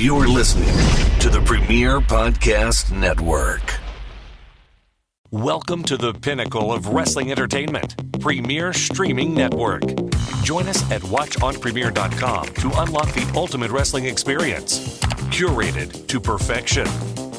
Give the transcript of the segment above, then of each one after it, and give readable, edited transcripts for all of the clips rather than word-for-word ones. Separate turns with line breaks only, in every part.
You're listening to the Premier Podcast Network. Welcome to the pinnacle of wrestling entertainment, Premier Streaming Network. Join us at watchonpremier.com to unlock the ultimate wrestling experience. Curated to perfection.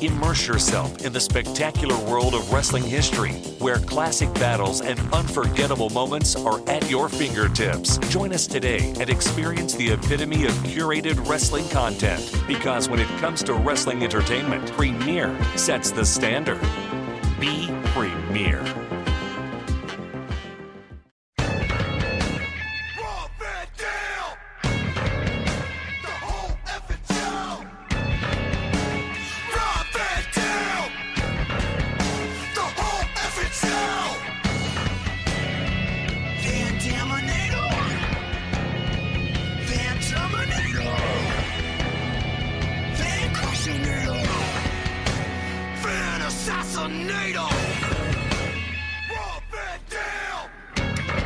Immerse yourself in the spectacular world of wrestling history, where classic battles and unforgettable moments are at your fingertips. Join us today and experience the epitome of curated wrestling content. Because when it comes to wrestling entertainment, Premier sets the standard. Be Premier.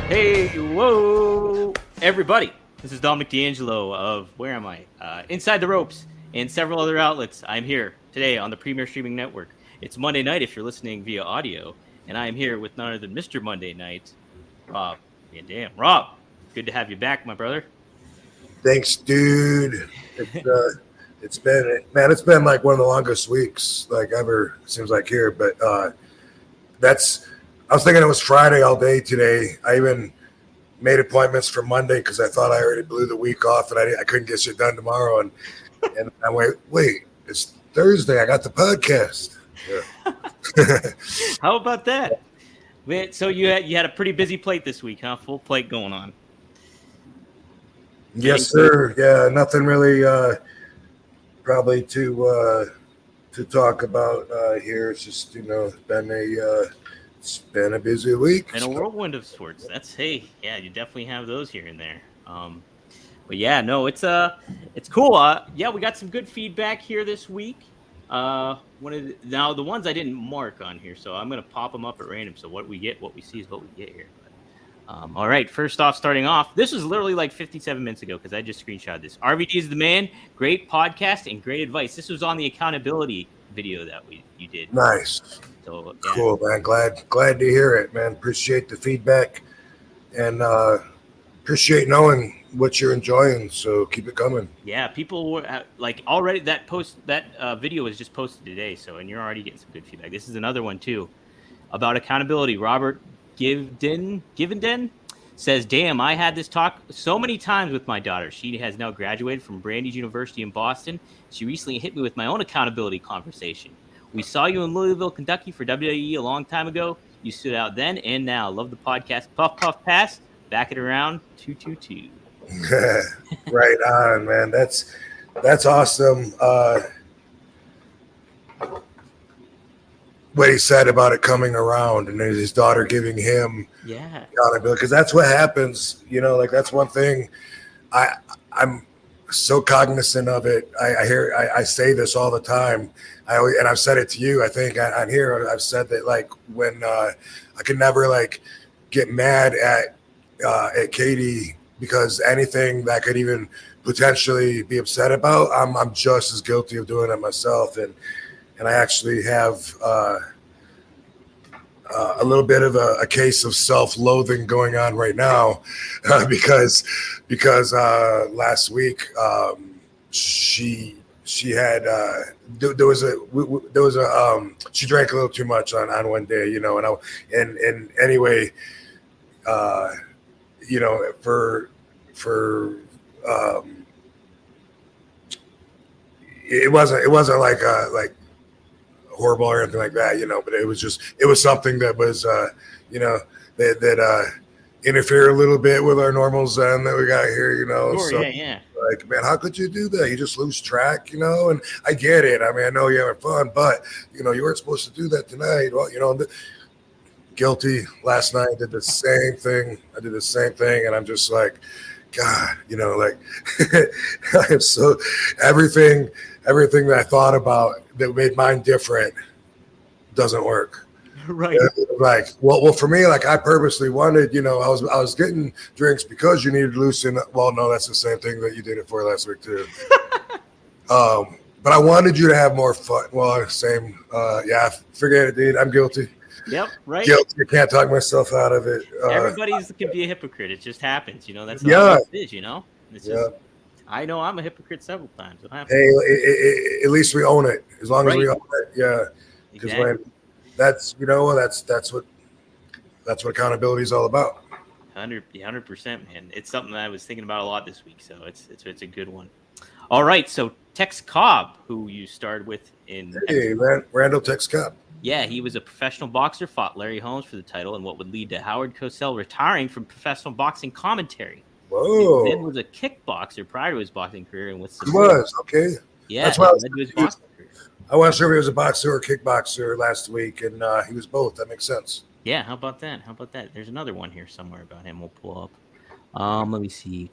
Hey, whoa, everybody. This is Dominic DeAngelo of, where am I? Inside the Ropes and several other outlets. I'm here today on the Premier Streaming Network. It's Monday night if you're listening via audio, and I am here with none other than Mr. Monday Night, Rob. Yeah, damn, Rob, good to have you back, my brother.
Thanks, dude. It's been like one of the longest weeks like ever, seems like here, but I was thinking it was Friday all day today. I even made appointments for Monday because I thought I already blew the week off and I couldn't get shit done tomorrow. And I went, wait, it's Thursday. I got the podcast. Yeah.
How about that? So you had a pretty busy plate this week, huh? Full plate going on.
Yes, sir. Yeah, nothing really probably to talk about here. It's just, it's been a busy week.
And a whirlwind of sorts. You definitely have those here and there. But yeah, no, it's cool. We got some good feedback here this week. Now the ones I didn't mark on here, so I'm gonna pop them up at random. So what we see is what we get here. All right, first off, starting off, this was literally like 57 minutes ago because I just screenshot this. RVD is the man. Great podcast and great advice. This was on the accountability video that you did.
Nice.
So, yeah.
Cool, man. Glad to hear it, man. Appreciate the feedback and appreciate knowing what you're enjoying. So keep it coming.
Yeah, people were like already that video was just posted today. And you're already getting some good feedback. This is another one too about accountability. Robert Givenden says, "Damn, I had this talk so many times with my daughter. She has now graduated from Brandeis University in Boston. She recently hit me with my own accountability conversation. We saw you in Louisville, Kentucky for WWE a long time ago. You stood out then and now. Love the podcast. Puff, puff, pass. Back it around. 222.
Right on, man. That's awesome. What he said about it coming around and his daughter giving him accountability, because that's what happens. That's one thing. I'm so cognizant of it. I say this all the time. And I've said it to you, I think, on here. I've said that, like, when I can never, like, get mad at Katie because anything that could even potentially be upset about, I'm just as guilty of doing it myself. And I actually have a little bit of a case of self-loathing going on right now because last week she had she drank a little too much on one day, and anyway, it wasn't like horrible or anything like that, but it was something that was that interfere a little bit with our normal zen that we got here,
Sure,
so
yeah.
Like, man, how could you do that? You just lose track, and I get it. I mean, I know you're having fun, but you weren't supposed to do that tonight. Well, guilty. Last night I did the same thing. And I'm just like, God, I am so everything that I thought about that made mine different doesn't work.
Right.
Like, well, for me, like, I purposely wanted, I was getting drinks because you needed to loosen up. Well, no, that's the same thing that you did it for last week too. But I wanted you to have more fun. Well, same. Yeah, forget it, dude. I'm guilty.
Yep, right.
Guilty. I can't talk myself out of it.
Everybody's can be a hypocrite. It just happens, That's
all
it is, It's just. I know I'm a hypocrite several times.
Hey, at least we own it. As long as we own it, yeah. Because when that's what accountability is all about.
100%, man. It's something that I was thinking about a lot this week, so it's a good one. All right, so Tex Cobb, who you starred with in
Randall Tex Cobb.
Yeah, he was a professional boxer, fought Larry Holmes for the title, and what would lead to Howard Cosell retiring from professional boxing commentary.
Whoa!
He then was a kickboxer prior to his boxing career, and
he was okay.
Yeah,
that's why I wasn't sure if he was a boxer or kickboxer last week, and he was both. That makes sense.
Yeah, how about that? There's another one here somewhere about him. We'll pull up. Let me see.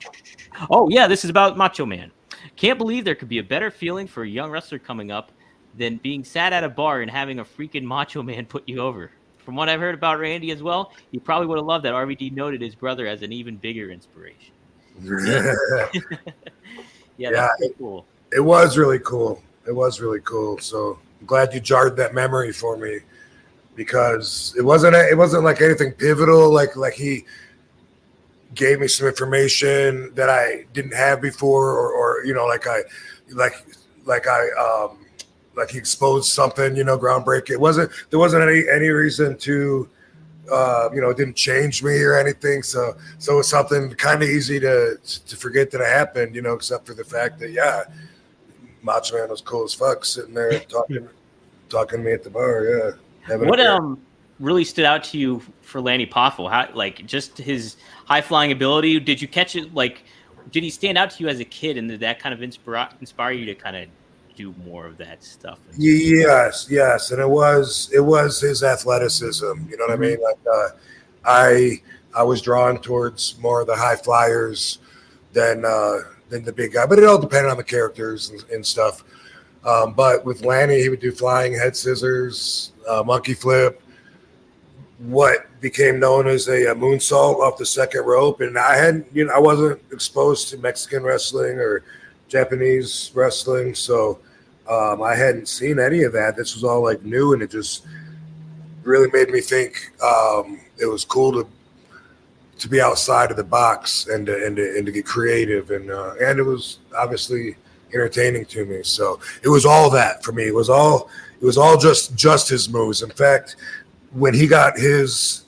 Oh yeah, this is about Macho Man. Can't believe there could be a better feeling for a young wrestler coming up than being sat at a bar and having a freaking Macho Man put you over. From what I've heard about Randy as well, he probably would have loved that RVD noted his brother as an even bigger inspiration. Yeah, that's pretty cool.
It was really cool. So I'm glad you jarred that memory for me, because it wasn't like anything pivotal. Like he gave me some information that I didn't have before, or like he exposed something, groundbreaking. There wasn't any reason to, it didn't change me or anything. So it's something kind of easy to forget that it happened, except for the fact that, Macho Man was cool as fuck sitting there talking to me at the bar. Yeah.
What really stood out to you for Lanny Poffo? How, just his high flying ability? Did you catch it? Did he stand out to you as a kid, and did that kind of inspire you to kind of do more of that stuff?
Yes, and it was his athleticism. You know what I mean? I was drawn towards more of the high flyers than the big guy, but it all depended on the characters and stuff. But with Lanny, he would do flying head scissors, monkey flip, what became known as a moonsault off the second rope. And I wasn't exposed to Mexican wrestling or Japanese wrestling, so I hadn't seen any of that. This was all new, and it just really made me think it was cool to be outside of the box and to get creative, and it was obviously entertaining to me. So it was all that for me. It was all just his moves. In fact, when he got his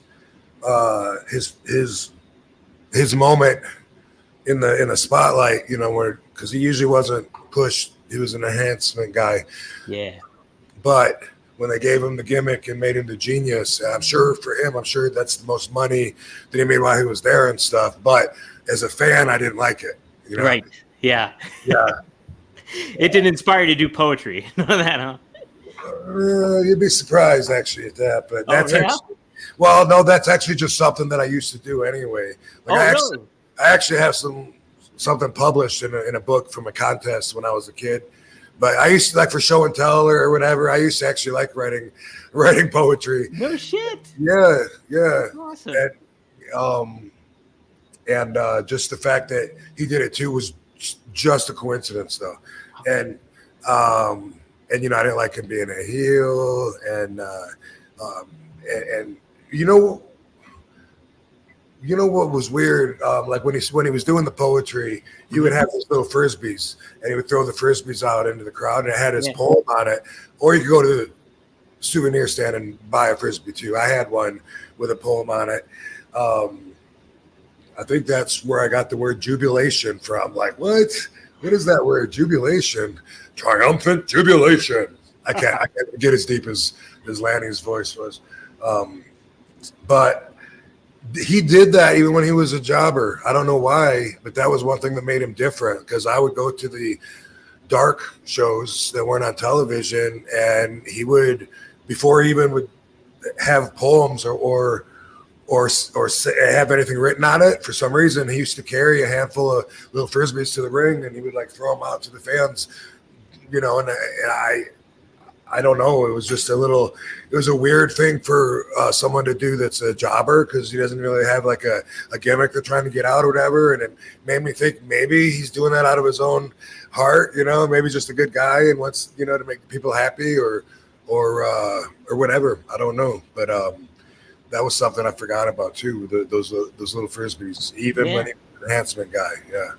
moment in the spotlight, because he usually wasn't pushed. He was an enhancement guy.
Yeah.
But when they gave him the gimmick and made him the genius, I'm sure for him, that's the most money that he made while he was there and stuff. But as a fan, I didn't like it.
Right. Yeah.
Yeah.
It didn't inspire you to do poetry. None of that, huh?
You'd be surprised actually at that. But that's actually just something that I used to do anyway.
Really?
I actually have something published in a book from a contest when I was a kid. But I used to, for show and tell or whatever, I used to actually like writing poetry.
No shit.
Yeah.
Awesome.
And just the fact that he did it too was just a coincidence, though. And I didn't like him being a heel, and what was weird? When he was doing the poetry, he would have these little frisbees, and he would throw the frisbees out into the crowd, and it had his poem on it. Or you could go to the souvenir stand and buy a frisbee too. I had one with a poem on it. I think that's where I got the word jubilation from. What? What is that word? Jubilation? Triumphant jubilation. I can't get as deep as Lanny's voice was. But he did that even when he was a jobber. I don't know why, but that was one thing that made him different, because I would go to the dark shows that weren't on television, and he would, before he even would have poems or have anything written on it, for some reason he used to carry a handful of little frisbees to the ring, and he would throw them out to the fans, and I don't know. It was a weird thing for someone to do that's a jobber, because he doesn't really have like a gimmick they're trying to get out or whatever. And it made me think maybe he's doing that out of his own heart, maybe just a good guy and wants, to make people happy or whatever. I don't know. But that was something I forgot about too. Those little Frisbees, even when he was an enhancement guy. Yeah.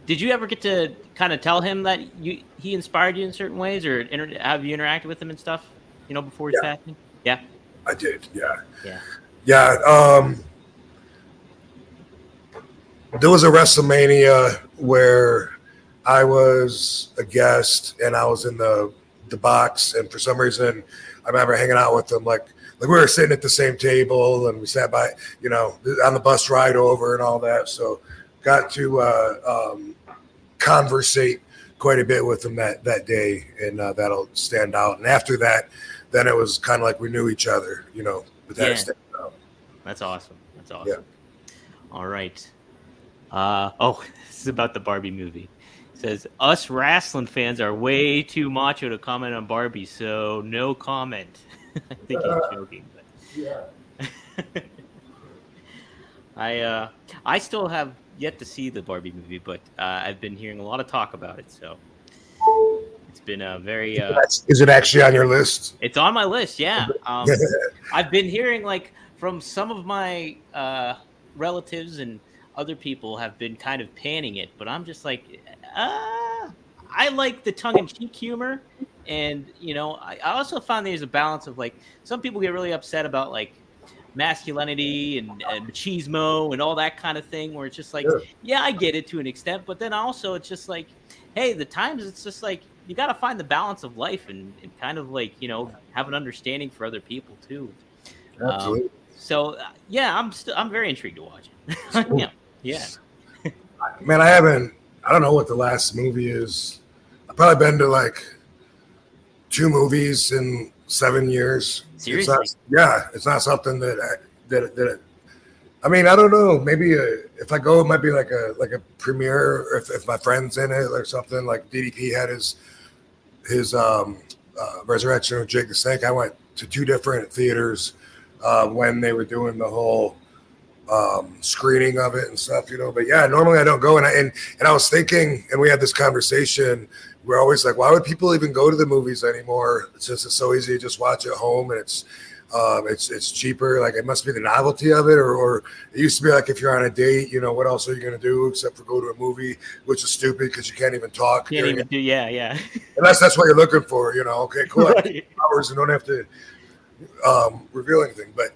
Did you ever get to kind of tell him that he inspired you in certain ways, or have you interacted with him and stuff, before his passing? Yeah,
I did. Yeah.
Yeah.
Yeah. There was a WrestleMania where I was a guest and I was in the box, and for some reason I remember hanging out with him, like we were sitting at the same table and we sat by, on the bus ride over and all that. So got to conversate quite a bit with him that day, and that'll stand out. And after that, then it was kind of like we knew each other, but that stand out.
That's awesome. That's awesome.
Yeah.
All right. This is about the Barbie movie. It says, us wrestling fans are way too macho to comment on Barbie, so no comment. I think he's joking, but yeah. I still have yet to see the Barbie movie, but I've been hearing a lot of talk about it, so it's been a very
is it actually on your list?
It's on my list, yeah. I've been hearing, like, from some of my relatives and other people have been kind of panning it, but I'm just like, I like the tongue-in-cheek humor, and I also found there's a balance of, like, some people get really upset about, like, masculinity and machismo and all that kind of thing, where it's just like, yeah, I get it to an extent, but then also it's just like, hey, the times it's just like you got to find the balance of life and kind of like have an understanding for other people too.
Absolutely.
I'm very intrigued to watch it. yeah.
Man, I don't know what the last movie is. I've probably been to like 2 movies in 7 years.
Seriously?
It's not something that I mean, I don't know. Maybe if I go, it might be like a premiere, or if my friend's in it or something. Like DDP had his Resurrection of Jake the Snake. I went to 2 different theaters when they were doing the whole screening of it and stuff, But yeah, normally I don't go. And I was thinking, and we had this conversation. We're always like, why would people even go to the movies anymore? Since it's so easy to just watch at home, and it's cheaper. Like, it must be the novelty of it, or it used to be like, if you're on a date, what else are you going to do except for go to a movie, which is stupid because you can't even talk.
Yeah.
Unless that's what you're looking for, Okay, cool. Right. Hours and don't have to reveal anything, but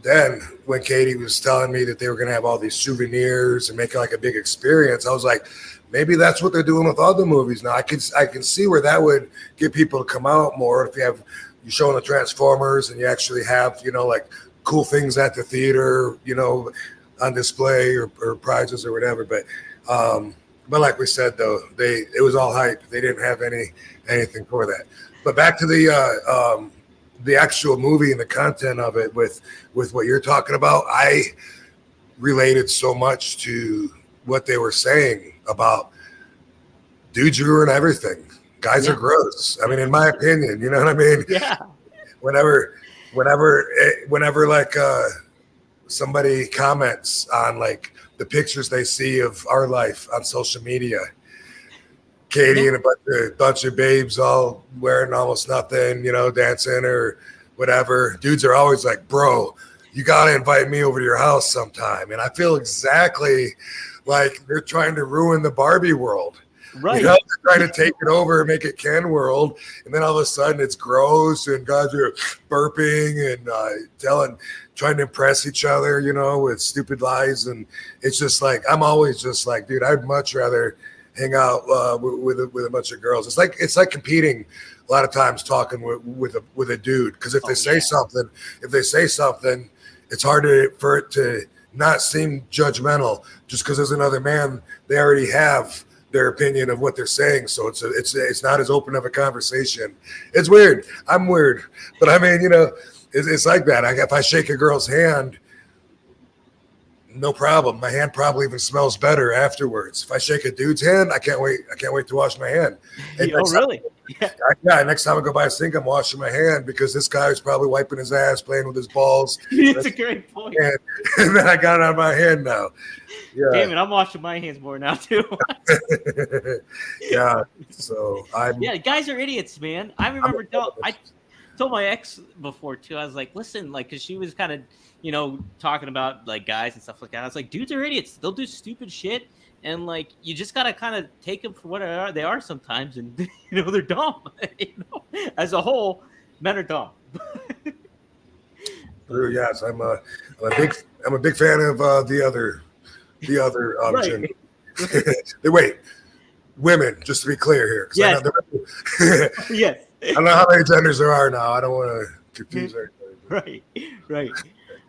then when Katie was telling me that they were going to have all these souvenirs and make it like a big experience, I was like, maybe that's what they're doing with all the movies now. I can see where that would get people to come out more if you're showing the Transformers and you actually have, like cool things at the theater, on display or prizes or whatever. But like we said, though, it was all hype. They didn't have anything for that. But back to the actual movie and the content of it with what you're talking about, I related so much to what they were saying about dudes ruin everything. Guys are gross. I mean, in my opinion, you know what I mean?
Yeah.
Whenever like somebody comments on like the pictures they see of our life on social media, Katie and a bunch of babes all wearing almost nothing, dancing or whatever. Dudes are always like, bro, you got to invite me over to your house sometime. And I feel exactly like they're trying to ruin the Barbie world.
Right.
They're trying to take it over and make it Ken world. And then all of a sudden it's gross and guys are burping and trying to impress each other, with stupid lies. And it's just like, I'm always just like, dude, I'd much rather hang out with a bunch of girls. It's like competing a lot of times, talking with a dude, because if they say something, it's hard for it to not seem judgmental. Just because there's another man, they already have their opinion of what they're saying, so it's not as open of a conversation. It's weird. I'm weird, but I mean, it's like that. If I shake a girl's hand, no problem. My hand probably even smells better afterwards. If I shake a dude's hand, I can't wait to wash my hand.
Really?
Yeah. Next time I go by a sink, I'm washing my hand because this guy is probably wiping his ass, playing with his balls.
It's a great point.
And then I got it on my hand now. Yeah.
Damn it, I'm washing my hands more now too.
Yeah. So
guys are idiots, man. I remember I told my ex before too. I was like, listen, like, because she was kind of, talking about like guys and stuff like that. I was like, dudes are idiots. They'll do stupid shit, and like you just gotta kind of take them for what they are sometimes, and they're dumb. As a whole, men are dumb.
Yes, I'm a big fan of the other gender. Wait, women. Just to be clear here.
Yes. Yes.
I don't know how many genders there are now. I don't want to confuse
Right.
everybody.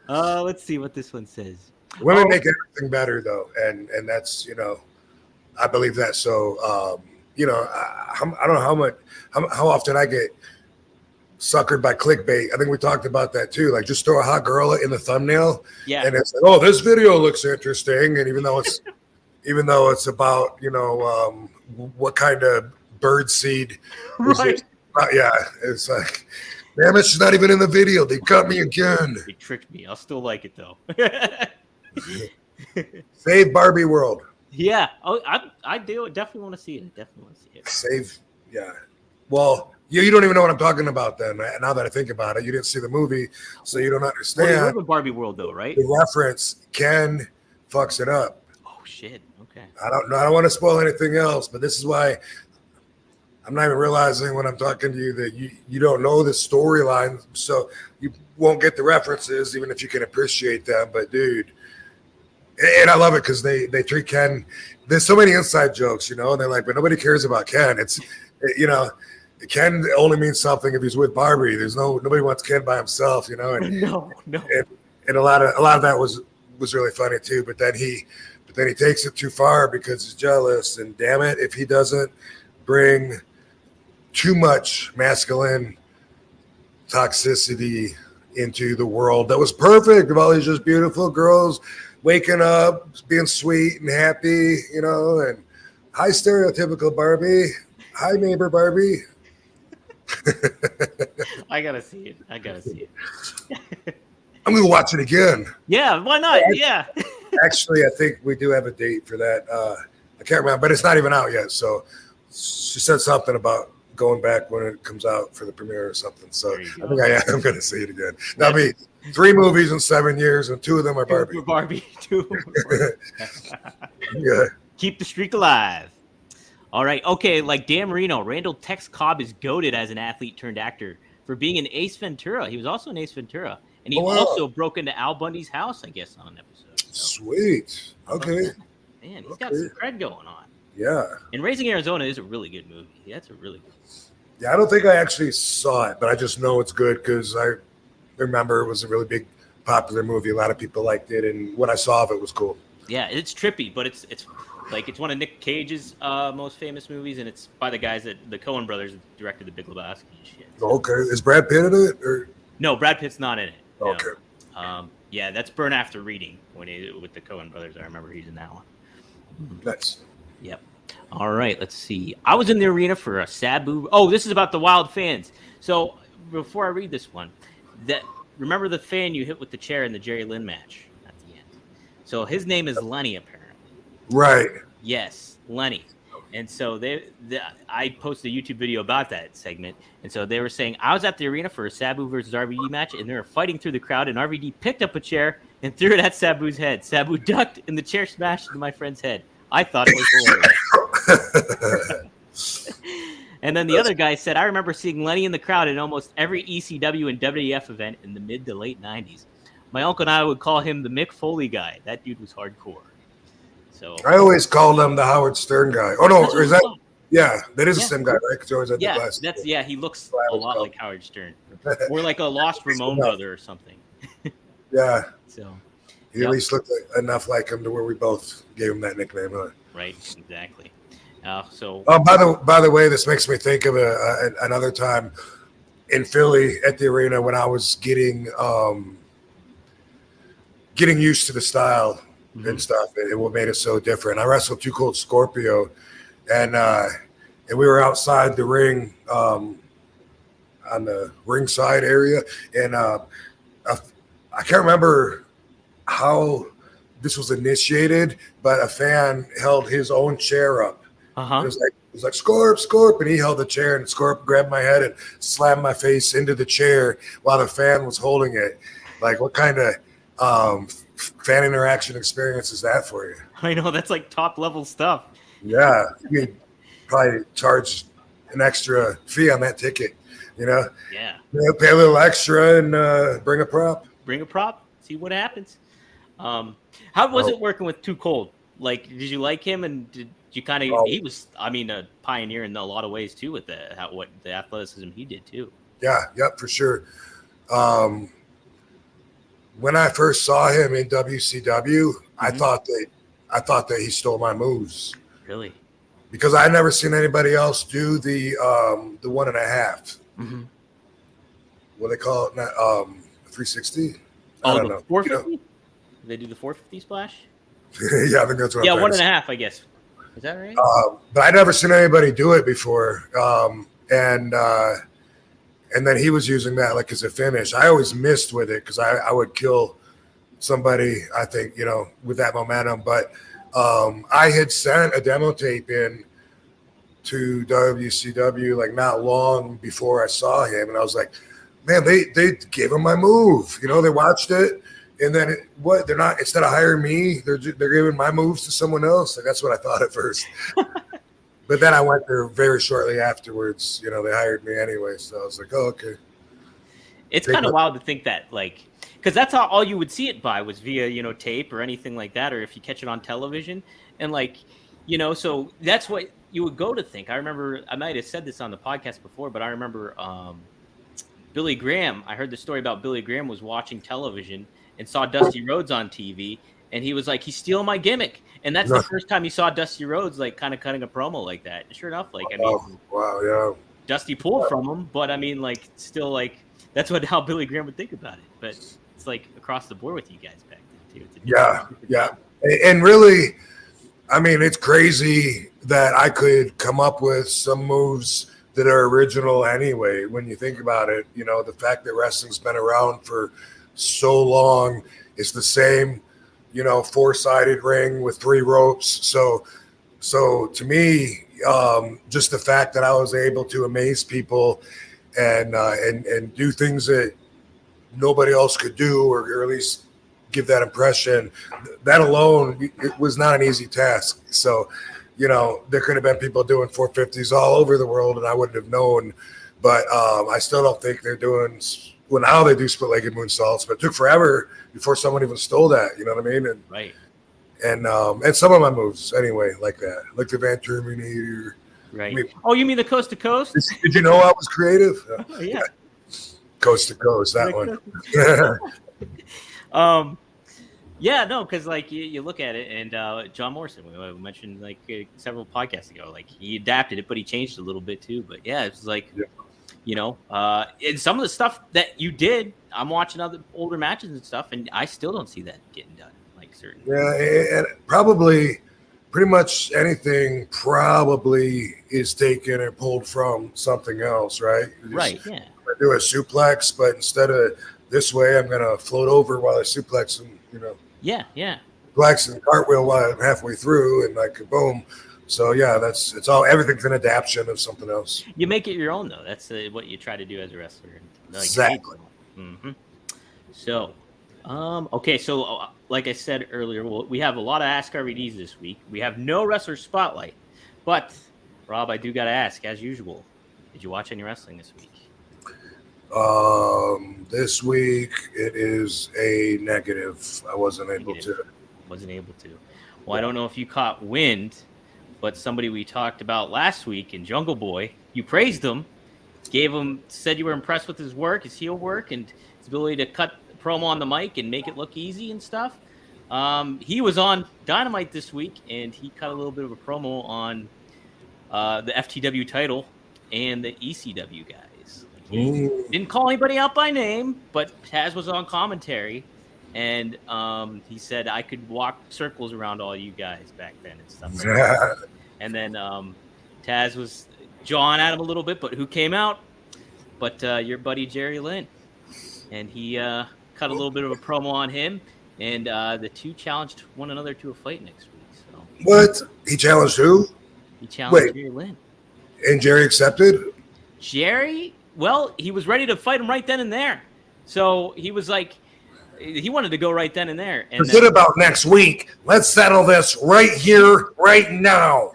Let's see what this one says.
Women make everything better, though, and that's I believe that. So I don't know how often I get suckered by clickbait. I think we talked about that too. Like, just throw a hot girl in the thumbnail, and it's like, oh, this video looks interesting, and even though it's about what kind of bird seed,
right?
It's like, damn it, she's not even in the video. They cut me again.
They tricked me. I'll still like it though.
Save Barbie World.
Yeah. Oh, I do definitely want to see it.
Save. Yeah. Well, you don't even know what I'm talking about then. Now that I think about it, you didn't see the movie, so you don't understand.
Well, you live in Barbie World though, right?
The reference Ken fucks it up.
Oh shit. Okay.
I don't want to spoil anything else, but this is why I'm not even realizing when I'm talking to you that you don't know the storyline, so you won't get the references, even if you can appreciate them. But dude, and I love it because they treat Ken. There's so many inside jokes, and they're like, but nobody cares about Ken. It's Ken only means something if he's with Barbie. Nobody wants Ken by himself, And,
no.
And a lot of that was really funny too. But then he takes it too far because he's jealous. And damn it, if he doesn't bring too much masculine toxicity into the world that was perfect of all these just beautiful girls waking up, being sweet and happy, and hi stereotypical Barbie, hi neighbor Barbie.
I gotta see it.
I'm gonna watch it again.
Yeah, why not? Yeah.
Actually, I think we do have a date for that. I can't remember, but it's not even out yet. So she said something about going back when it comes out for the premiere or something. So I think I am going to see it again. That'll be 3 movies in 7 years, and 2 of them are Barbie.
Two.
Yeah.
Keep the streak alive. All right. Okay. Like Dan Marino, Randall Tex Cobb is goated as an athlete turned actor for being in Ace Ventura. He was also in Ace Ventura, and he also broke into Al Bundy's house, I guess, on an episode. So.
Sweet. Okay.
Man, he's got some cred going on.
Yeah.
And Raising Arizona is a really good movie. That's a really good movie.
Yeah, I don't think I actually saw it, but I just know it's good because I remember it was a really big, popular movie. A lot of people liked it, and what I saw of it was cool.
Yeah, it's trippy, but it's one of Nick Cage's most famous movies, and it's by the guys that the Coen brothers directed The Big Lebowski and shit. So.
Okay, is Brad Pitt in it? Or?
No, Brad Pitt's not in it. No.
Okay.
Yeah, that's Burn After Reading with the Coen brothers. I remember he's in that one.
Nice.
Yep. All right, let's see. I was in the arena for a Sabu. Oh, this is about the Wild fans. So before I read this one, remember the fan you hit with the chair in the Jerry Lynn match at the end? So his name is Lenny, apparently.
Right.
Yes, Lenny. And so I posted a YouTube video about that segment. And so they were saying, I was at the arena for a Sabu versus RVD match, and they were fighting through the crowd, and RVD picked up a chair and threw it at Sabu's head. Sabu ducked, and the chair smashed into my friend's head. I thought it was hilarious. And then the other guy said, I remember seeing Lenny in the crowd in almost every ECW and WWF event in the mid to late 90s. My uncle and I would call him the Mick Foley guy. That dude was hardcore. So
I always called him the Howard Stern guy. Oh, no, is that? Yeah, that is the same guy, right? Because he always had the glasses.
He looks a lot like Howard Stern. Or like a lost Ramon brother or something.
Yeah.
So
he at least looked enough like him to where we both gave him that nickname. Huh?
Right, exactly.
By the way, this makes me think of another time in Philly at the arena when I was getting used to the style and stuff. And what made it so different. I wrestled Too Cold Scorpio, and we were outside the ring on the ringside area, and I can't remember how this was initiated, but a fan held his own chair up. It was like Scorp, and he held the chair, and Scorp grabbed my head and slammed my face into the chair while the fan was holding it. Like, what kind of fan interaction experience is that for you?
I know, that's like top level stuff.
Yeah, you probably charge an extra fee on that ticket, Yeah. Pay a little extra and bring a prop.
See what happens. How was it working with Too Cold? Like, did you like him, and did you kind of? He was, a pioneer in a lot of ways too with what the athleticism he did too.
Yeah, yep, for sure. When I first saw him in WCW, I thought that he stole my moves.
Really?
Because I never seen anybody else do the 1.5. What they call it? 360. I don't know.
450. They do the 450 splash.
Yeah, I think that's what.
Yeah, 1.5, I guess. Is that right?
But I never seen anybody do it before, and then he was using that like as a finish. I always missed with it because I would kill somebody, I think, with that momentum. But I had sent a demo tape in to WCW like not long before I saw him, and I was like, man, they gave him my move. They watched it. And then they're not, instead of hiring me, they're giving my moves to someone else. Like, that's what I thought at first. But then I went there very shortly afterwards. They hired me anyway. So I was like, oh, okay.
It's kind of wild to think that, like, because that's how all you would see it by was via, tape or anything like that, or if you catch it on television. And like, so that's what you would go to think. I remember, I might have said this on the podcast before, but I remember Billy Graham. I heard the story about Billy Graham was watching television and saw Dusty Rhodes on TV, and he was like, he's stealing my gimmick. And that's the first time he saw Dusty Rhodes, like, kind of cutting a promo like that. And sure enough, like,
wow, yeah.
Dusty pulled from him, but like, still, like, that's how Billy Graham would think about it. But it's like across the board with you guys back then, too.
Yeah. And really, it's crazy that I could come up with some moves that are original anyway. When you think about it, the fact that wrestling's been around for so long, it's the same, 4-sided ring with 3 ropes. So to me, just the fact that I was able to amaze people and do things that nobody else could do, or at least give that impression, that alone, it was not an easy task. So, there could have been people doing 450s all over the world, and I wouldn't have known. But I still don't think they're doing. Well, now they do split-legged moonsaults, but it took forever before someone even stole that. You know what I mean? And,
right.
And some of my moves anyway, like that, like the Van Terminator.
Right. You mean the coast to coast?
Did you know I was creative?
Yeah.
Coast to coast, that one.
Yeah, no, because like you look at it, and John Morrison, we mentioned like several podcasts ago, like he adapted it, but he changed a little bit too. But yeah, it's like. Yeah. And some of the stuff that you did, I'm watching other older matches and stuff, and I still don't see that getting done. Like certain. Yeah,
and probably pretty much anything probably is taken and pulled from something else, right?
Right. Yeah.
I do a suplex, but instead of this way, I'm gonna float over while I suplex and
Yeah.
Suplex and cartwheel while I'm halfway through, and like boom. So yeah, everything's an adaptation of something else.
You make it your own, though. That's what you try to do as a wrestler. Like,
exactly.
So, okay. So, like I said earlier, we have a lot of Ask RVDs this week. We have no wrestler spotlight, but Rob, I do got to ask, as usual, did you watch any wrestling this week?
This week it is a negative. I wasn't able to.
Well, I don't know if you caught wind. But somebody we talked about last week in Jungle Boy, you praised him, said you were impressed with his work, his heel work, and his ability to cut promo on the mic and make it look easy and stuff. He was on Dynamite this week, and he cut a little bit of a promo on the FTW title and the ECW guys. He didn't call anybody out by name, but Taz was on commentary, and he said I could walk circles around all you guys back then and stuff. And then Taz was jawing at him a little bit, but who came out? But your buddy Jerry Lynn, and he cut a little bit of a promo on him, and the two challenged one another to a fight next week. So
what? He challenged who?
He challenged Jerry Lynn,
and Jerry accepted.
Jerry, well, he was ready to fight him right then and there. So he was like, he wanted to go right then and there. And
forget about next week. Let's settle this right here, right now.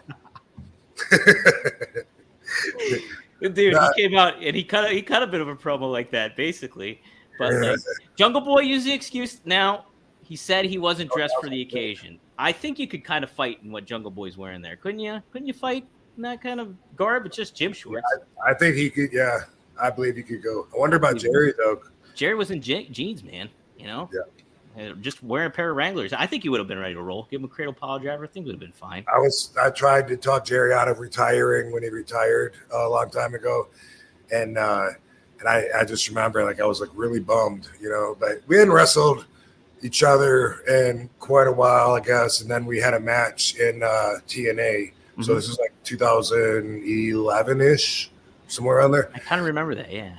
Dude, he came out and he cut a bit of a promo like that, basically. But like, Jungle Boy used the excuse. Now, he said he wasn't dressed for the occasion. I think you could kind of fight in what Jungle Boy's wearing there, couldn't you? Couldn't you fight in that kind of garb? It's just gym shorts.
Yeah, I think he could. Yeah, I believe he could go. I wonder about Jerry though.
Jerry was in jeans, man. You know, just wearing a pair of Wranglers. I think he would have been ready to roll. Give him a cradle pile driver. I think would have been fine.
I tried to talk Jerry out of retiring when he retired a long time ago, and I just remember like I was like really bummed, you know. But we hadn't wrestled each other in quite a while, I guess, and then we had a match in TNA. Mm-hmm. So this is like 2011-ish, somewhere around there.
I kind of remember that, yeah.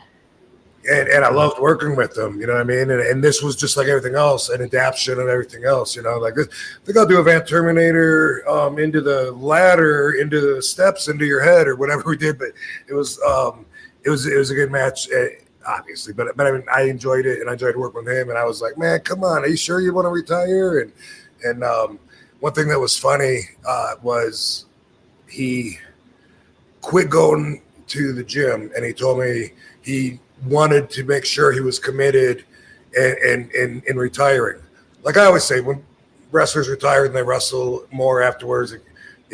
And I loved working with them, you know what I mean? And this was just like everything else, an adaptation of everything else, you know? Like this, I think I'll do a Van Terminator into the ladder, into the steps, into your head, or whatever we did. But it was a good match, obviously. But I mean, I enjoyed it, and I enjoyed working with him. And I was like, man, come on, are you sure you want to retire? And one thing that was funny was he quit going to the gym, and he told me he wanted to make sure he was committed in retiring. Like I always say, when wrestlers retire and they wrestle more afterwards, it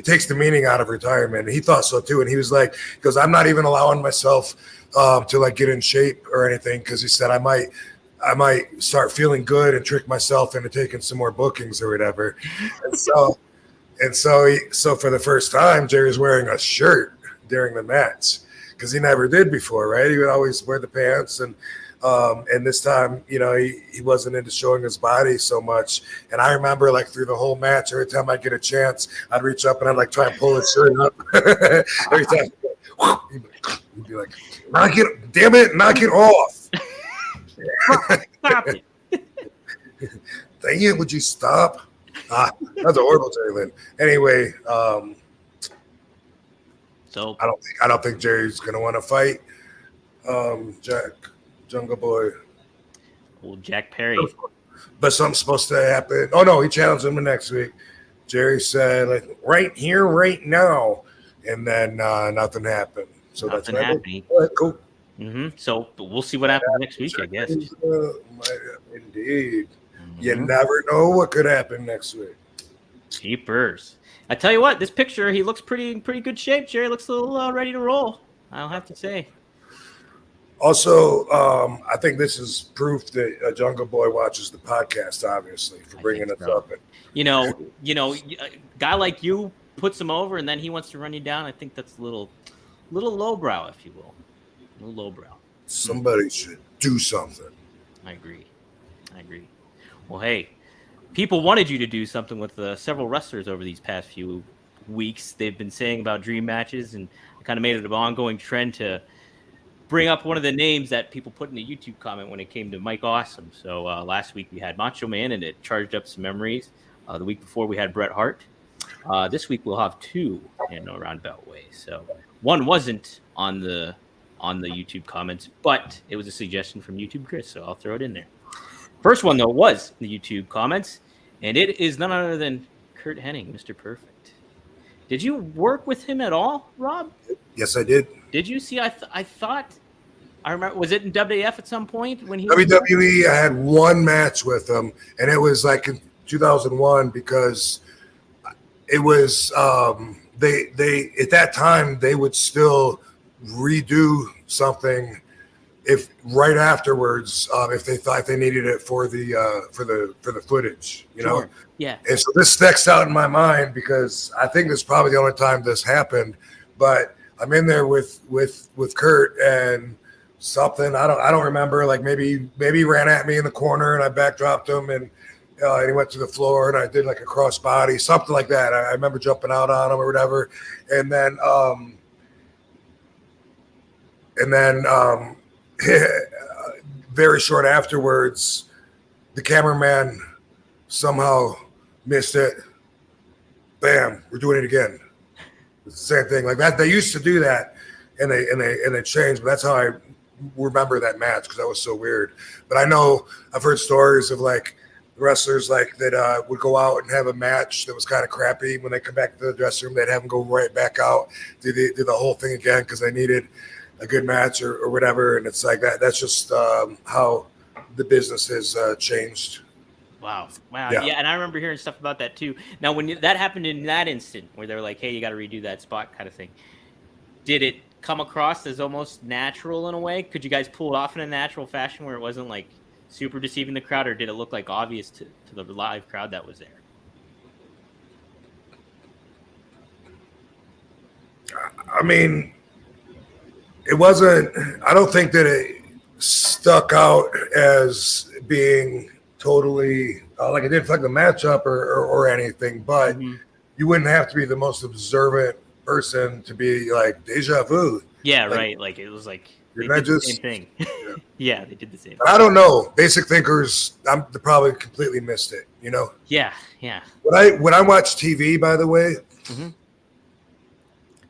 takes the meaning out of retirement. And he thought so too. And he was like, because I'm not even allowing myself to like get in shape or anything, because he said I might start feeling good and trick myself into taking some more bookings or whatever. So for the first time, Jerry's wearing a shirt during the match, because he never did before, right? He would always wear the pants, and this time, you know, he wasn't into showing his body so much. And I remember, like, through the whole match, every time I'd get a chance, I'd reach up and I'd like try and pull his shirt up. Every time, he'd be like, "Knock it, damn it, knock it off!"
Stop it!
Dang it, would you stop? That's a horrible Jerry Lynn. Anyway,
so
I don't think Jerry's gonna want to fight Jungle Boy.
Well, Jack Perry.
But something's supposed to happen. Oh no, he challenged him the next week. Jerry said, like, right here, right now, and then nothing happened. So
nothing
that's
happening.
All right, cool.
Mm-hmm. So we'll see what happens next week, I guess.
Indeed. Mm-hmm. You never know what could happen next week.
Jeepers. I tell you what, this picture, he looks pretty good shape. Jerry looks a little ready to roll, I'll have to say.
Also, I think this is proof that Jungle Boy watches the podcast, obviously, for bringing us up.
You know, a guy like you puts him over, and then he wants to run you down. I think that's a little lowbrow, if you will. A little lowbrow.
Somebody should do something.
I agree. Well, hey, people wanted you to do something with several wrestlers over these past few weeks. They've been saying about dream matches, and kind of made it an ongoing trend to bring up one of the names that people put in the YouTube comment when it came to Mike Awesome. So last week we had Macho Man, and it charged up some memories. The week before we had Bret Hart. This week we'll have two in no roundabout way. So one wasn't on the YouTube comments, but it was a suggestion from YouTube Chris, so I'll throw it in there. First one, though, was the YouTube comments, and it is none other than Curt Hennig, Mr. Perfect. Did you work with him at all, Rob?
Yes, I did.
Did you see? I thought I remember. Was it in WWF at some point when he
WWE? I had one match with him, and it was like in 2001 because it was they at that time they would still redo something if right afterwards if they thought they needed it for the footage, you know.
Sure. Yeah.
And so this sticks out in my mind because I think this is probably the only time this happened. But I'm in there with Curt, and something. I don't remember. Like maybe he ran at me in the corner and I backdropped him and he went to the floor and I did like a crossbody, something like that. I remember jumping out on him or whatever. And then very short afterwards, the cameraman somehow missed it. Bam, we're doing it again. It's the same thing like that. They used to do that and they changed, but that's how I remember that match because that was so weird. But I know I've heard stories of like wrestlers like that would go out and have a match that was kind of crappy. When they come back to the dressing room, they'd have them go right back out, do the whole thing again because they needed a good match or whatever. And it's like that. That's just how the business has changed.
Wow. Yeah, and I remember hearing stuff about that too. Now, when that happened in that instant, where they were like, "Hey, you got to redo that spot," kind of thing, did it come across as almost natural in a way? Could you guys pull it off in a natural fashion where it wasn't like super deceiving the crowd, or did it look like obvious to the live crowd that was there?
I mean, it wasn't. I don't think that it stuck out as being totally like it didn't affect the matchup or anything, but you wouldn't have to be the most observant person to be like deja vu.
Yeah, like, right. Like it was like
they did the
same thing. Yeah, they did the same thing.
I don't know. Basic thinkers, they probably completely missed it, you know?
Yeah.
When I watch TV, by the way,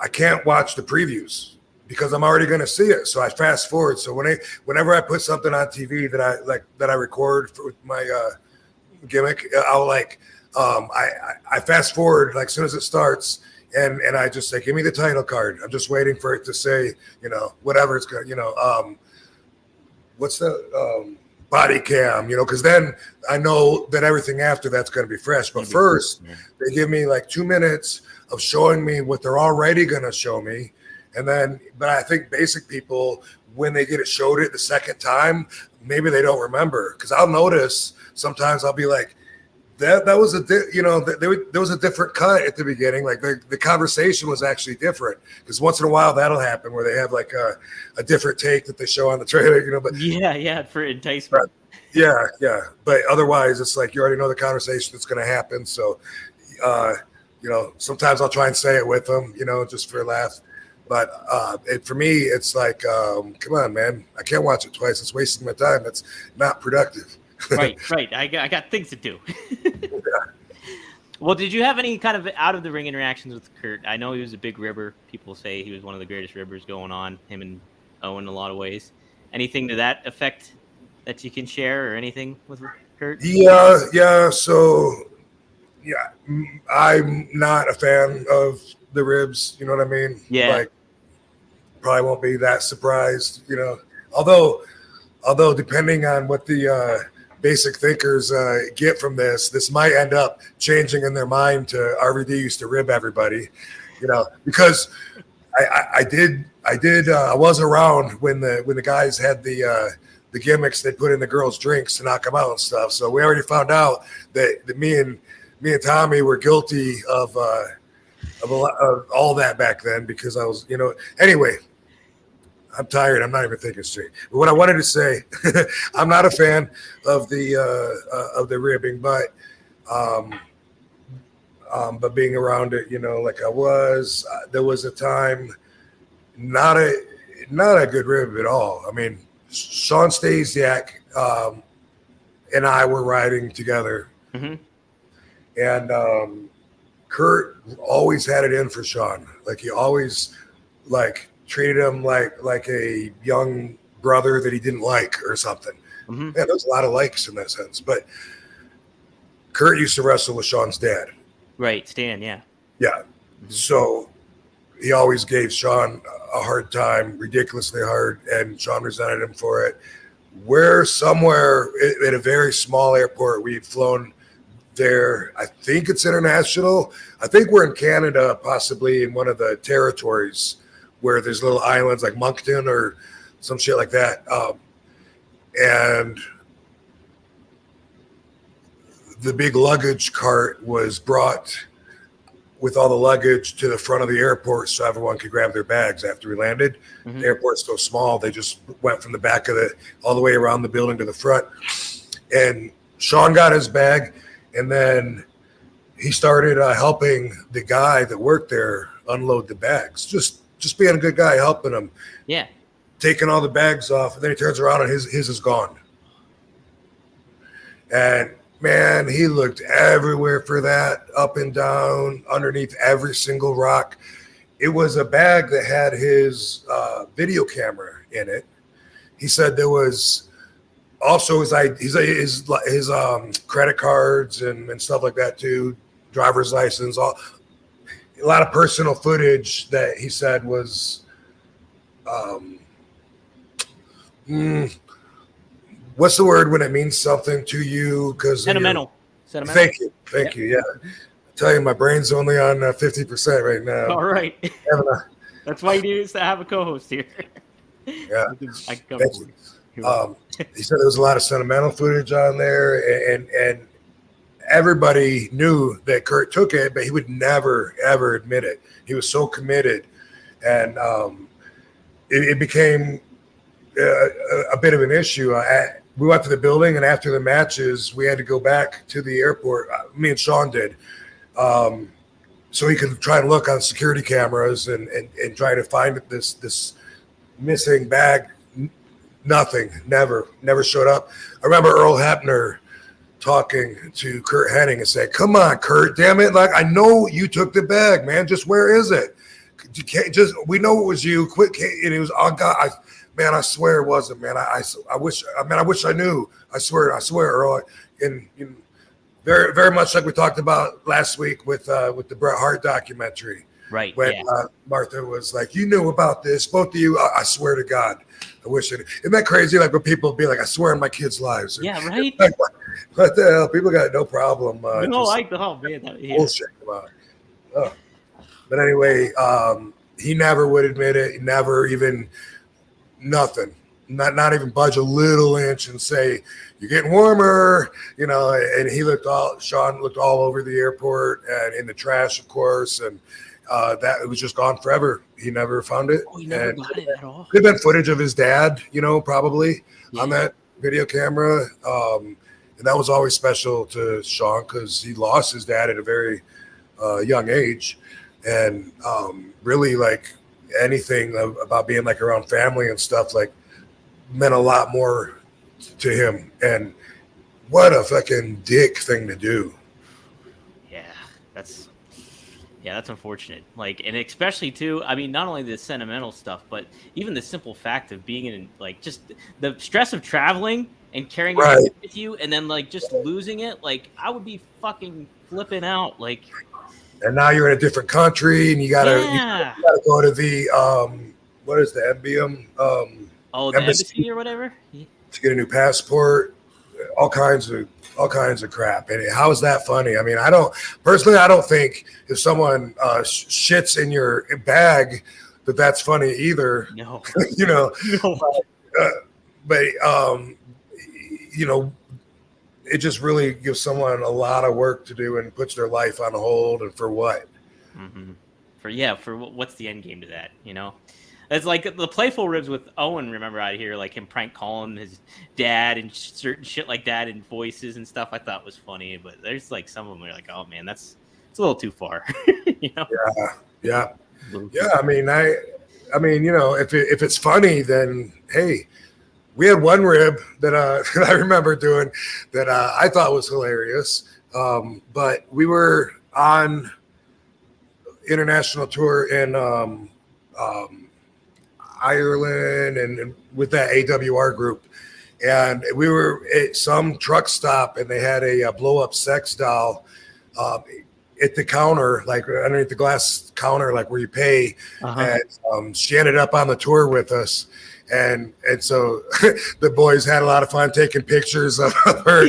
I can't watch the previews because I'm already going to see it. So I fast forward. So whenever I put something on TV that I record with my gimmick, I'll like I fast forward like as soon as it starts. And I just say, give me the title card. I'm just waiting for it to say, you know, whatever it's going to, you know, what's the body cam, you know, because then I know that everything after that's going to be fresh. But first, they give me like 2 minutes of showing me what they're already going to show me. And then, but I think basic people, when they get it showed it the second time, maybe they don't remember. Because I'll notice sometimes I'll be like, that was there was a different cut at the beginning. Like the conversation was actually different because once in a while that'll happen where they have like a different take that they show on the trailer, you know. But
yeah, for enticement.
Yeah. But otherwise, it's like you already know the conversation that's going to happen. So, you know, sometimes I'll try and say it with them, you know, just for a laugh. But for me, it's like, come on, man, I can't watch it twice. It's wasting my time. That's not productive.
Right. I got things to do. Well, did you have any kind of out of the ring interactions with Curt? I know he was a big ribber. People say he was one of the greatest ribbers going on. Him and Owen in a lot of ways. Anything to that effect that you can share or anything with Curt?
Yeah. So, yeah, I'm not a fan of the ribs. You know what I mean?
Yeah.
Like, probably won't be that surprised. You know, although depending on what the basic thinkers get from this might end up changing in their mind to RVD used to rib everybody, you know, because I was around when the guys had the gimmicks they put in the girls' drinks to knock them out and stuff. So we already found out that me and Tommy were guilty of all that back then because I was, you know, anyway. I'm tired. I'm not even thinking straight. But what I wanted to say, I'm not a fan of the ribbing, but being around it, you know, like I was, there was a time, not a good rib at all. I mean, Sean Stasiak and I were riding together, and Curt always had it in for Sean. Like he always treated him like a young brother that he didn't like or something. Yeah, there's a lot of likes in that sense. But Curt used to wrestle with Sean's dad.
Right, Stan, yeah.
Yeah. So he always gave Sean a hard time, ridiculously hard, and Sean resented him for it. We're somewhere at a very small airport. We've flown there. I think it's international. I think we're in Canada, possibly in one of the territories where there's little islands like Moncton or some shit like that. And the big luggage cart was brought with all the luggage to the front of the airport so everyone could grab their bags after we landed. The airport's so small, they just went from the back of all the way around the building to the front. And Shawn got his bag, and then he started helping the guy that worked there unload the bags. Just being a good guy, helping him.
Yeah.
Taking all the bags off, and then he turns around and his is gone. And man, he looked everywhere for that, up and down, underneath every single rock. It was a bag that had his video camera in it. He said there was also his credit cards and stuff like that too, driver's license, a lot of personal footage that he said was what's the word when it means something to you? Because
sentimental.
Thank you. Yeah, I tell you, my brain's only on 50% right now.
All right. That's why you need to have a co-host here.
Yeah. Thank you. He said there was a lot of sentimental footage on there, and everybody knew that Curt took it, but he would never ever admit it. He was so committed, and it became a bit of an issue. We went to the building, and after the matches, we had to go back to the airport. Me and Shawn did, so he could try and look on security cameras and try to find this missing bag. Nothing, never showed up. I remember Earl Hebner talking to Curt Hennig and saying, "Come on, Curt, damn it! Like, I know you took the bag, man. Just where is it? You can't just. We know it was you. Quit." And he was, "Oh God, I swear it wasn't, man. I wish I knew. I swear, Earl." And very, very much like we talked about last week with the Bret Hart documentary,
right?
When Martha was like, "You knew about this, both of you." I swear to God, I wish it. Isn't that crazy? Like when people be like, "I swear on my kids' lives."
Yeah, right.
Like, what the hell? People got no problem.
Bullshit
about it. Oh. But anyway, he never would admit it. He never even. Nothing, not even budge a little inch and say, "You're getting warmer," and Shawn looked all over the airport and in the trash, of course, and that it was just gone forever. He never found it.
Oh, he never got it at all.
Could have been footage of his dad, probably on that video camera. And that was always special to Shawn because he lost his dad at a very young age, and really like anything about being like around family and stuff like meant a lot more to him. And what a fucking dick thing to do.
That's unfortunate. Like, and especially too, I mean, not only the sentimental stuff, but even the simple fact of being in, like, just the stress of traveling and carrying it with you, and then like just losing it. Like, I would be fucking flipping out. Like,
and now you're in a different country, and you gotta go to the what is the MBM?
The embassy or whatever,
to get a new passport. All kinds of crap. And how is that funny? I mean, I don't think if someone shits in your bag that's funny either.
No.
But it just really gives someone a lot of work to do and puts their life on hold. And for what?
Mm-hmm. For what's the end game to that? It's like the playful ribs with Owen. Remember out here, like him prank calling his dad and certain shit like that in voices and stuff. I thought was funny, but there's like some of them are like, oh man, it's a little too far.
Yeah. I mean, if it's funny, then hey, we had one rib that I remember doing that I thought was hilarious. But we were on international tour in Ireland and with that AWR group, and we were at some truck stop, and they had a blow up sex doll at the counter, like underneath the glass counter, like where you pay. And she ended up on the tour with us, and so the boys had a lot of fun taking pictures of her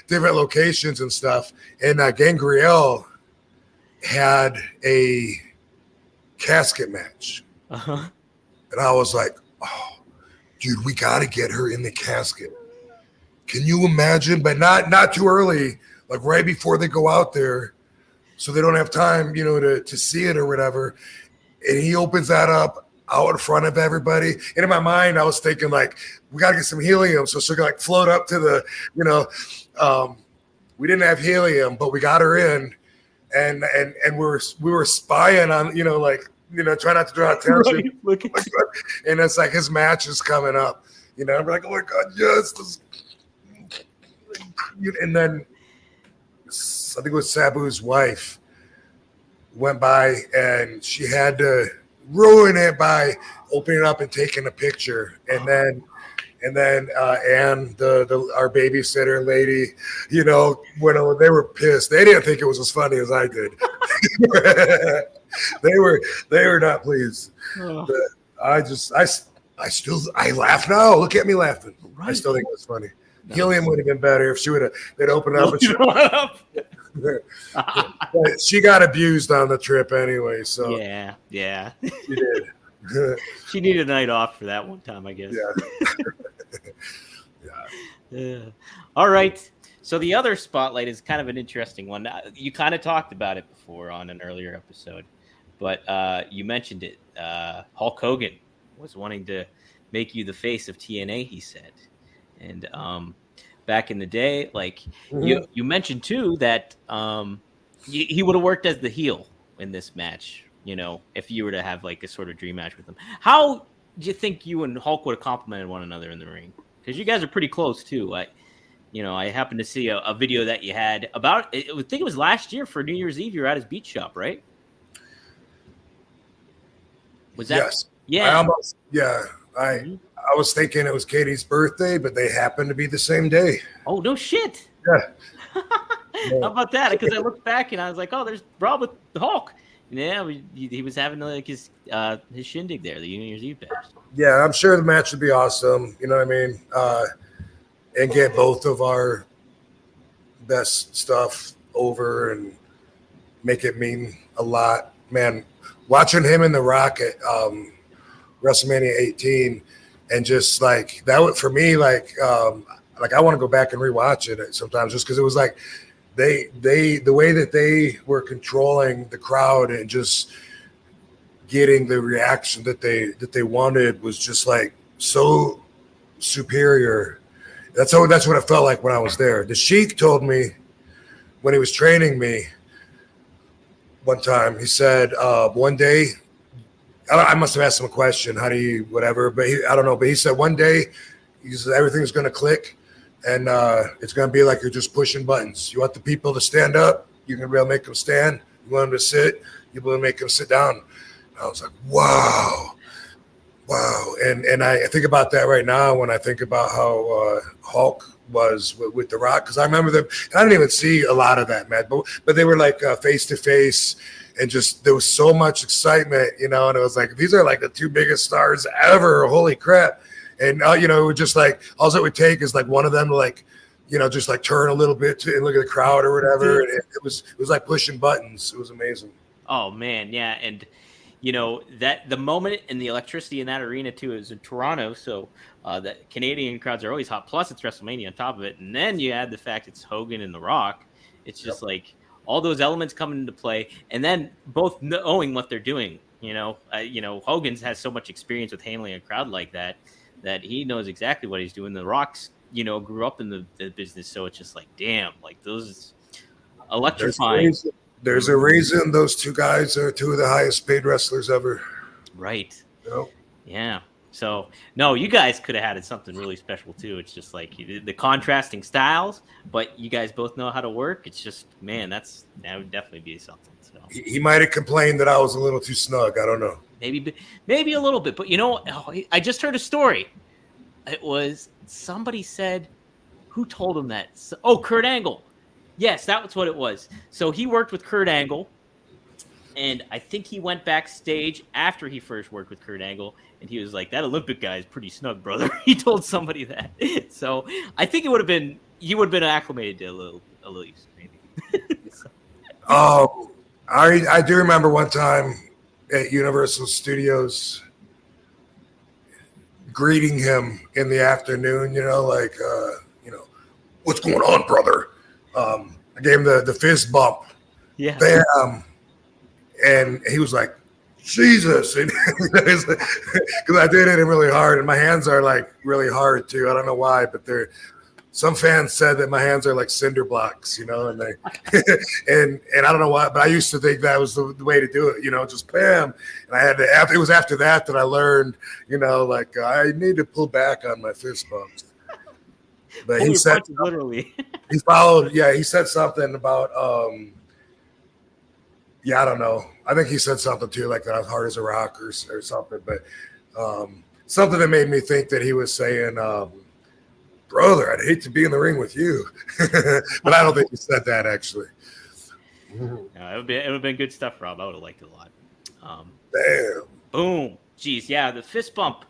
different locations and stuff. And Gangrel had a casket match. And I was like, oh, dude, we got to get her in the casket. Can you imagine? But not too early, like right before they go out there. so they don't have time, to see it or whatever. And he opens that up out in front of everybody. And in my mind, I was thinking like, we got to get some helium. So she could like float up to the, we didn't have helium, but we got her in, and we were spying on, try not to draw attention. Right, and it's like his match is coming up, I'm like, oh my God, yes. And then I think it was Sabu's wife went by, and she had to ruin it by opening it up and taking a picture. And then Anne, our babysitter lady, when they were pissed. They didn't think it was as funny as I did. They were not pleased. Oh. I laugh now. Look at me laughing. Right. I still think it was funny. No. Helium would have been better if they'd opened up. But she got abused on the trip anyway. So
yeah,
she did.
She needed a night off for that one time, I guess.
Yeah.
All right. So the other spotlight is kind of an interesting one. You kind of talked about it before on an earlier episode, but you mentioned it. Hulk Hogan was wanting to make you the face of TNA, he said. And back in the day, like you mentioned too, that he would have worked as the heel in this match, if you were to have like a sort of dream match with him. How do you think you and Hulk would have complimented one another in the ring? Because you guys are pretty close too. I happened to see a video that you had about, I think it was last year for New Year's Eve, you were at his beach shop, right? Was that?
Yes.
Yeah.
I was thinking it was Katie's birthday, but they happened to be the same day.
Oh, no shit.
Yeah.
How about that? Because I looked back and I was like, oh, there's Rob with the Hulk. Yeah, he was having like his shindig there, the New Year's Eve bash.
Yeah, I'm sure the match would be awesome. You know what I mean? And get both of our best stuff over and make it mean a lot. Man, watching him and The Rock at WrestleMania 18, and just like that would, for me, like I want to go back and rewatch it sometimes, just because it was like the way that they were controlling the crowd and just getting the reaction that they wanted was just like so superior. That's what it felt like when I was there. The Sheik told me when he was training me one time, he said one day, I must have asked him a question, how do you whatever, but I don't know, but he said one day he said everything's going to click, and it's going to be like you're just pushing buttons. You want the people to stand up, you're going to be able to make them stand. You want them to sit, you're able to make them sit down. I was like, wow. And I think about that right now when I think about how Hulk was with The Rock, because I remember them. I didn't even see a lot of that match, but they were like face to face, and just there was so much excitement, and it was like, these are like the two biggest stars ever. Holy crap. And it would just like, all it would take is like one of them to like, just like turn a little bit and look at the crowd or whatever. And it was like pushing buttons. It was amazing.
Oh man, yeah. And that the moment and the electricity in that arena too is in Toronto, so the Canadian crowds are always hot. Plus, it's WrestleMania on top of it, and then you add the fact it's Hogan and The Rock. It's just like all those elements coming into play, and then both knowing what they're doing. Hogan has so much experience with handling a crowd like that he knows exactly what he's doing. The Rock's grew up in the business, so it's just like, damn, like those electrifying.
There's a reason those two guys are two of the highest paid wrestlers ever.
Right. Yeah. So, no, you guys could have had something really special, too. It's just like the contrasting styles, but you guys both know how to work. It's just, man, that would definitely be something. So
he might have complained that I was a little too snug. I don't know.
Maybe a little bit. But, I just heard a story. It was somebody said, who told him that? Curt Angle. Yes, that's what it was. So he worked with Curt Angle, and I think he went backstage after he first worked with Curt Angle, and he was like, that Olympic guy is pretty snug, brother. He told somebody that. So I think he would have been acclimated to a little maybe. So.
Oh, I do remember one time at Universal Studios greeting him in the afternoon, what's going on, brother? I gave him the fist bump.
Yeah.
Bam. And he was like, Jesus. Because I did hit him really hard, and my hands are like really hard too. I don't know why, but some fans said that my hands are like cinder blocks, and they and I don't know why, but I used to think that was the way to do it, just bam. And I had to, it was after that I learned, like I need to pull back on my fist bumps. But he said
literally.
he followed, he said something about I don't know. I think he said something too, like that I was hard as a rock or something, but something that made me think that he was saying, brother, I'd hate to be in the ring with you. But I don't think he said that, actually.
It would have been good stuff, Rob. I would have liked it a lot.
Damn.
Boom. Jeez, yeah, the fist bump.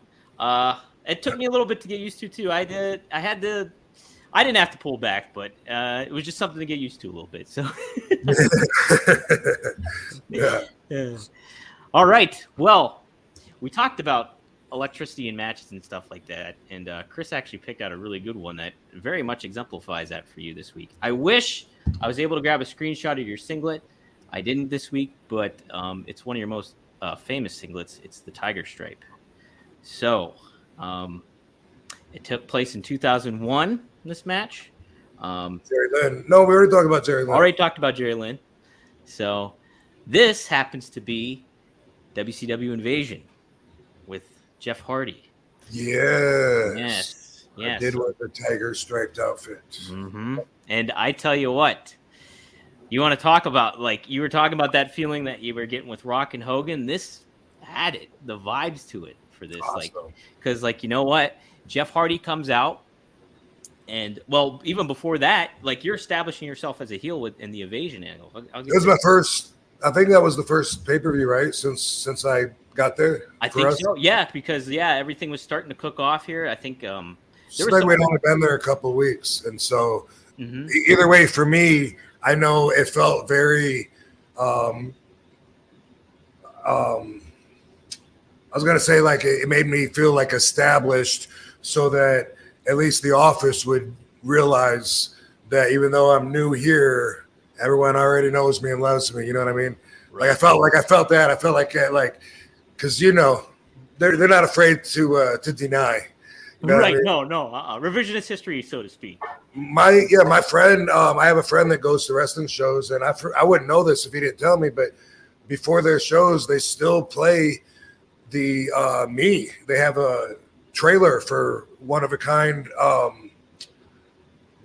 It took me a little bit to get used to, too. I didn't have to pull back, but it was just something to get used to a little bit. So,
yeah.
All right. Well, we talked about electricity in matches and stuff like that, and Chris actually picked out a really good one that very much exemplifies that for you this week. I wish I was able to grab a screenshot of your singlet. I didn't this week, but it's one of your most famous singlets. It's the Tiger Stripe. So it took place in 2001, this match.
Jerry Lynn. No, we already talked about Jerry Lynn.
Already talked about Jerry Lynn. So this happens to be WCW Invasion with Jeff Hardy.
Yes.
I
did wear the tiger striped outfit.
Mm-hmm. And I tell you what, you want to talk about, like you were talking about that feeling that you were getting with Rock and Hogan. This had it, the vibes to it for this.
Awesome.
Because you know what? Jeff Hardy comes out, and well, even before that, you're establishing yourself as a heel in the Invasion angle.
It was my first. I think that was the first pay-per-view, right? Since I got there.
I think so. Yeah, because everything was starting to cook off here. I think
we'd only been there a couple of weeks, and so either way, for me, I know it felt very. I was gonna say it made me feel established, so that at least the office would realize that even though I'm new here, everyone already knows me and loves me. You know what I mean? Right. I felt that. I felt because they're not afraid to deny. You know
right?
I mean?
No. Revisionist history, so to speak.
My friend. I have a friend that goes to wrestling shows, and I wouldn't know this if he didn't tell me, but before their shows, they still play the me. They have a trailer for One of a Kind,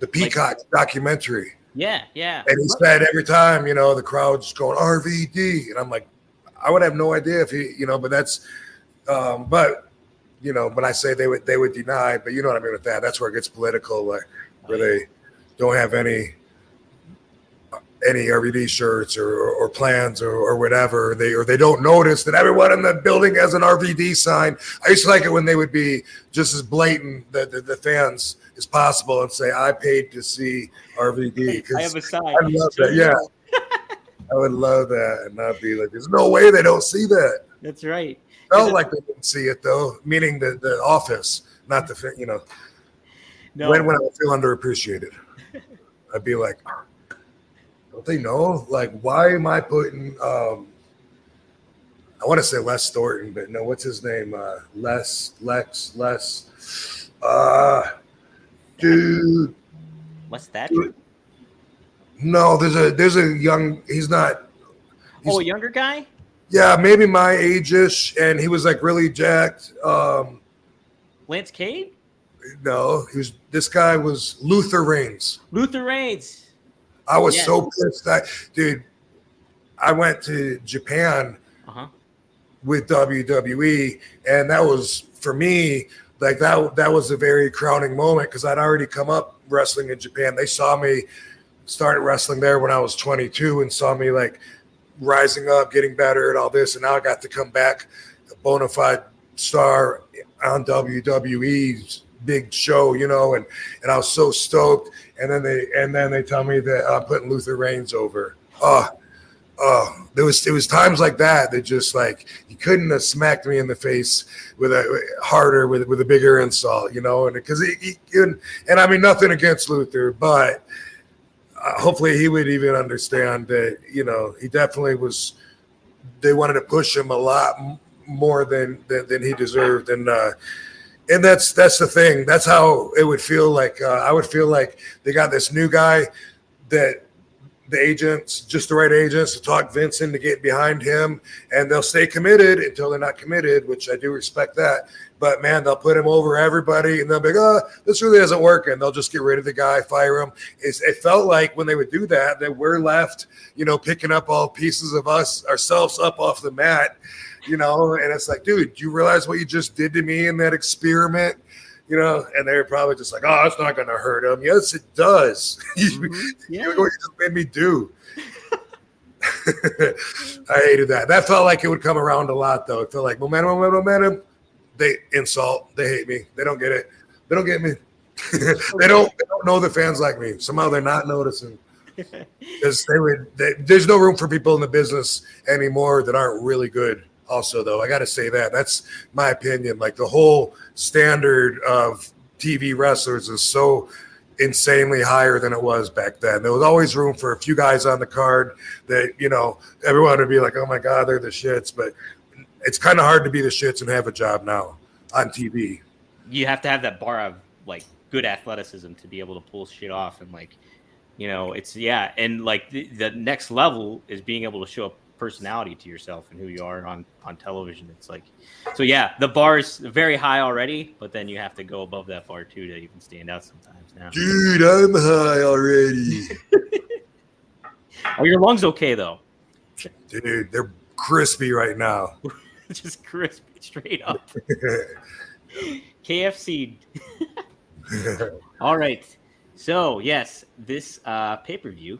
the Peacock documentary.
Yeah.
And he said every time, the crowd's going RVD, and I'm like, I would have no idea if he, but that's, but when I say they would deny, but you know what I mean with that. That's where it gets political, where they don't have any RVD shirts or plans or whatever. They don't notice that everyone in the building has an RVD sign. I used to like it when they would be just as blatant, the fans, as possible, and say, I paid to see RVD.
I have a sign.
I love that. Yeah. I would love that, and not be like, there's no way they don't see that.
That's right.
Felt like they didn't see it though, meaning the office, not the No. When I feel underappreciated, I'd be like, don't they know? Why am I putting? I want to say Les Thornton, but no, what's his name? Les. Dude.
What's that?
No, there's a young. He's not.
A younger guy.
Yeah, maybe my age-ish, and he was really jacked.
Lance Cade?
No, this guy was Luther Reigns.
Luther Reigns.
I was so pissed. Dude, I went to Japan with WWE, and that was for me. That was a very crowning moment because I'd already come up wrestling in Japan. They saw me started wrestling there when I was 22 and saw me rising up, getting better and all this. And now I got to come back a bona fide star on WWE's big show, and I was so stoked. And then they tell me that I'm putting Luther Reigns over. There was times like that just you couldn't have smacked me in the face with a bigger insult, and because and I mean nothing against Luther, but hopefully he would even understand that, you know, he definitely was. They wanted to push him a lot more than he deserved, and that's the thing. That's how it would feel like. I would feel like they got this new guy that the agents, just the right agents, to talk Vince into get behind him, and they'll stay committed until they're not committed, which I do respect that. But man, they'll put him over everybody, and they'll be like, "Oh, this really doesn't work," and they'll just get rid of the guy, fire him. It felt like when they would do that, that we're left, you know, picking up all pieces of ourselves up off the mat, you know, and it's like, dude, do you realize what you just did to me in that experiment? You know, and they're probably just like, "Oh, it's not going to hurt him." Yes, it does.
Yeah.
What you just made me do. I hated that. That felt like it would come around a lot, though. It felt like momentum. They insult. They hate me. They don't get it. They don't get me. They don't know the fans like me. Somehow they're not noticing. Because there's no room for people in the business anymore that aren't really good. Also, though, I got to say that's my opinion. Like, the whole standard of TV wrestlers is so insanely higher than it was back then. There was always room for a few guys on the card that, you know, everyone would be like, "Oh my God, they're the shits." But it's kind of hard to be the shits and have a job now on TV.
You have to have that bar of like good athleticism to be able to pull shit off, and like, you know, it's and like the next level is being able to show up personality to yourself and who you are on television. It's like, so the bar is very high already, but then you have to go above that bar too to even stand out sometimes now.
Dude, I'm high already.
Are your lungs okay though?
Dude, they're crispy right now.
Just crispy straight up. KFC. All right. So yes, this pay-per-view,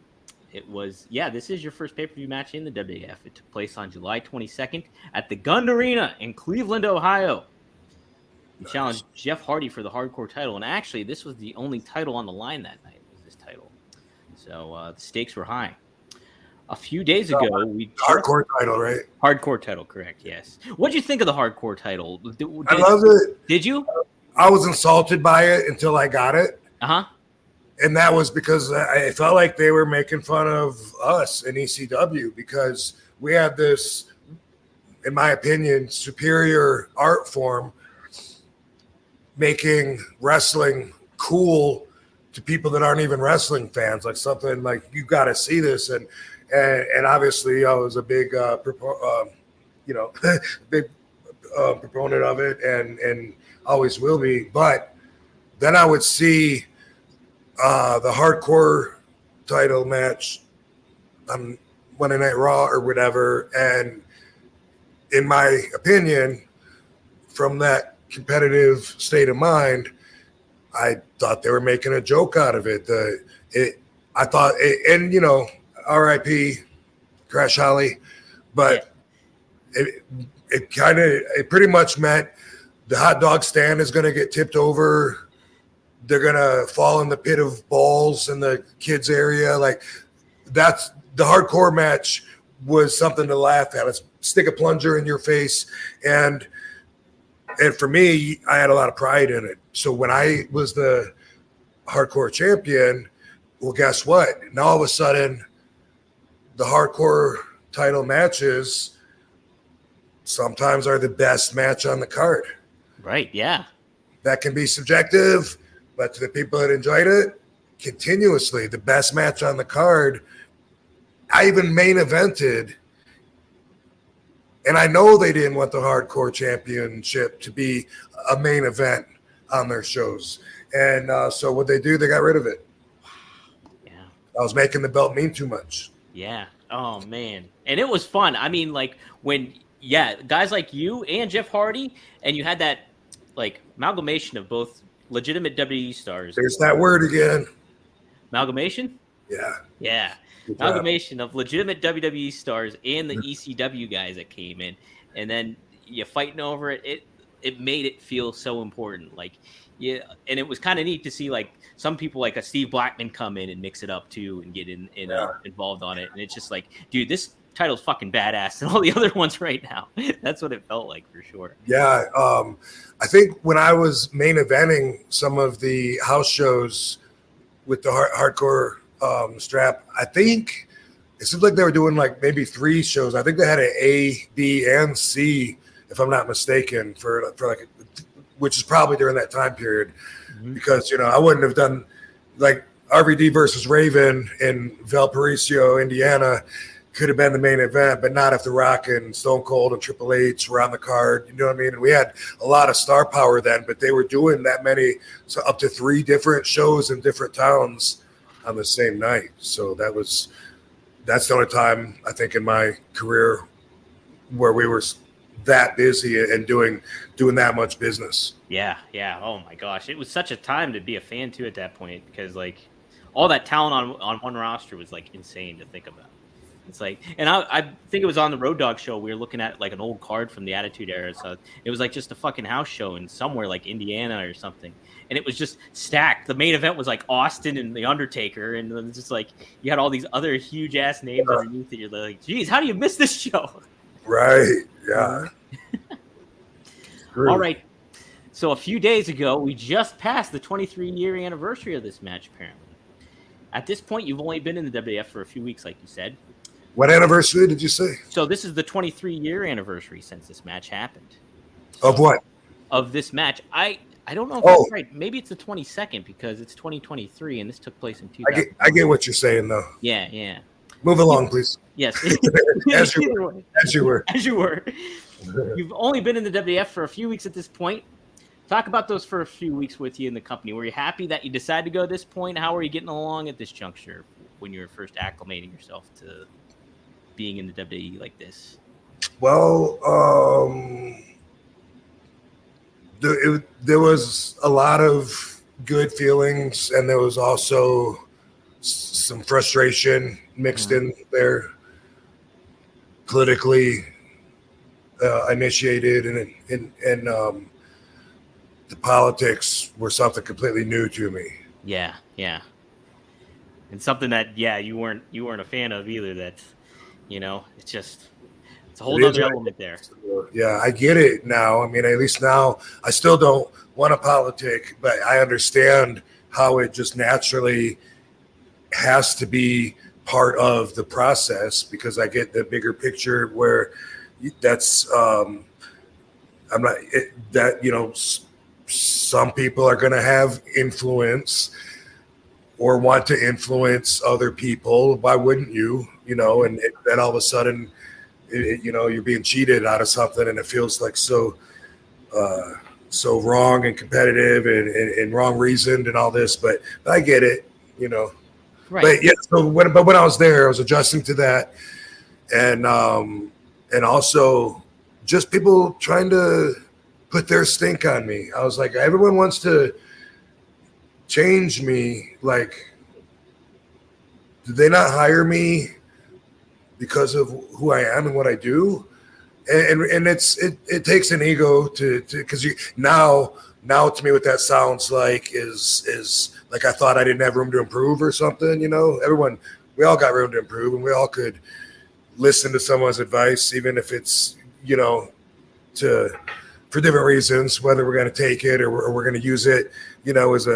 it was, this is your first pay-per-view match in the WWF. It took place on July 22nd at the Gund Arena in Cleveland, Ohio. He challenged Jeff Hardy for the hardcore title, and actually this was the only title on the line that night, was this title. So the stakes were high. A few days ago,
hardcore title, right?
Hardcore title, correct? Yes. What did you think of the hardcore title?
I loved it.
Did you?
I was insulted by it until I got it. And that was because I felt like they were making fun of us in ECW, because we had this, in my opinion, superior art form, making wrestling cool to people that aren't even wrestling fans. Like, something like, you got to see this. And obviously I was a big, big proponent of it, and always will be. But then I would see the hardcore title match on Monday Night Raw or whatever, and in my opinion, from that competitive state of mind, I thought they were making a joke out of it. I thought, and you know, R.I.P. Crash Holly, but it pretty much meant the hot dog stand is going to get tipped over. They're going to fall in the pit of balls in the kids area. Like, that's the hardcore match was something to laugh at. Let's stick a plunger in your face. And for me, I had a lot of pride in it. So when I was the hardcore champion, well, guess what? Now all of a sudden, the hardcore title matches sometimes are the best match on the card.
Right, yeah.
That can be subjective, but to the people that enjoyed it, continuously, the best match on the card. I even main evented, and I know they didn't want the hardcore championship to be a main event on their shows. And so what they do, they got rid of it.
Yeah.
I was making the belt mean too much.
Yeah. Oh, man. And it was fun. I mean, like, when, guys like you and Jeff Hardy, and you had that, like, amalgamation of both legitimate WWE stars.
There's that word again.
Amalgamation?
Yeah.
Yeah. Amalgamation of legitimate WWE stars and the ECW guys that came in. And then you fighting over it. It made it feel so important. Like, and it was kind of neat to see, like, some people like a Steve Blackman come in and mix it up too and get involved on it. And it's just like, dude, this title's fucking badass than all the other ones right now. That's what it felt like, for sure.
Yeah. I think when I was main eventing some of the house shows with the hardcore strap. I think it seems like they were doing like maybe 3 shows. I think they had an A, B, and C, if I'm not mistaken, for like, which is probably during that time period, because I wouldn't have done like RVD versus Raven in Valparaiso, Indiana. Could have been the main event, but not if The Rock and Stone Cold and Triple H were on the card. You know what I mean? And we had a lot of star power then, but they were doing that many, so up to 3 different shows in different towns on the same night. So that's the only time I think in my career where we were that busy and doing that much business.
Yeah. Oh my gosh, it was such a time to be a fan too at that point, because like all that talent on one roster was like insane to think about. It's like, and I think it was on the Road Dogg show. We were looking at like an old card from the Attitude Era. So it was like just a fucking house show in somewhere like Indiana or something. And it was just stacked. The main event was like Austin and The Undertaker. And it was just like, you had all these other huge ass names underneath it. You're like, geez, how do you miss this show?
Right. Yeah.
All right. So a few days ago, we just passed the 23-year anniversary of this match, apparently. At this point, you've only been in the WWF for a few weeks, like you said.
What anniversary did you say?
So this is the 23-year anniversary since this match happened.
Of what?
Of this match. I don't know if that's right. Maybe it's the 22nd because it's 2023 and this took place in 2000.
I get what you're saying, though.
Yeah.
Move along, please.
Yes.
As you were.
You've only been in the WWF for a few weeks at this point. Talk about those for a few weeks with you in the company. Were you happy that you decided to go at this point? How were you getting along at this juncture when you were first acclimating yourself to being in the WWE like this?
Well, there was a lot of good feelings, and there was also some frustration mixed in there, politically initiated, and the politics were something completely new to me.
Yeah, and something that you weren't a fan of either. That's it's a whole other element there.
Yeah, I get it now. I mean, at least now I still don't want to politic, but I understand how it just naturally has to be part of the process, because I get the bigger picture where that's some people are going to have influence or want to influence other people. Why wouldn't you? And then all of a sudden, you're being cheated out of something, and it feels like so wrong and competitive and wrong reasoned and all this. But I get it, Right. But yeah, so when I was there, I was adjusting to that, and also just people trying to put their stink on me. I was like, everyone wants to change me. Like, did they not hire me because of who I am and what I do? And it takes an ego to because now to me what that sounds like is like I thought I didn't have room to improve or something. We all got room to improve, and we all could listen to someone's advice, even if it's for different reasons, whether we're going to take it or we're going to use it, as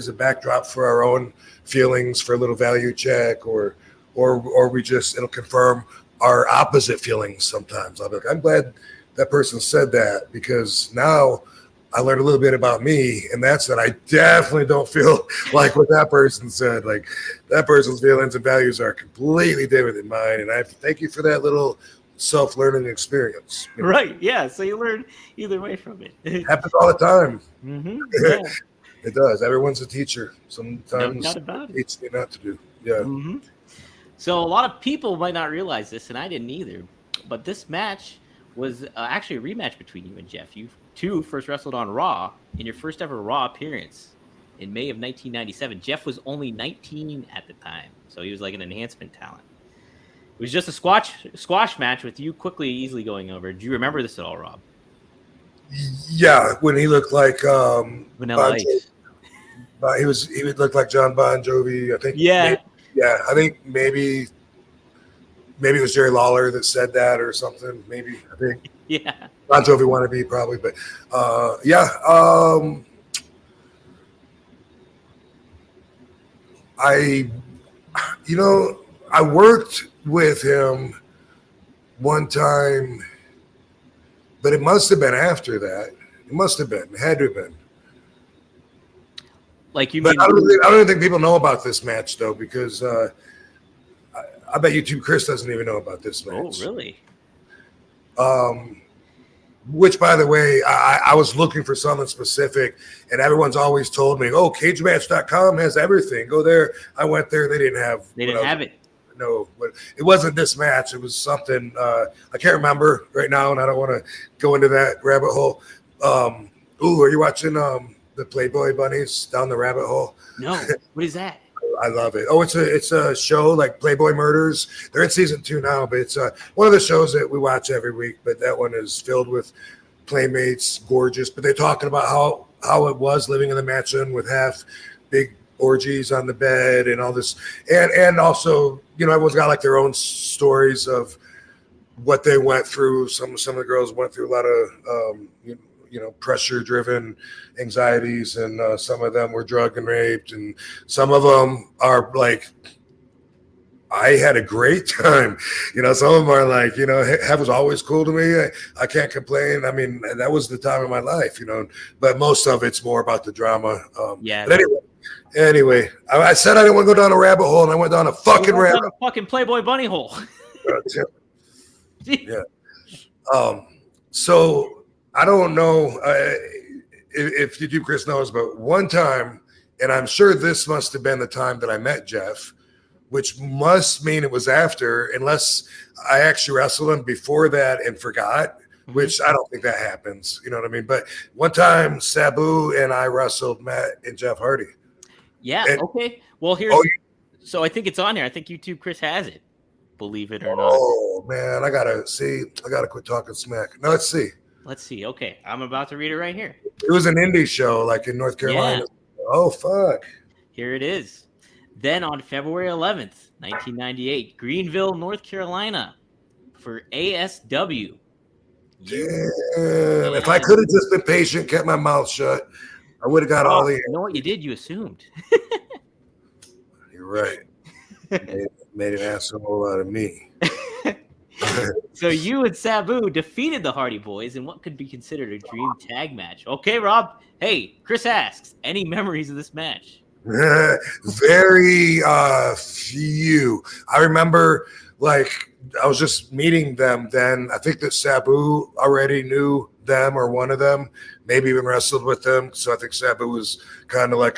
a backdrop for our own feelings, for a little value check, or we just, it'll confirm our opposite feelings sometimes. I'll be like, I'm glad that person said that, because now I learned a little bit about me, and that's that I definitely don't feel like what that person said. Like, that person's feelings and values are completely different than mine, and I thank you for that little self-learning experience.
Right, yeah, so you learn either way from it.
It happens all the time.
Mm-hmm. Yeah.
It does. Everyone's a teacher. Sometimes
no doubt about it.
Teach me not to do. Yeah.
Mm-hmm. So a lot of people might not realize this, and I didn't either, but this match was actually a rematch between you and Jeff. You two first wrestled on Raw in your first ever Raw appearance in May of 1997. Jeff was only 19 at the time, so he was like an enhancement talent. It was just a squash match with you easily going over. Do you remember this at all, Rob?
Yeah, when he looked like
Vanilla Ice.
He would look like John Bon Jovi, I think.
Yeah.
I think maybe it was Jerry Lawler that said that or something. Maybe, I think.
Yeah.
Bon Jovi wannabe probably, but I I worked with him one time, but it must have been after that. It must have been. It had to have been.
Like you
but
mean?
I don't even think people know about this match though, because I bet YouTube Chris doesn't even know about this match.
Oh, really?
Which, by the way, I was looking for something specific, and everyone's always told me, "Oh, CageMatch.com has everything. Go there." I went there; they didn't have.
They didn't have it.
No, but it wasn't this match. It was something I can't remember right now, and I don't want to go into that rabbit hole. Are you watching the Playboy Bunnies down the rabbit hole?
No, what is that?
I love it. Oh, it's a show like Playboy Murders. They're in season 2 now, but it's one of the shows that we watch every week. But that one is filled with playmates, gorgeous. But they're talking about how it was living in the mansion with half big orgies on the bed and all this, and also everyone's got like their own stories of what they went through. Some of the girls went through a lot of pressure driven anxieties, and some of them were drugged and raped, and some of them are like, I had a great time. Some of them are like, heaven was always cool to me. I can't complain. I mean, that was the time of my life, but most of it's more about the drama. But anyway, I said I didn't want to go down a rabbit hole, and I went down a fucking rabbit hole.
Fucking Playboy bunny hole.
Yeah. So I don't know if YouTube Chris knows, but one time, and I'm sure this must have been the time that I met Jeff, which must mean it was after, unless I actually wrestled him before that and forgot, which I don't think that happens. You know what I mean? But one time, Sabu and I wrestled Matt and Jeff Hardy.
Yeah. Okay. Well, so I think it's on here. I think YouTube Chris has it. Believe it or not.
Oh man, I gotta quit talking smack. No, let's see.
Okay, I'm about to read it right here.
It was an indie show, like in North Carolina. Yeah. Oh fuck.
Here it is. Then on February 11th, 1998, Greenville, North Carolina, for ASW.
Damn. If I could have just been patient, kept my mouth shut, I would have got all the.
You know what you did? You assumed.
You're right. Made an asshole out of me.
So you and Sabu defeated the Hardy Boys in what could be considered a dream tag match. Okay, Rob. Hey, Chris asks, any memories of this match?
Very few. I remember, like, I was just meeting them then. I think that Sabu already knew them or one of them, maybe even wrestled with them. So I think Sabu was kind of like,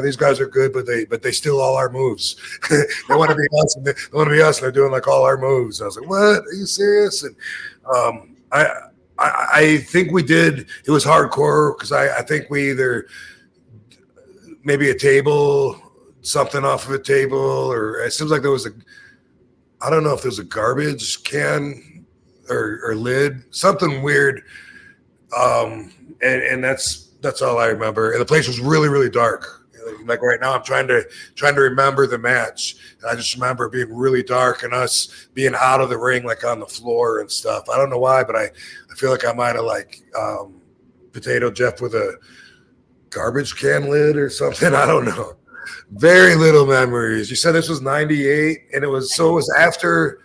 these guys are good, but they steal all our moves. They want to be us, and they want to be us, and they're doing like all our moves. And I was like, what? Are you serious? And I think we did. It was hardcore because I think we either maybe a table, something off of a table, or it seems like there was I don't know if there was a garbage can or lid, something weird. And that's all I remember. And the place was really, really dark. Like right now, I'm trying to remember the match. And I just remember being really dark and us being out of the ring, like on the floor and stuff. I don't know why, but I feel like I might have like potato Jeff with a garbage can lid or something. I don't know. Very little memories. You said this was 98, and it was after.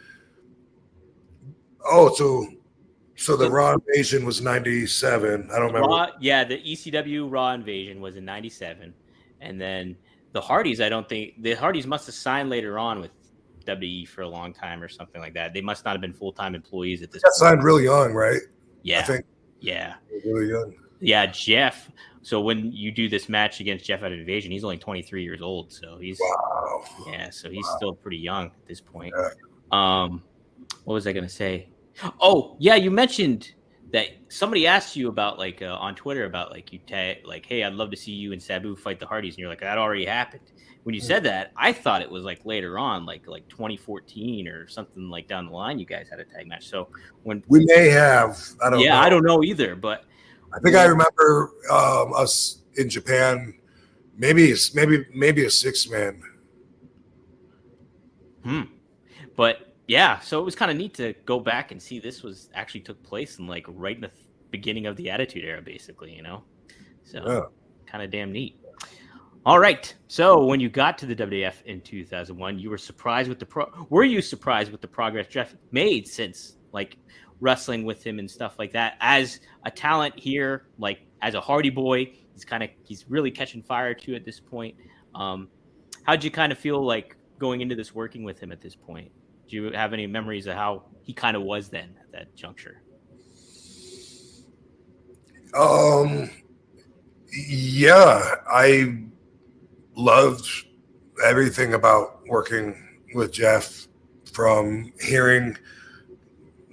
So the Raw Invasion was 97. I don't remember.
The ECW Raw Invasion was in 97. And then the Hardys, the Hardys must have signed later on with WWE for a long time or something like that. They must not have been full-time employees at this point.
Signed real young, right?
Yeah.
I think.
Yeah.
Really young.
Yeah, Jeff. So when you do this match against Jeff at Invasion, he's only 23 years old. So he's still pretty young at this point. Yeah. What was I going to say? Oh, yeah, you mentioned that somebody asked you about on Twitter about hey, I'd love to see you and Sabu fight the Hardys, and you're like, that already happened. When you said that, I thought it was later on, like 2014 or something down the line. You guys had a tag match. So when
we may have, I don't know.
I don't know either, but
I think I remember us in Japan, maybe a 6-man.
But. Yeah, so it was kind of neat to go back and see this was actually took place in right in the beginning of the Attitude Era, basically, So kind of damn neat. All right. So when you got to the WWF in 2001, you were surprised with were you surprised with the progress Jeff made since like wrestling with him and stuff like that? As a talent here, like as a Hardy Boy, he's really catching fire too at this point. How'd you kind of feel like going into this working with him at this point? Do you have any memories of how he kind of was then at that juncture?
Yeah, I loved everything about working with Jeff, from hearing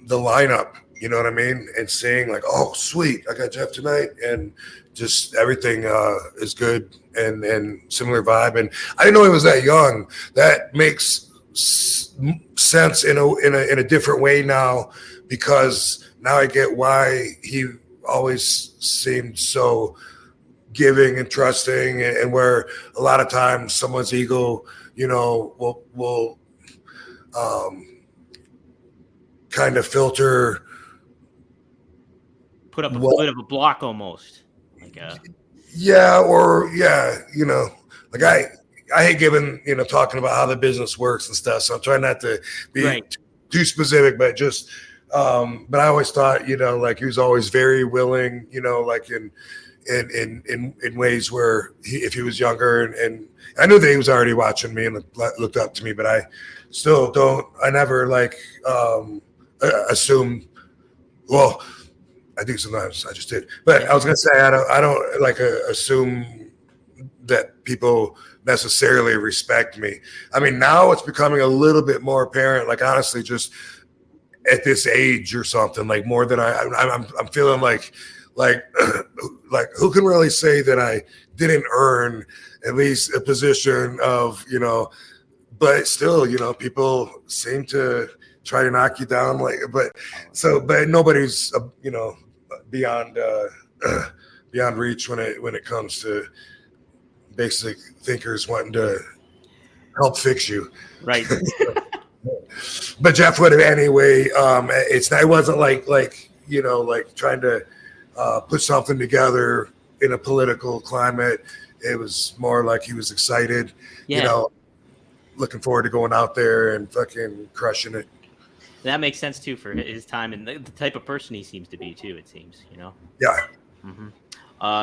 the lineup, you know what I mean? And seeing like, oh, sweet, I got Jeff tonight. And just everything is good and similar vibe. And I didn't know he was that young. That makes sense in a different way now, because now I get why he always seemed so giving and trusting, and where a lot of times someone's ego, you know, will kind of filter,
put up a bit of a block almost, like
you know, like I hate giving, you know, talking about how the business works and stuff, so I'm trying not to be too specific, but just but I always thought, you know, like he was always very willing, you know, like in ways where if he was younger, and I knew that he was already watching me and looked up to me, but I still I never like assume, well, I do sometimes, I just did, but I was gonna say I don't like assume that people necessarily respect me. I mean, now it's becoming a little bit more apparent, like honestly, just at this age or something, like more than I'm feeling like who can really say that I didn't earn at least a position of, you know, but still, you know, people seem to try to knock you down, like, but nobody's you know, beyond reach when it comes to basic thinkers wanting to help fix you,
right?
But Jeff would have anyway. It wasn't like you know, like trying to put something together in a political climate. It was more like he was excited, you know, looking forward to going out there and fucking crushing it.
That makes sense too for his time and the type of person he seems to be too, it seems, you know?
Yeah.
Mm-hmm.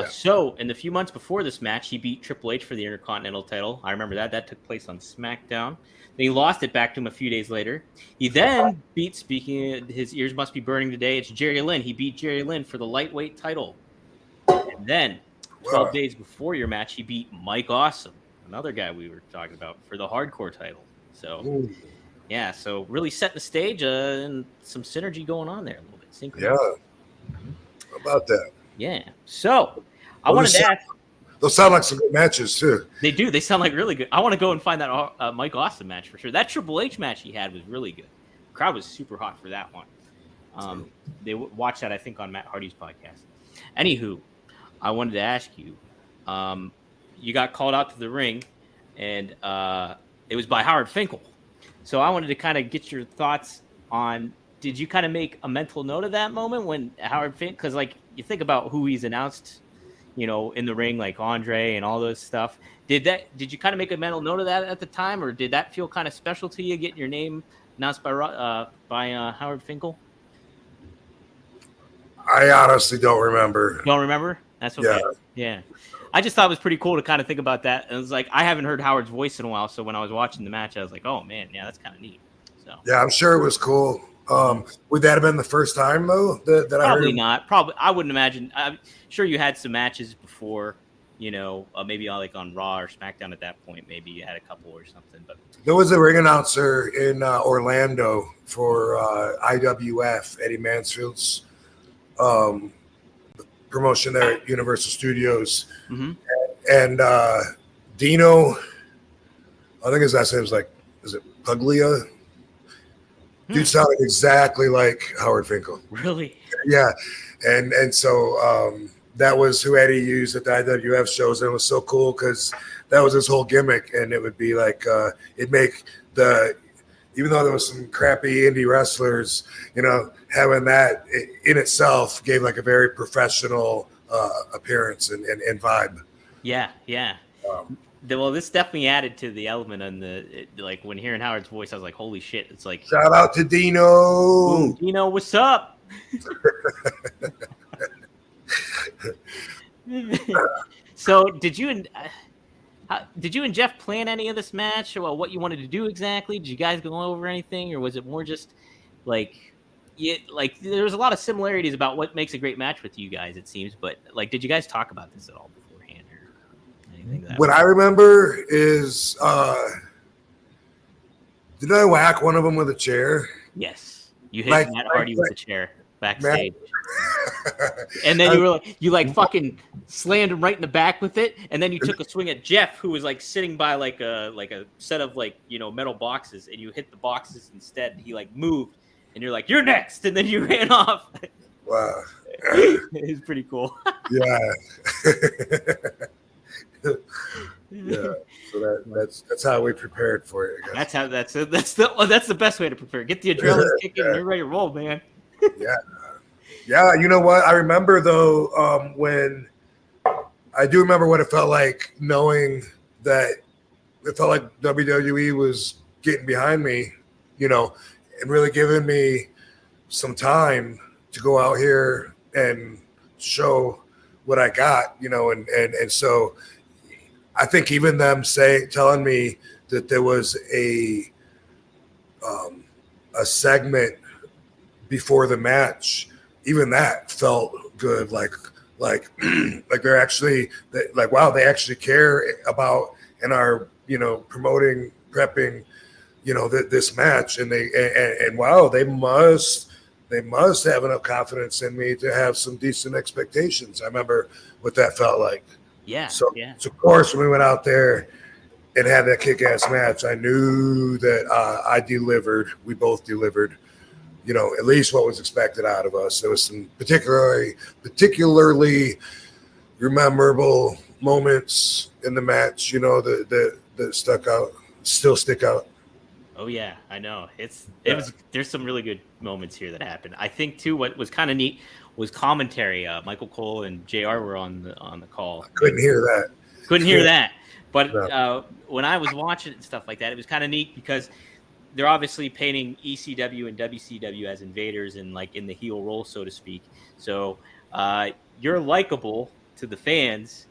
So in the few months before this match, he beat Triple H for the Intercontinental title. I remember that took place on SmackDown. Then he lost it back to him a few days later. He then beat, speaking of, his ears must be burning today, it's Jerry Lynn. He beat Jerry Lynn for the lightweight title. And then 12 days before your match, he beat Mike Awesome, another guy we were talking about, for the hardcore title. So, yeah, so really setting the stage and some synergy going on there a little bit. Synchronized.
Yeah. How about that?
Yeah. So, I wanted to ask.
Those sound like some good matches, too.
They do. They sound like really good. I want to go and find that Mike Awesome match for sure. That Triple H match he had was really good. The crowd was super hot for that one. They watched that, I think, on Matt Hardy's podcast. Anywho, I wanted to ask you, you got called out to the ring, and it was by Howard Finkel. So I wanted to kind of get your thoughts on, did you kind of make a mental note of that moment when Howard Finkel, because like you think about who he's announced, you know, in the ring, like Andre and all those stuff. Did you kind of make a mental note of that at the time, or did that feel kind of special to you, getting your name announced by Howard Finkel?
I honestly don't remember.
Don't remember? That's okay. Yeah. I just thought it was pretty cool to kind of think about that. And it was like, I haven't heard Howard's voice in a while, so when I was watching the match, I was like, oh man, yeah, that's kind of neat. So
yeah, I'm sure it was cool. Would that have been the first time though that I heard?
Probably not. Probably, I wouldn't imagine. I'm sure you had some matches before, you know, maybe like on Raw or SmackDown at that point. Maybe you had a couple or something. But
there was a ring announcer in Orlando for IWF, Eddie Mansfield's promotion there at Universal Studios, and Dino, I think his last name was like, is it Puglia? Dude sounded exactly like Howard Finkel.
Really?
Yeah. And so that was who Eddie used at the IWF shows. And it was so cool because that was his whole gimmick. And it would be like, it'd make even though there was some crappy indie wrestlers, you know, having that in itself gave like a very professional appearance and vibe.
Yeah. Well, this definitely added to the element on like when hearing Howard's voice, I was like, holy shit. It's like,
shout out to Dino.
Boom, Dino, what's up? So did you and Jeff plan any of this match, or what you wanted to do exactly? Did you guys go over anything, or was it more just like, there's a lot of similarities about what makes a great match with you guys, it seems, but like, did you guys talk about this at all beforehand or anything?
What I remember is, did I whack one of them with a chair?
Yes, you hit Matt Hardy with a chair backstage. And then you fucking slammed him right in the back with it, and then you took a swing at Jeff, who was like sitting by like a set of metal boxes, and you hit the boxes instead. He like moved, and you're like, you're next, and then you ran off.
Wow.
It was pretty cool.
Yeah. Yeah. So that's how we prepared for it, I guess.
That's the best way to prepare. Get the adrenaline kicking, and you're ready to roll, man.
Yeah. Yeah, you know what? I remember though, when I do remember what it felt like, knowing that it felt like WWE was getting behind me, and really giving me some time to go out here and show what I got, and so I think even them telling me that there was a segment before the match, even that felt good. Like they're actually wow, they actually care about and are promoting, prepping this match, and wow, they must have enough confidence in me to have some decent expectations. I remember what that felt like.
Yeah.
So of course, when we went out there and had that kick-ass match, I knew that I delivered. We both delivered. At least what was expected out of us. There was some particularly memorable moments in the match, that stuck out, still stick out.
Oh yeah, I know. There's some really good moments here that happened. I think too, what was kind of neat was commentary. Michael Cole and JR were on the call.
I couldn't hear that.
But when I was watching it and stuff like that, it was kind of neat because they're obviously painting ECW and WCW as invaders and like in the heel role, so to speak. So you're likable to the fans,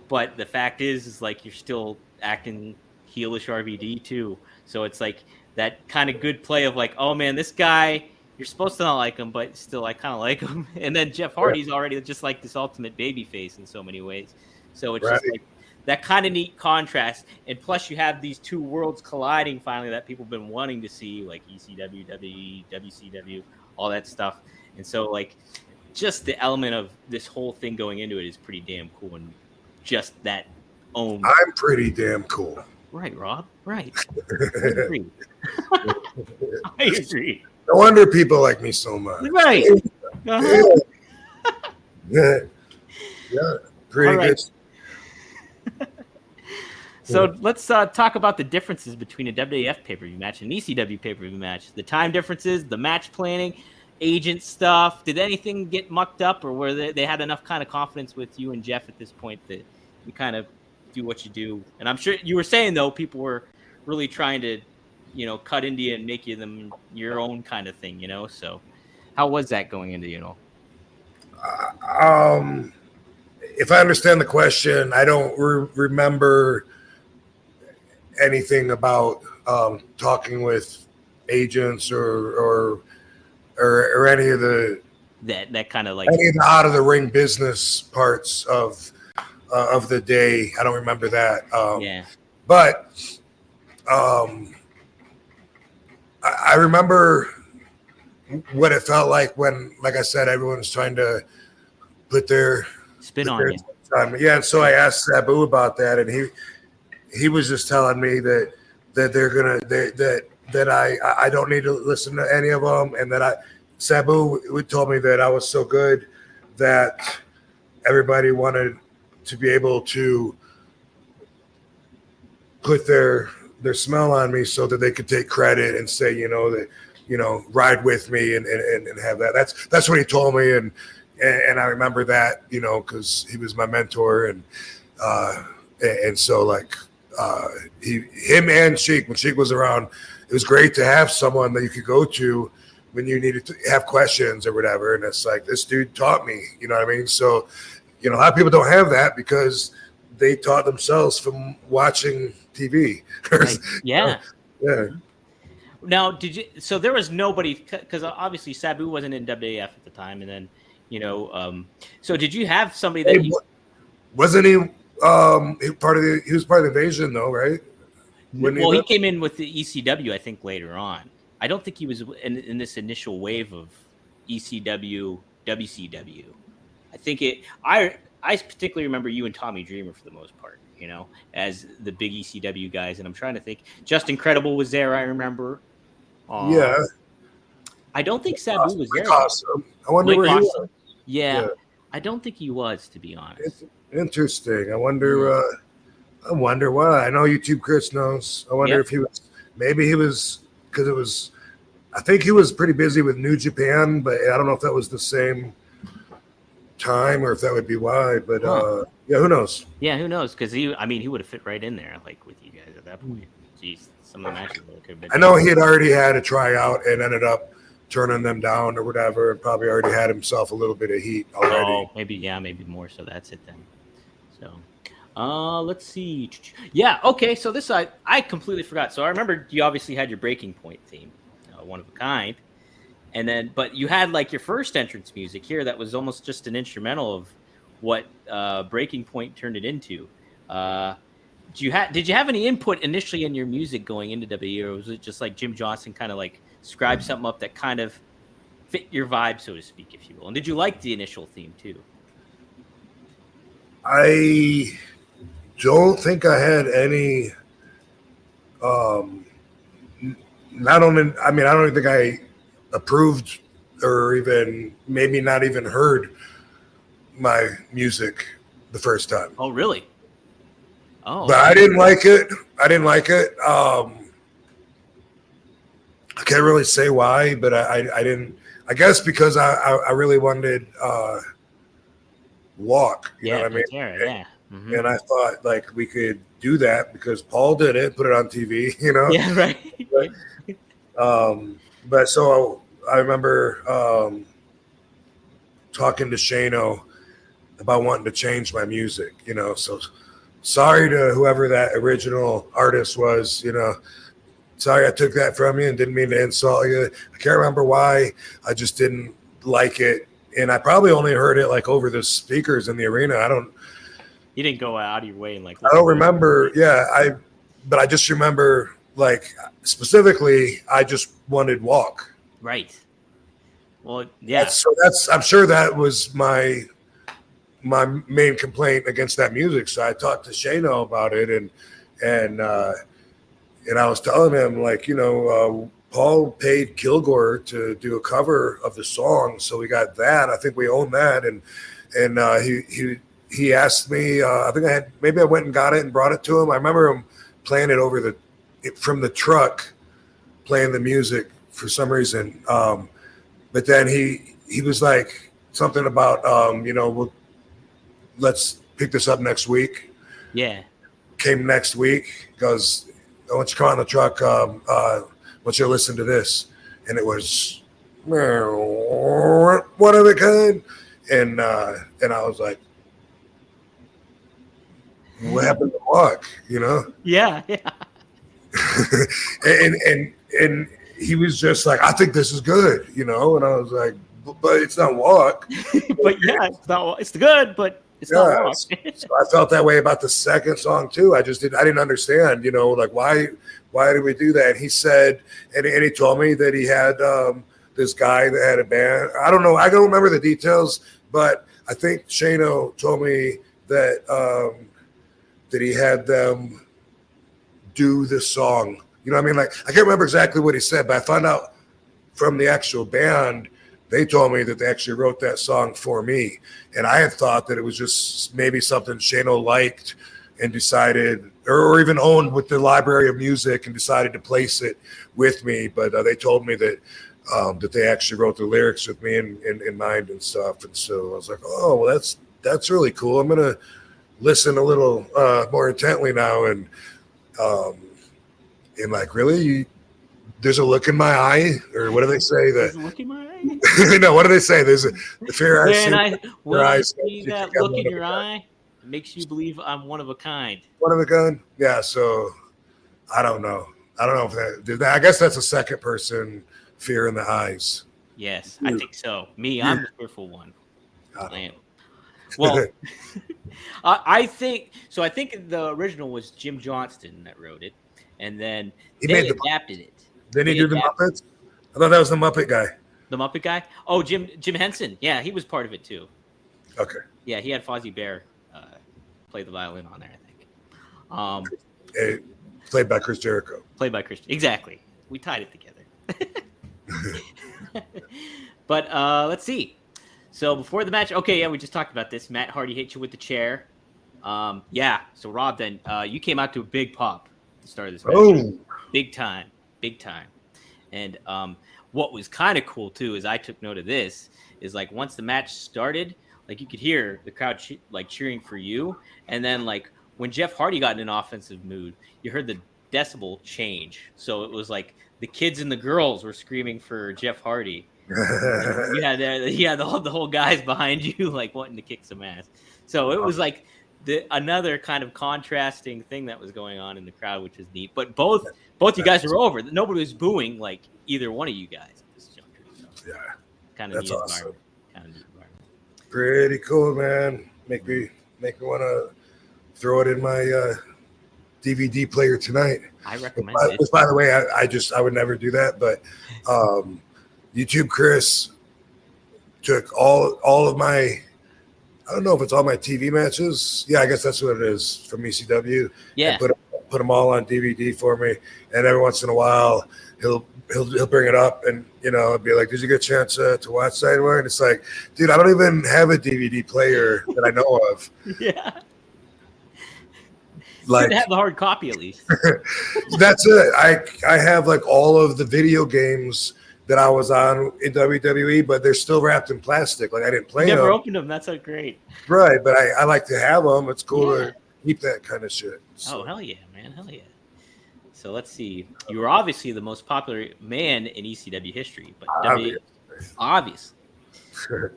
but the fact is like you're still acting heelish RVD too. So it's like that kind of good play of like, oh man, this guy, you're supposed to not like him, but still I kind of like him. And then Jeff Hardy's already just like this ultimate baby face in so many ways. So it's just like that kind of neat contrast. And plus you have these two worlds colliding finally that people have been wanting to see, like ECW, WWE, WCW, all that stuff. And so like just the element of this whole thing going into it is pretty damn cool. And just that own.
I'm pretty damn cool.
Right, Rob. Right. I agree. I agree.
No wonder people like me so much.
Right. Uh-huh.
Yeah. Pretty good.
So let's talk about the differences between a WWF pay-per-view match and an ECW pay-per-view match. The time differences, the match planning, agent stuff. Did anything get mucked up, or were they had enough kind of confidence with you and Jeff at this point that you kind of do what you do? And I'm sure you were saying, though, people were really trying to, cut into you and make you them your own kind of thing, So how was that going into,
If I understand the question, I don't remember anything about talking with agents or any of the
that kind of like
any of the out of the ring business parts of the day. I don't remember that. But I remember what it felt like when, like I said, everyone was trying to put their
spin on you.
Yeah, and so I asked Sabu about that, and he was just telling me that they're gonna that I don't need to listen to any of them, and that Sabu told me that I was so good that everybody wanted to be able to put their smell on me so that they could take credit and say, that, ride with me and have that. That's what he told me. And I remember that, because he was my mentor. And And so like him and Sheik, when Sheik was around, it was great to have someone that you could go to when you needed to have questions or whatever. And it's like, this dude taught me, you know what I mean? So, you know, a lot of people don't have that because they taught themselves from watching TV.
Right. Yeah.
Yeah.
Now, so there was nobody, because obviously Sabu wasn't in WWF at the time. And then, you know, so did you have somebody that
wasn't he he was part of the Invasion though, right?
Well, he came in with the ECW, I think, later on. I don't think he was in this initial wave of ECW, WCW. I think I particularly remember you and Tommy Dreamer for the most part, you know, as the big ECW guys. And I'm trying to think. Just Incredible was there, I remember.
Yeah.
I don't think Sabu was there.
Awesome. I wonder where he was.
Yeah. I don't think he was, to be honest.
Interesting. I wonder why. I know YouTube Chris knows. I wonder if he was, maybe he was, because it was, I think he was pretty busy with New Japan, but I don't know if that was the same time or if that would be why. But yeah, who knows?
Yeah, who knows? Because he would have fit right in there, like with you guys at that point. Jeez, some of the matches could have been.
I know he had already had a tryout and ended up turning them down or whatever, and probably already had himself a little bit of heat already.
Oh, maybe more. So that's it then. So, let's see. Yeah, okay. So this I completely forgot. So I remember you obviously had your Breaking Point theme, one of a kind, and then but you had like your first entrance music here that was almost just an instrumental of what Breaking Point turned it into. Did you have any input initially in your music going into WWE, or was it just like Jim Johnson kind of like scribed something up that kind of fit your vibe, so to speak, if you will? And did you like the initial theme too?
I don't think I had any. I don't even think I approved or even maybe not even heard my music the first time.
Oh, really? Oh,
but I didn't like it. I can't really say why, but I didn't. I guess because I really wanted Walk. You know what I mean?
Yeah. Mm-hmm.
And I thought like we could do that because Paul did it, put it on TV. You know?
Yeah, right.
But so I remember talking to Shano about wanting to change my music. You know, so. Sorry to whoever that original artist was, you know. Sorry I took that from you and didn't mean to insult you. I can't remember why. I just didn't like it. And I probably only heard it like over the speakers in the arena.
You didn't go out of your way and like.
I don't remember. Yeah, but I just remember like specifically I just wanted Walk.
Right. Well, yeah.
I'm sure that was my main complaint against that music. So I talked to Shano about it, and I was telling him like, you know, Paul paid Kilgore to do a cover of the song, so we got that. I think we own that, and he asked me. I think I went and got it and brought it to him. I remember him playing it from the truck, playing the music for some reason. But then he was like something about you know, let's pick this up next week.
Yeah. Came
next week. Goes, I want you to come on the truck. I want you to listen to this. And it was one of a kind. And I was like, what happened to Walk? You know?
Yeah.
and he was just like, I think this is good, you know? And I was like, but it's not Walk.
But yeah, it's good, but it's not Walk.
So I felt that way about the second song too. I didn't understand, you know, like why did we do that? And he said, and he told me that he had this guy that had a band. I don't know. I don't remember the details, but I think Shano told me that that he had them do this song. You know what I mean? Like, I can't remember exactly what he said, but I found out from the actual band, they told me that they actually wrote that song for me. And I had thought that it was just maybe something Shano liked and decided, or even owned with the library of music and decided to place it with me. But they told me that that they actually wrote the lyrics with me in mind and stuff. And so I was like, oh, well, that's really cool. I'm going to listen a little more intently now, and like, really, there's a look in my eye, or what do they say?
There's a look in my eye.
No, what do they say? There's the fear
when I see that look in your eye, it makes you believe I'm one of a kind.
One of a kind? Yeah. So I don't know. If that. I guess that's a second person fear in the eyes.
Yes, I think so. I'm the fearful one. I am. Well, I think so. I think the original was Jim Johnston that wrote it, and then they adapted it.
Did he do the Muppets? I thought that was the Muppet guy.
The Muppet guy? Oh, Jim Henson. Yeah, he was part of it too.
Okay.
Yeah, he had Fozzie Bear play the violin on there, I think.
Played by Chris Jericho.
Exactly. We tied it together. But let's see. So before the match, we just talked about this. Matt Hardy hit you with the chair. So Rob, then you came out to a big pop at the start of this match.
Oh,
big time. And what was kind of cool too is I took note of this. Is like once the match started, like you could hear the crowd cheering for you, and then like when Jeff Hardy got in an offensive mood, you heard the decibel change. So it was like the kids and the girls were screaming for Jeff Hardy. You had the whole guys behind you like wanting to kick some ass. So it was like another kind of contrasting thing that was going on in the crowd, which was neat. But both you guys were over. Nobody was booing like either one of you guys at this juncture. So
yeah,
kind of
that's
neat
awesome.
environment.
Pretty cool, man. Make me want to throw it in my DVD player tonight.
I recommend it.
Which, by the way, I would never do that, but YouTube Chris took all of my, I don't know if it's all my TV matches. Yeah, I guess that's what it is from ECW.
Yeah.
And put them all on DVD for me, and every once in a while he'll bring it up, and be like, "Did you get a chance to watch that anywhere?" And it's like, dude, I don't even have a DVD player that I know of.
Yeah.
Like,
have the hard copy at least.
That's it. I have like all of the video games that I was on in WWE, but they're still wrapped in plastic. Like I didn't play them.
Never opened them. That's so great.
Right, but I like to have them. It's cool to keep that kind of shit.
So. Oh, hell yeah, man. Hell yeah. So let's see. You were obviously the most popular man in ECW history, but obviously.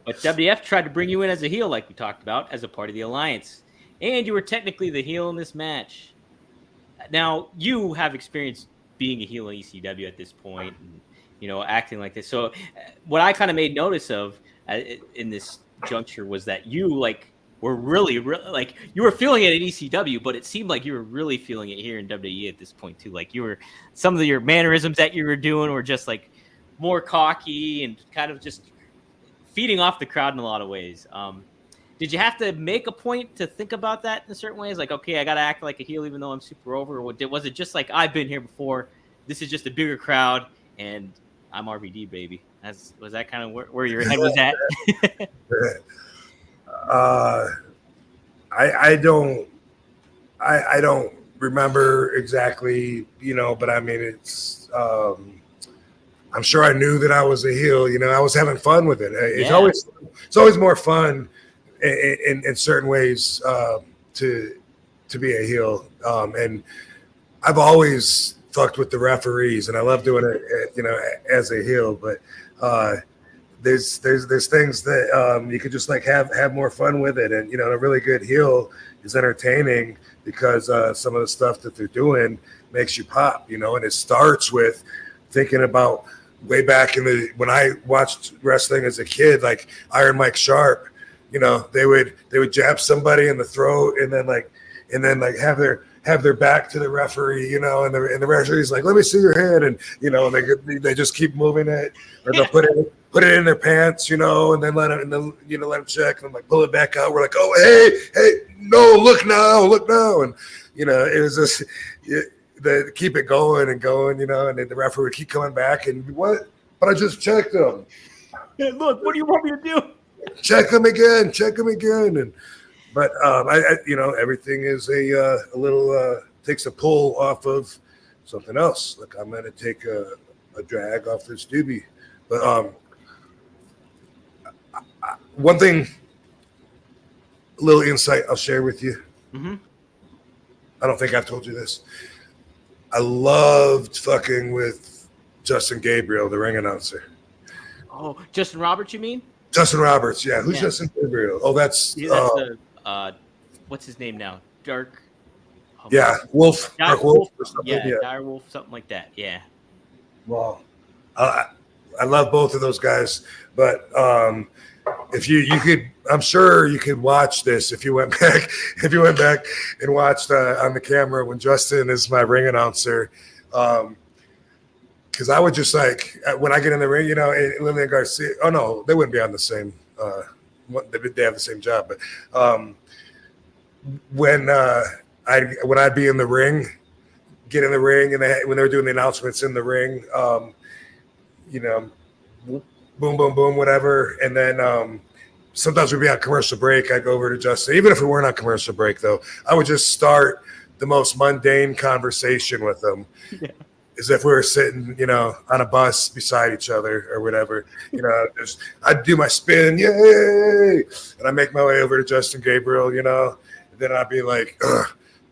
But WWF tried to bring you in as a heel, like we talked about, as a part of the alliance. And you were technically the heel in this match. Now, you have experience being a heel in ECW at this point and, acting like this. So what I kind of made notice of in this juncture was that you, were really, really, you were feeling it in ECW, but it seemed like you were really feeling it here in WWE at this point, too. Like, some of your mannerisms that you were doing were just, more cocky and kind of just feeding off the crowd in a lot of ways. Did you have to make a point to think about that in certain ways? Like, okay, I got to act like a heel even though I'm super over? Or was it just like, I've been here before, this is just a bigger crowd, and I'm RVD, baby? Was that kind of where your head was at?
I don't remember exactly, but I mean, it's, I'm sure I knew that I was a heel, I was having fun with it. It's always more fun in certain ways to be a heel, and I've always fucked with the referees, and I love doing it, as a heel. But there's things that you could just have more fun with it, and a really good heel is entertaining because some of the stuff that they're doing makes you pop, and it starts with thinking about way back when I watched wrestling as a kid, like Iron Mike Sharp. They would jab somebody in the throat and then have their back to the referee, and the referee's like, let me see your hand, and and they just keep moving it, or they'll put it in their pants, and then let them check, and pull it back out. We're like, oh, hey, no, look now, and it was just they keep it going and going, and then the referee would keep coming back, and what? But I just checked them.
Hey, look, what do you want me to do?
Check them again, and but everything is a little takes a pull off of something else. Like I'm gonna take a drag off this doobie, but one thing, a little insight I'll share with you.
Mm-hmm.
I don't think I've told you this. I loved fucking with Justin Gabriel, the ring announcer.
Oh, Justin Roberts, you mean?
Justin Roberts, yeah. Who's Justin Gabriel? Oh, that's
the what's his name now? Dark. Oh,
yeah, Wolf. Dark Wolf or something.
Yeah, Dire Wolf, something like that. Yeah.
Well, I love both of those guys, but if you could, I'm sure you could watch this if you went back and watched on the camera when Justin is my ring announcer. Because I would just like when I get in the ring, and Lillian Garcia. Oh no, they wouldn't be on the same. They have the same job, but when I'd be in the ring, get in the ring, and when they were doing the announcements in the ring, boom, boom, boom, whatever, and then sometimes we'd be on commercial break. I'd go over to Justin, even if we weren't on commercial break, though. I would just start the most mundane conversation with them. Yeah. As if we were sitting, on a bus beside each other or whatever. I'd do my spin, yay, and I make my way over to Justin Gabriel, and then I'd be like,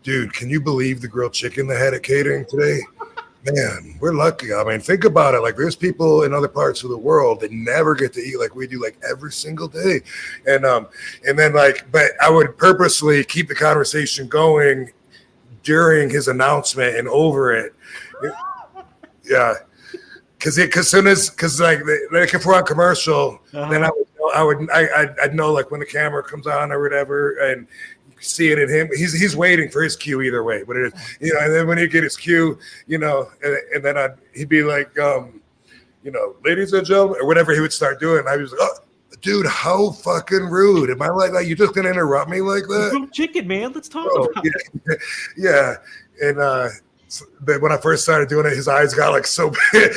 dude, can you believe the grilled chicken they had at catering today? Man, we're lucky. I mean, think about it. Like, there's people in other parts of the world that never get to eat like we do, like every single day. And then but I would purposely keep the conversation going during his announcement and over it. Yeah, because if we're on commercial, then I'd know like when the camera comes on or whatever, and you can see it in him. He's waiting for his cue either way, but it is, and then when he get his cue, and then he'd be like, ladies and gentlemen, or whatever he would start doing. I was like, oh, dude, how fucking rude! Am I like that? You just gonna interrupt me like that?
Chicken, man. Let's talk about
it. Yeah, and. But when I first started doing it, his eyes got like so big.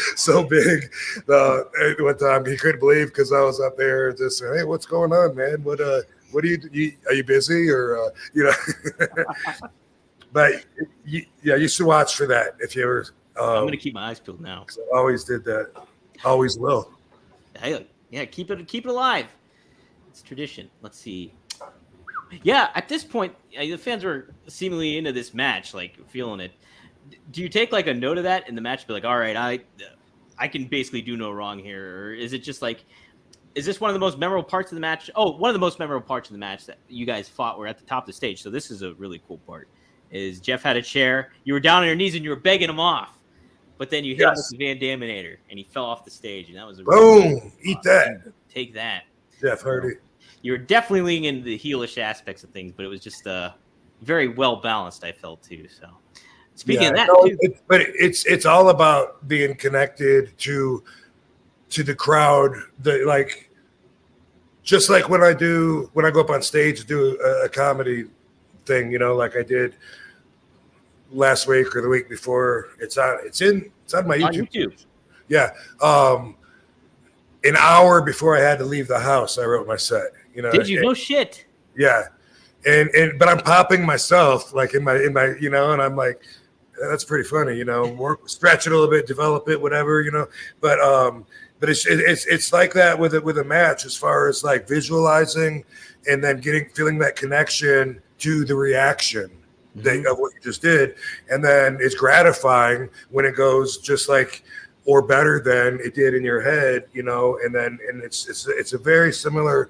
One time he couldn't believe because I was up there just saying, "Hey, what's going on, man? What do you are you busy or But you should watch for that if you ever.
I'm gonna keep my eyes peeled now.
I always did that. Always will.
Hey, yeah, keep it alive. It's tradition. Let's see. Yeah, at this point, the fans were seemingly into this match, like feeling it. Do you take like a note of that in the match? Be like, all right, I can basically do no wrong here, or is it just like, is this one of the most memorable parts of the match? Oh, one of the most memorable parts of the match that you guys fought were at the top of the stage. So this is a really cool part. Is Jeff had a chair, you were down on your knees and you were begging him off, but then you hit him with the Van Daminator and he fell off the stage, and that was a
boom. Eat that.
Take that,
Jeff Hardy.
You were definitely leaning into the heelish aspects of things, but it was just very well balanced. I felt too. So. Speaking of that,
it's all about being connected to the crowd. Just like when I go up on stage to do a comedy thing, like I did last week or the week before. It's on my YouTube. Yeah, an hour before I had to leave the house, I wrote my set.
Did you? No shit.
Yeah, but I'm popping myself like in my and I'm like. That's pretty funny, stretch it a little bit, develop it, whatever, but it's like that with a match as far as like visualizing and then feeling that connection to the reaction of what you just did. And then it's gratifying when it goes just like, or better than it did in your head, and it's a very similar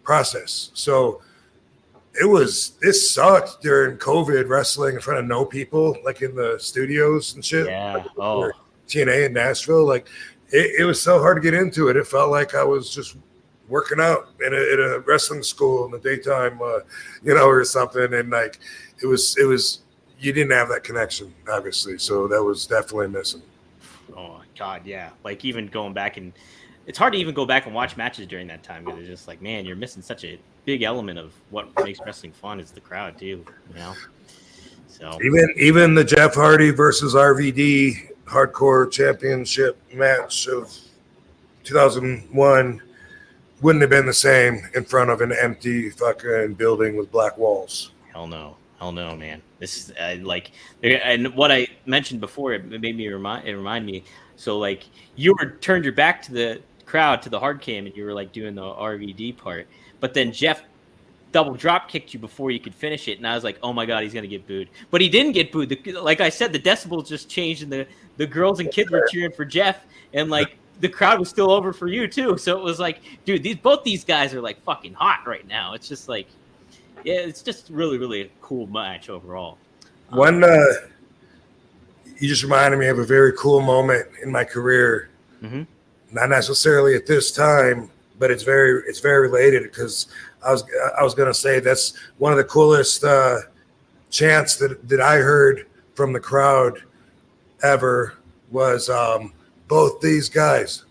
process. So, it sucked during COVID wrestling in front of no people, like in the studios and shit.
Yeah.
TNA in Nashville. Like it was so hard to get into it. It felt like I was just working out in a wrestling school in the daytime, or something. And like, it was, you didn't have that connection, obviously. So that was definitely missing.
Oh God. Yeah. Like even going back and it's hard to even go back and watch matches during that time because it's just like, man, you're missing such a big element of what makes wrestling fun is the crowd too, So
even the Jeff Hardy versus RVD hardcore championship match of 2001 wouldn't have been the same in front of an empty fucking building with black walls.
Hell no, man. This is and what I mentioned before, it made me remind me. So like you turned your back to the crowd, to the hard cam, and you were like doing the RVD part, but then Jeff double drop kicked you before you could finish it, and I was like, oh my god, he's gonna get booed. But he didn't get booed. Like I said, the decibels just changed, and the girls and kids were cheering for Jeff, and like the crowd was still over for you too. So it was like, dude, both these guys are like fucking hot right now. It's just like, yeah, it's just really, really a cool match overall.
You just reminded me of a very cool moment in my career.
Mm-hmm.
Not necessarily at this time, but it's very related, because I was gonna say that's one of the coolest chants that I heard from the crowd ever was both these guys.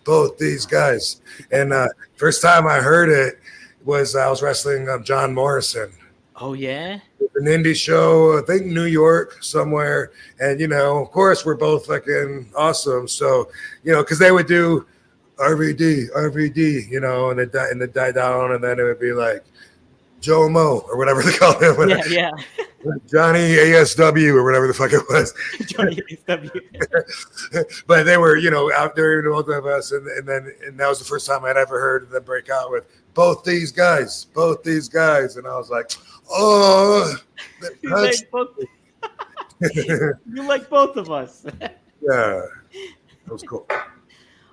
And first time I heard it was I was wrestling John Morrison.
Oh yeah,
an indie show, I think New York somewhere, and of course we're both fucking awesome. So because they would do RVD, and it die down, and then it would be like Joe Mo or whatever they call him.
Yeah.
Johnny ASW or whatever the fuck it was.
Johnny ASW.
But they were, out there, both of us, and that was the first time I'd ever heard them break out with both these guys, and I was like, oh,
you like both of us.
Yeah, that was cool.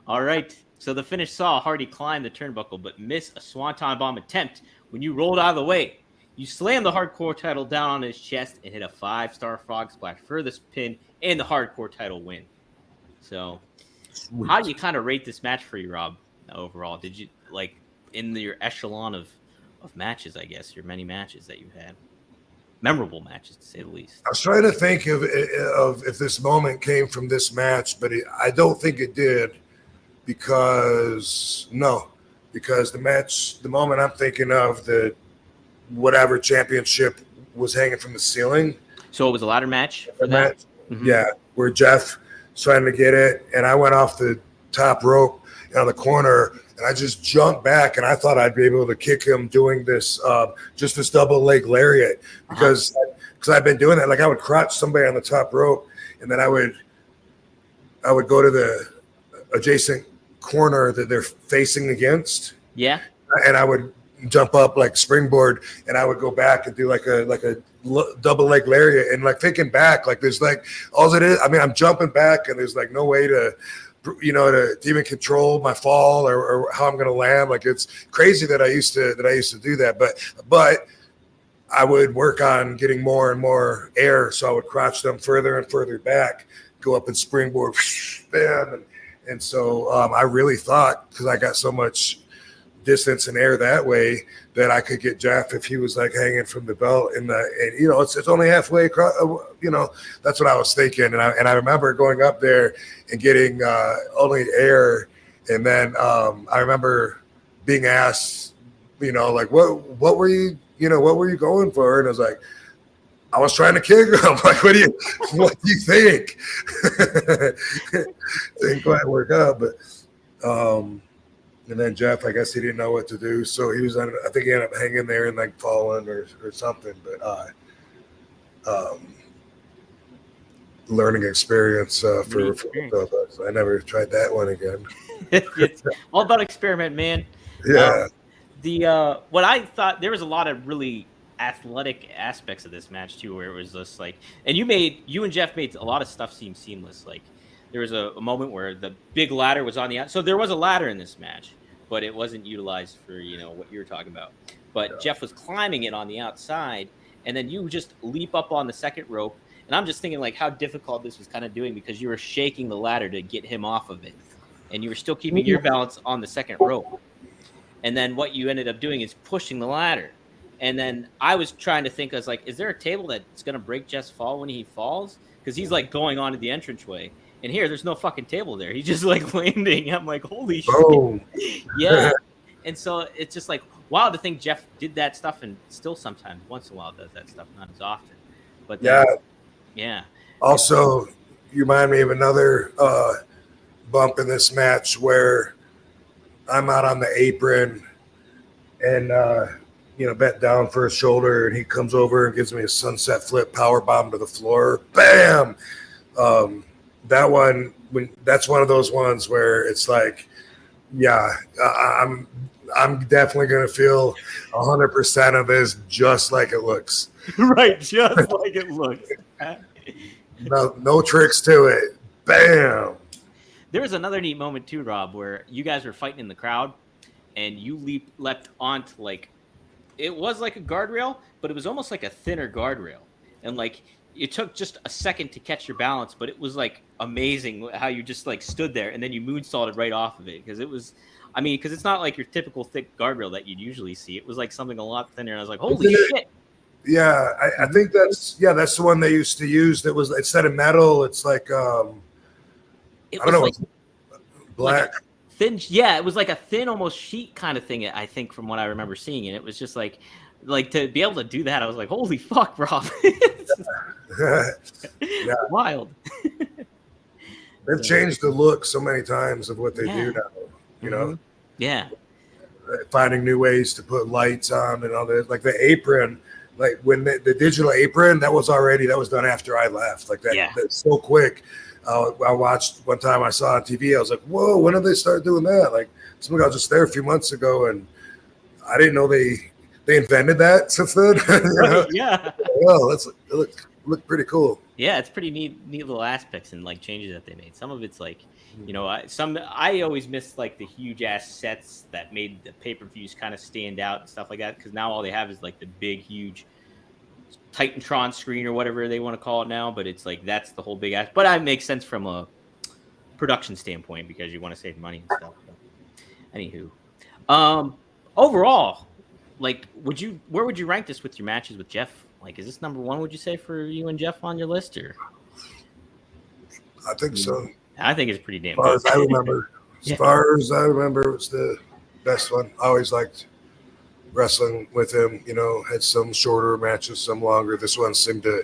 All right. So the finish saw Hardy climb the turnbuckle, but miss a swanton bomb attempt when you rolled out of the way. You slammed the hardcore title down on his chest and hit a 5-star frog splash for this pin and the hardcore title win. So sweet. How do you kind of rate this match for you, Rob, overall? Did you, like, in your echelon of matches, I guess, your many matches that you had? Memorable matches, to say the least.
I was trying to think of if this moment came from this match, but I don't think it did, because the moment I'm thinking of, the whatever championship was hanging from the ceiling.
So it was a ladder match for that?
Mm-hmm. Yeah, where Jeff was trying to get it, and I went off the top rope on the corner, and I just jumped back, and I thought I'd be able to kick him doing this, just this double leg lariat, because I've been doing that. Like, I would crotch somebody on the top rope, and then I would go to the adjacent corner that they're facing against.
Yeah. And
I would jump up like springboard, and I would go back and do like a double leg lariat, and like thinking back, like there's like all it is. I mean, I'm jumping back, and there's like no way to even control my fall or how I'm going to land. Like, it's crazy that I used to do that, but I would work on getting more and more air. So I would crotch them further and further back, go up and springboard, bam. And so I really thought, because I got so much distance and air that way, that I could get Jeff if he was like hanging from the belt, and it's only halfway across. That's what I was thinking, and I remember going up there and getting only air, and then I remember being asked, like what were you going for, and I was like, I was trying to kick him. Like, what do you think? Didn't quite work out, but and then Jeff, I guess he didn't know what to do, so he was I think he ended up hanging there and like falling or something. But learning experience for both of us. I never tried that one again.
It's all about experiment, man.
Yeah.
What I thought, there was a lot of really athletic aspects of this match too, where it was just like, and you and Jeff made a lot of stuff seem seamless. Like, there was a moment where the big ladder was on the outside. So there was a ladder in this match, but it wasn't utilized for what you were talking about. But yeah. Jeff was climbing it on the outside, and then you just leap up on the second rope. And I'm just thinking like how difficult this was kind of doing, because you were shaking the ladder to get him off of it, and you were still keeping your balance on the second rope. And then what you ended up doing is pushing the ladder. And then I was trying to think, I was like, is there a table that's going to break Jeff's fall when he falls? Because he's like going onto the entranceway. And here, there's no fucking table there. He's just like landing. I'm like, holy shit. Yeah. And so it's just like, wow, to think Jeff did that stuff, and still sometimes once in a while does that stuff, not as often. But then, yeah.
Also, you remind me of another bump in this match where I'm out on the apron and, bent down for his shoulder, and he comes over and gives me a sunset flip power bomb to the floor. Bam! That's one of those ones where it's like, I'm I'm definitely going to feel 100% of this just like it looks.
Right, just like it looks.
No tricks to it. Bam.
There was another neat moment too, Rob, where you guys were fighting in the crowd, and you leapt onto like, it was like a guardrail, but it was almost like a thinner guardrail, and like it took just a second to catch your balance, but it was like amazing how you just like stood there and then you moonsaulted right off of it, because it was, I mean, because it's not like your typical thick guardrail that you'd usually see. It was like something a lot thinner, and I was like, holy shit.
Yeah, I think that's the one they used to use. That was, instead of metal, it's like I don't know, like, black.
Like thin, yeah, it was like a thin, almost sheet kind of thing, I think, from what I remember seeing. And it was just like to be able to do that, I was like, holy fuck, Rob.
Yeah.
Wild.
They've changed the look so many times of what they do now, you know?
Yeah.
Finding new ways to put lights on and all that. Like the apron, like when the digital apron, that was done after I left. Like that, that's so quick. I watched one time, I saw on TV, I was like, whoa, when did they start doing that? Like, something I was just there a few months ago, and I didn't know they invented that since then.
Right, yeah.
Well, it looked pretty cool.
Yeah, it's pretty neat little aspects and like changes that they made. Some of it's like, you know, I always miss like the huge ass sets that made the pay-per-views kind of stand out and stuff like that, because now all they have is like the big, huge Titantron screen or whatever they want to call it now, but it's like that's the whole big ass. But that makes sense from a production standpoint because you want to save money and stuff. But anywho, overall, like, where would you rank this with your matches with Jeff? Like, is this number one, would you say, for you and Jeff on your list, or?
I think so.
I think it's pretty damn
good. As I remember, it was the best one. I always liked wrestling with him. You know, had some shorter matches, some longer. This one seemed to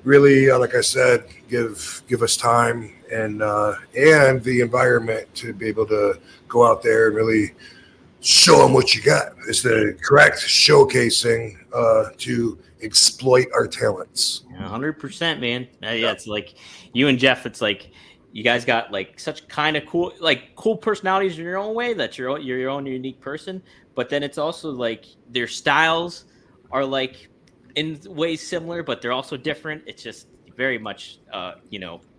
really, like I said, give us time and the environment to be able to go out there and really show them what you got. It's the correct showcasing to exploit our talents.
100%, man. Yeah, it's like you and Jeff. It's like you guys got like such kind of cool personalities in your own way that you're your own unique person. But then it's also like their styles are like in ways similar, but they're also different. It's just very much,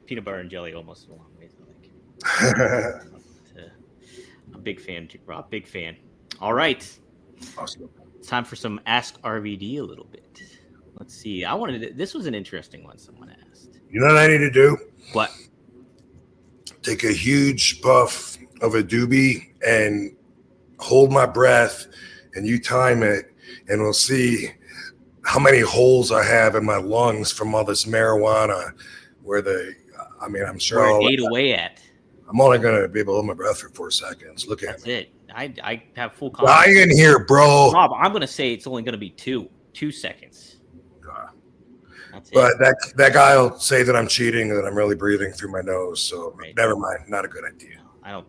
peanut butter and jelly almost in a long ways. Like, I'm a big fan, Rob. Big fan. All right.
Awesome.
It's time for some Ask RVD a little bit. Let's see. This was an interesting one someone asked.
You know what I need to do?
What?
Take a huge puff of a doobie and hold my breath, and you time it, and we'll see how many holes I have in my lungs from all this marijuana. I'm sure
I'll ate away at.
I'm only going to be able to hold my breath for 4 seconds. Look at me.
That's it. I have full confidence.
Lie in here, bro.
Rob, I'm going to say it's only going to be 2 seconds.
But that guy will say that I'm cheating and that I'm really breathing through my nose. So Never mind. Not a good idea.
I don't.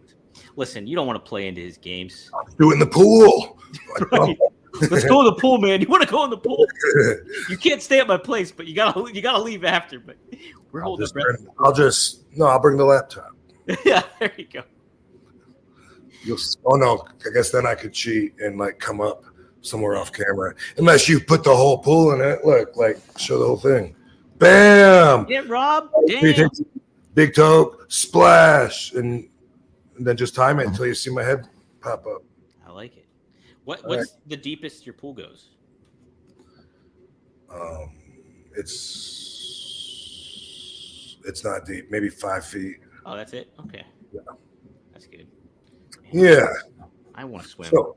Listen, you don't want to play into his games.
Do it in the pool.
Right. Let's go in the pool, man. You want to go in the pool? You can't stay at my place, but you gotta leave after. But we're holding the breath.
I'll bring the laptop.
Yeah, there you go.
I guess then I could cheat and like come up somewhere off camera, unless you put the whole pool in it. Look, like show the whole thing. Bam!
Yeah, Rob. Damn.
Big toe, splash, and then just time it until you see my head pop up.
I like it. What's the deepest your pool goes?
It's not deep. Maybe 5 feet.
Oh, that's it. Okay.
Yeah.
That's good.
Man, yeah.
I want to swim.
So,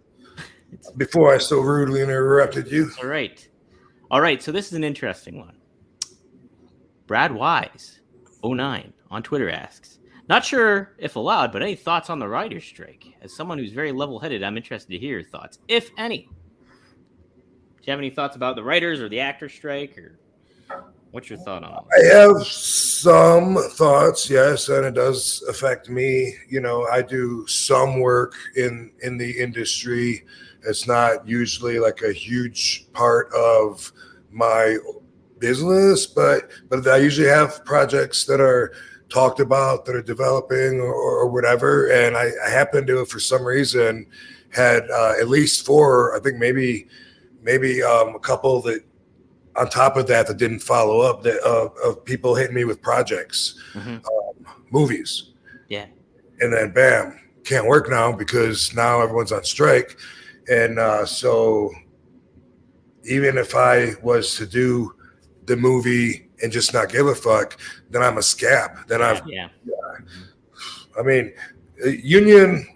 before I so rudely interrupted you.
All right. So this is an interesting one. Brad Wise, 09, on Twitter asks, not sure if allowed, but any thoughts on the writer's strike? As someone who's very level-headed, I'm interested to hear your thoughts, if any. Do you have any thoughts about the writers or the actor's strike, or what's your thought on it?
I have some thoughts, yes, and it does affect me. You know, I do some work in the industry. It's not usually like a huge part of my business, but I usually have projects that are talked about, that are developing or whatever, and I happen to, for some reason, had at least 4, I think maybe a couple that on top of that didn't follow up, that of people hitting me with projects, movies.
Yeah.
And then bam, can't work now because now everyone's on strike. And so even if I was to do the movie and just not give a fuck, then I'm a scab. Then I mean, union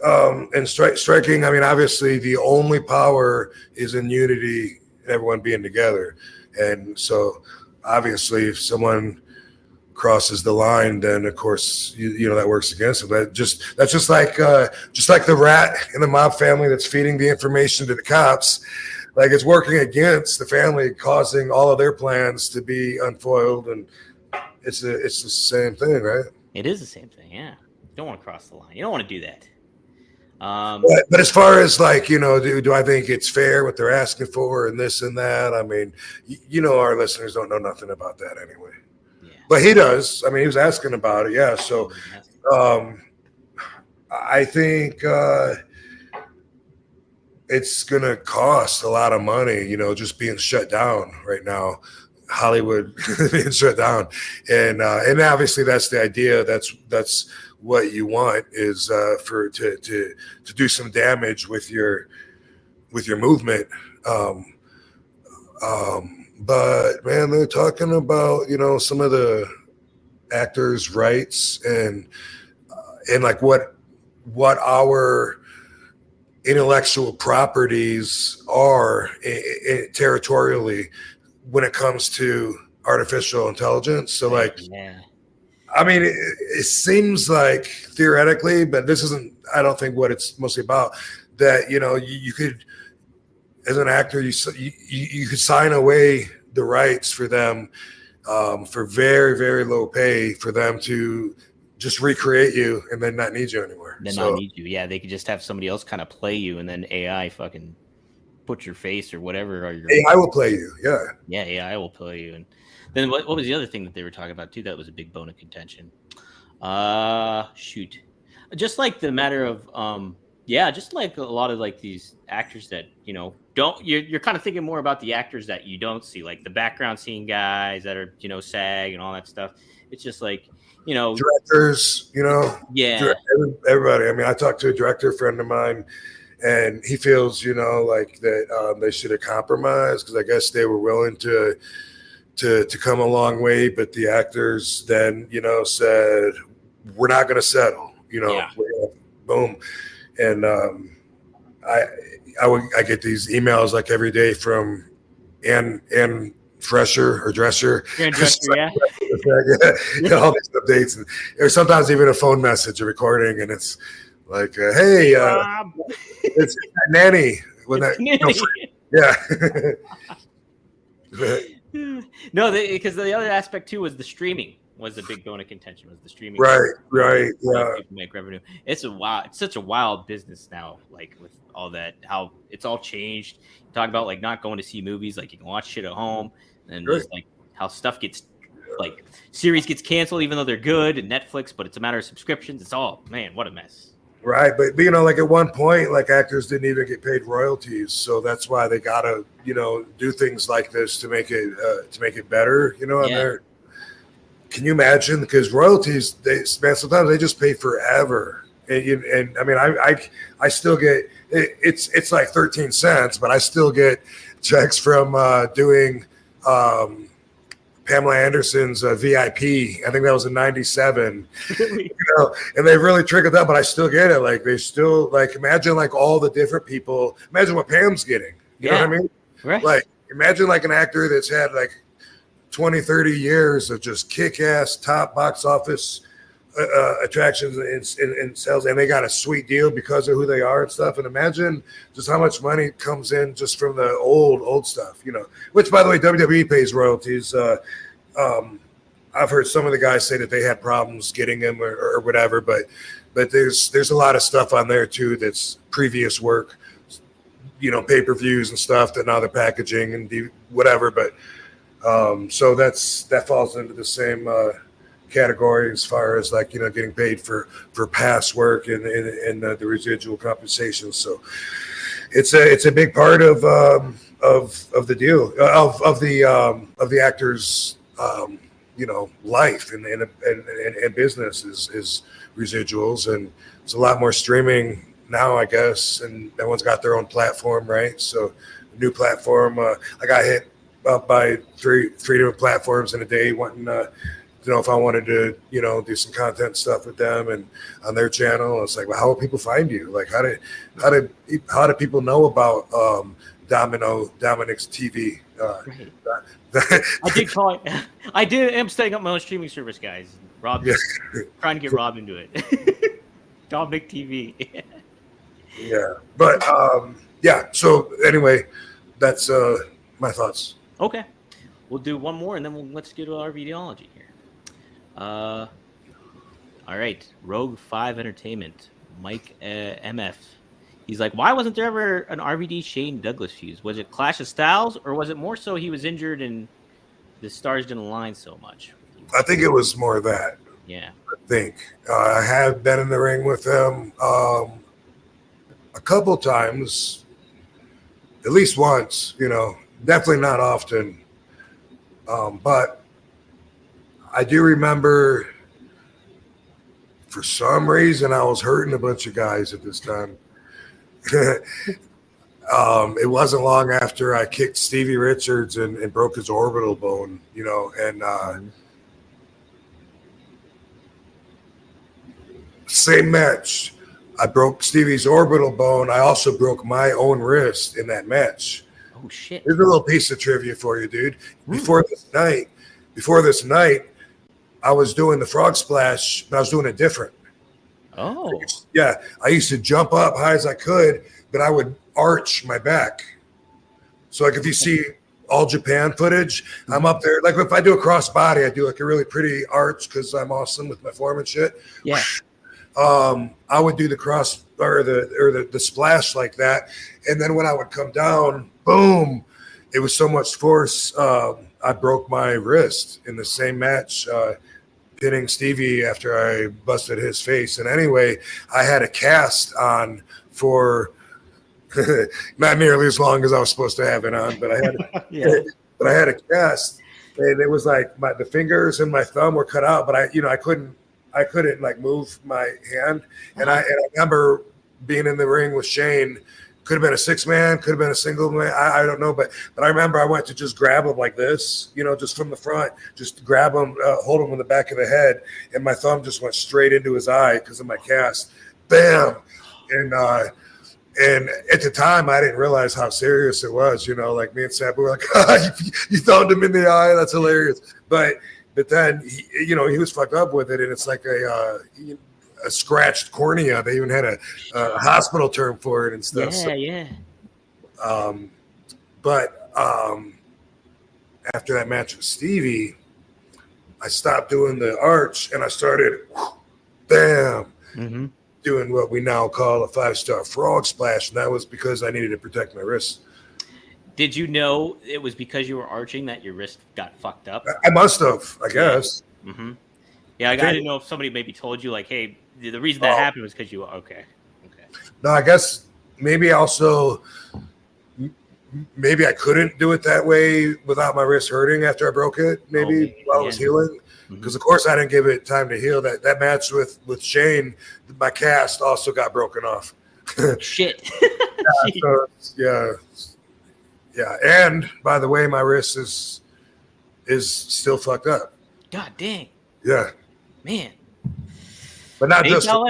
and striking, I mean, obviously the only power is in unity, everyone being together. And so obviously if someone crosses the line, then of course you know that works against them. That's just like the rat in the mob family that's feeding the information to the cops. Like it's working against the family, causing all of their plans to be unfoiled, and it's the same thing, right?
It is the same thing, yeah. You don't want to cross the line. You don't want to do that.
But as far as like, you know, do I think it's fair what they're asking for and this and that? I mean, you know, our listeners don't know nothing about that anyway. Yeah. But he does. I mean, he was asking about it, yeah. So I think it's gonna cost a lot of money, you know, just being shut down right now. Hollywood being shut down, and obviously that's the idea. That's what you want is for to do some damage with your movement. But man, they're talking about, you know, some of the actors' rights and like what our intellectual properties are territorially when it comes to artificial intelligence. So like, I mean, it seems like theoretically, but this isn't, I don't think what it's mostly about, that, you know, you could, as an actor, you could sign away the rights for them for very, very low pay for them to just recreate you and then not need you anymore.
Not need you. Yeah, they could just have somebody else kind of play you, and then AI fucking put your face or whatever. Or your
AI will play you. Yeah.
Yeah, AI will play you. And then what was the other thing that they were talking about too? That was a big bone of contention. Shoot, just like the matter of just like a lot of like these actors that, you know, you're kind of thinking more about the actors that you don't see, like the background scene guys that are, you know, SAG and all that stuff. It's just like, you know,
directors, you know, everybody. I mean, I talked to a director friend of mine, and he feels, you know, like that they should have compromised because I guess they were willing to come a long way, but the actors then, you know, said we're not going to settle, you know, boom. And I get these emails like every day from Ann Fresher or Drescher. All these updates, and there's sometimes even a phone message, a recording, and it's like, hey, it's Nanny.
No, because the other aspect too was the streaming. Was the big bone of contention, was the streaming.
Right, yeah.
Make revenue. It's such a wild business now, like with all that, how it's all changed. Talk about like not going to see movies, like you can watch shit at home, and just like how stuff gets, like series gets canceled even though they're good, and Netflix, but it's a matter of subscriptions. It's all, man, what a mess.
Right, but you know, like at one point, like actors didn't even get paid royalties, so that's why they gotta, you know, do things like this to make it better, you know. And can you imagine? Because royalties, sometimes they just pay forever, and I mean, I still get it's like 13 cents, but I still get checks from doing Pamela Anderson's VIP. I think that was in '97. You know, and they've really trickled out, but I still get it. Like they still, like, imagine like all the different people. Imagine what Pam's getting. You know what I mean? Right. Like imagine like an actor that's had like 20, 30 years of just kick-ass top box office attractions and sales, and they got a sweet deal because of who they are and stuff. And imagine just how much money comes in just from the old stuff, you know, which, by the way, WWE pays royalties. I've heard some of the guys say that they had problems getting them or whatever, but there's a lot of stuff on there too that's previous work, you know, pay-per-views and stuff that now they're packaging and whatever. But so that falls into the category as far as like, getting paid for past work and the residual compensation. So it's a big part of the deal of the actor's life and business is residuals, and it's a lot more streaming now, I guess, and everyone's got their own platform, right? So new platform, I got hit up by three different platforms in a day wanting if I wanted to, do some content stuff with them and on their channel. It's like, well, how will people find you? Like, how do people know about Dominic's TV?
Right. I did call it. I am setting up my own streaming service, guys. Rob, trying to get Rob into it. Dominic TV.
Yeah, but So anyway, that's my thoughts.
Okay, we'll do one more, and then let's get to our videology here. All right, Rogue 5 Entertainment, Mike MF. He's like, why wasn't there ever an RVD Shane Douglas fuse? Was it Clash of Styles, or was it more so he was injured and the stars didn't align so much?
I think it was more that.
Yeah.
I think I have been in the ring with him a couple times, at least once. Definitely not often, but I do remember for some reason I was hurting a bunch of guys at this time. It wasn't long after I kicked Stevie Richards and broke his orbital bone, and same match. I broke Stevie's orbital bone. I also broke my own wrist in that match.
Oh shit.
Here's a little piece of trivia for you, dude. Before this night, I was doing the frog splash, but I was doing it different.
Oh.
Yeah. I used to jump up high as I could, but I would arch my back. So like if you see All Japan footage, I'm up there. Like if I do a cross body, I do like a really pretty arch because I'm awesome with my form and shit.
Yeah.
I would do the cross or the splash like that. And then when I would come down, boom, it was so much force. I broke my wrist in the same match, hitting Stevie after I busted his face. And anyway, I had a cast on for not nearly as long as I was supposed to have it on, but I had a cast, and it was like the fingers and my thumb were cut out, but I couldn't like move my hand. And I remember being in the ring with Shane. Could have been a 6-man, could have been a single man. I don't know, but I remember I went to just grab him like this, just from the front, just grab him, hold him in the back of the head, and my thumb just went straight into his eye because of my cast. Bam! And at the time, I didn't realize how serious it was. Like me and Sabu were like, you thumbed him in the eye. That's hilarious. But then he was fucked up with it, and it's like a scratched cornea. They even had a hospital term for it and stuff.
Yeah.
But after that match with Stevie, I stopped doing the arch and I started, doing what we now call a 5-star frog splash, and that was because I needed to protect my wrist.
Did you know it was because you were arching that your wrist got fucked up?
I must have, I guess.
Mm-hmm. Yeah, I didn't know if somebody maybe told you, like, hey, the reason that happened was because you were okay.
No, I guess maybe I couldn't do it that way without my wrist hurting after I broke it, while I was healing. Because, of course, I didn't give it time to heal. That match with Shane, my cast also got broken off.
Shit.
Yeah. And, by the way, my wrist is still fucked up.
God dang.
Yeah.
Man.
But not just from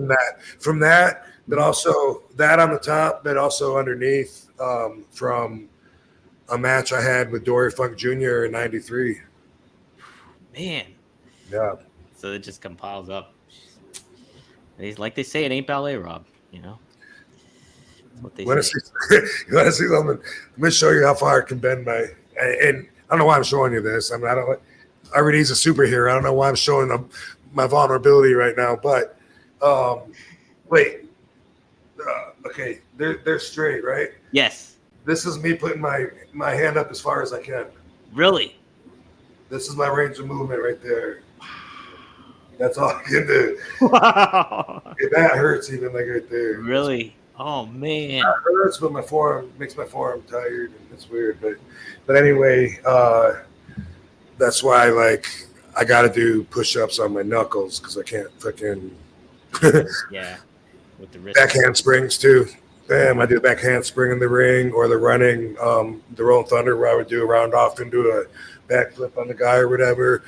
that. From that, but also that on the top, but also underneath from a match I had with Dory Funk Jr. in '93.
Man.
Yeah.
So it just compiles up. Like they say, it ain't ballet, Rob. That's what they say.
You want to see something? Let me show you how far I can bend my. And I don't know why I'm showing you this. I mean, RVD's a superhero. I don't know why I'm showing them my vulnerability right now, but wait. Okay, they're straight, right?
Yes.
This is me putting my hand up as far as I can.
Really?
This is my range of movement right there.
Wow.
That's all I can do.
Wow.
That hurts even like right there.
Really? Oh man.
That hurts, but my forearm makes my forearm tired, and it's weird. But anyway, that's why like I got to do push-ups on my knuckles because I can't fucking.
Yeah. With the wrist.
Back handsprings too. Damn, I do back handspring in the ring or the running, the Rolling Thunder where I would do a round off and do a backflip on the guy or whatever.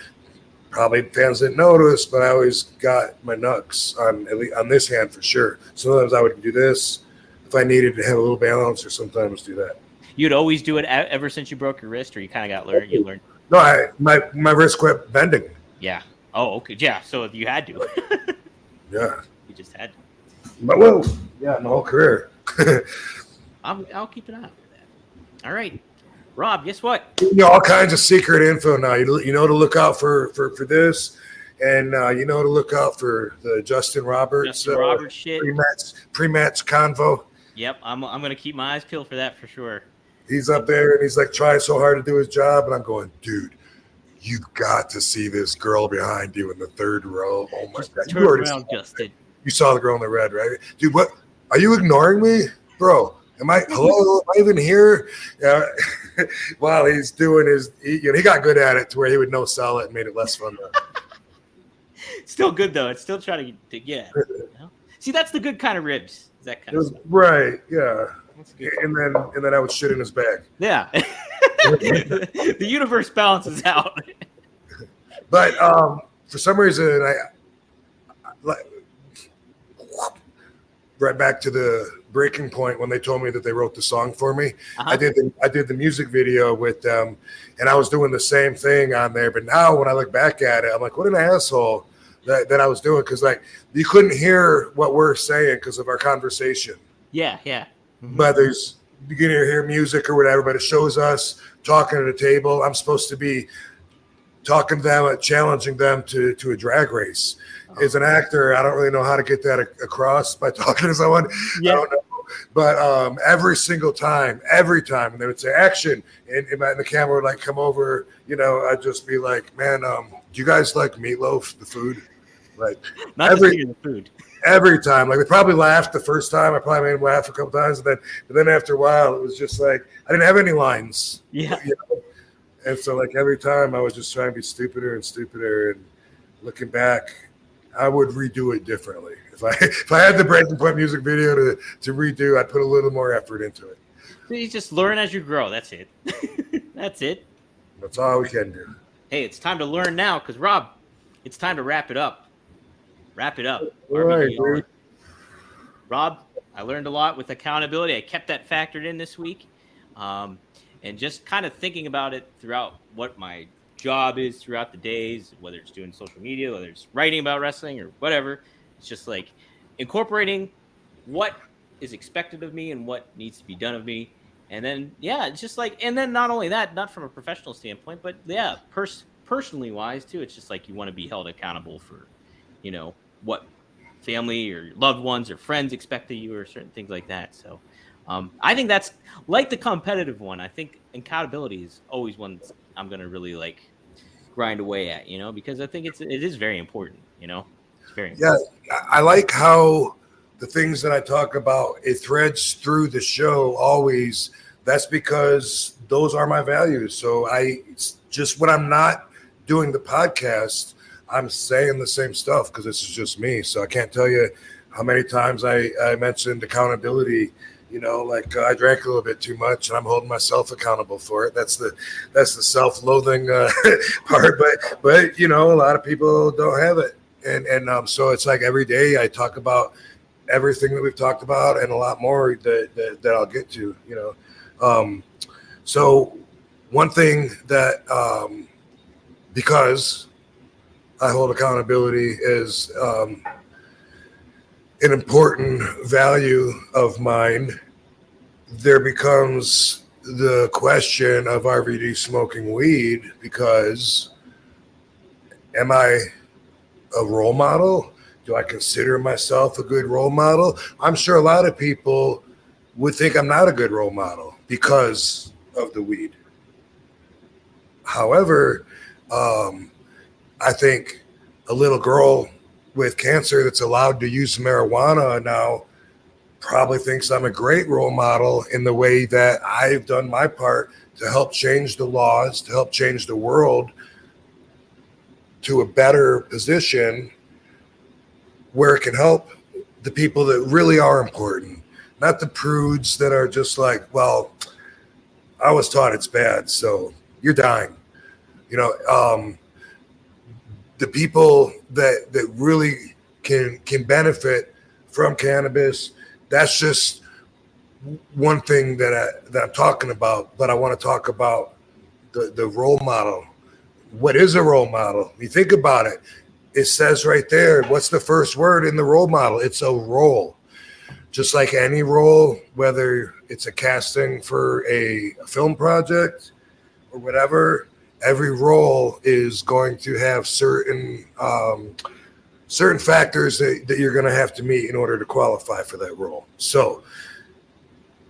Probably fans didn't notice, but I always got my knucks on this hand for sure. Sometimes I would do this if I needed to have a little balance, or sometimes do that.
You'd always do it ever since you broke your wrist, or you kind of got learned? You learned.
No, my wrist quit bending.
Yeah. Oh, okay. Yeah. So you had to.
Yeah.
You just had to.
But well, yeah, my whole career.
I'll keep an eye out for that. All right, Rob. Guess what?
You know, all kinds of secret info now. You know to look out for this, and you know to look out for the Justin Roberts
shit.
Pre-match convo.
Yep, I'm gonna keep my eyes peeled for that for sure.
He's up there and he's like trying so hard to do his job, and I'm going, dude, you got to see this girl behind you in the third row. Oh my god,
Turn around, Justin.
You saw the girl in the red, right? Dude, what? Are you ignoring me? Bro, hello? Am I even here? Yeah. While he's doing he got good at it to where he would no-sell it and made it less fun.
Still good, though. It's still trying to get at it. You know? See, that's the good kind of ribs. That kind of stuff.
Right, yeah. And then I would shit in his bag.
Yeah. The universe balances out.
But for some reason, right back to the breaking point when they told me that they wrote the song for me. I did the music video with them, and I was doing the same thing on there. But now when I look back at it, I'm like, what an asshole that I was doing, because like you couldn't hear what we're saying because of our conversation. But you can hear music or whatever, but it shows us talking at a table. I'm supposed to be talking to them, challenging them to a drag race. As an actor, I don't really know how to get that across by talking to someone. Yeah. I don't know. But every time they would say action, and the camera would like come over, I'd just be like, man, do you guys like meatloaf, the food? Like
the food.
Every time, like they probably laughed the first time. I probably made them laugh a couple times, but then after a while, it was just like I didn't have any lines.
Yeah.
And so like every time, I was just trying to be stupider and stupider. And looking back, I would redo it differently. If I had the breaking point music video to redo, I'd put a little more effort into it.
So you just learn as you grow. That's it. That's it.
That's all we can do.
Hey, it's time to learn now, because Rob, it's time to wrap it up. Wrap it up.
All right, dude.
Rob, I learned a lot with accountability. I kept that factored in this week. And just kind of thinking about it throughout what my job is throughout the days, whether it's doing social media, whether it's writing about wrestling or whatever. It's just like incorporating what is expected of me and what needs to be done of me. And then, yeah, it's just like, and then not only that, not from a professional standpoint, but yeah, personally wise too. It's just like you want to be held accountable for, what family or loved ones or friends expect of you or certain things like that. So I think that's like the competitive one. I think accountability is always one I'm going to really like grind away at, because I think it is very important, It's very important.
Yeah, I like how the things that I talk about, it threads through the show always. That's because those are my values. So it's just when I'm not doing the podcast, I'm saying the same stuff because this is just me. So I can't tell you how many times I mentioned accountability. I drank a little bit too much, and I'm holding myself accountable for it. That's the self-loathing part. But a lot of people don't have it, and so it's like every day I talk about everything that we've talked about and a lot more that I'll get to. So one thing that because I hold accountability is an important value of mine, there becomes the question of RVD smoking weed, because am I a role model? Do I consider myself a good role model? I'm sure a lot of people would think I'm not a good role model because of the weed. However, I think
a little girl with cancer that's allowed to use marijuana now probably thinks I'm a great role model in the way that I've done my part to help change the laws, to help change the world to a better position where it can help the people that really are important, not the prudes that are just like, well, I was taught it's bad, so you're dying. You know, the people that really can benefit from cannabis, that's just one thing that I'm talking about. But I want to talk about the role model. What is a role model? You think about it. It says right there, what's the first word in the role model? It's a role. Just like any role, whether it's a casting for a film project or whatever, every role is going to have certain factors that you're going to have to meet in order to qualify for that role. So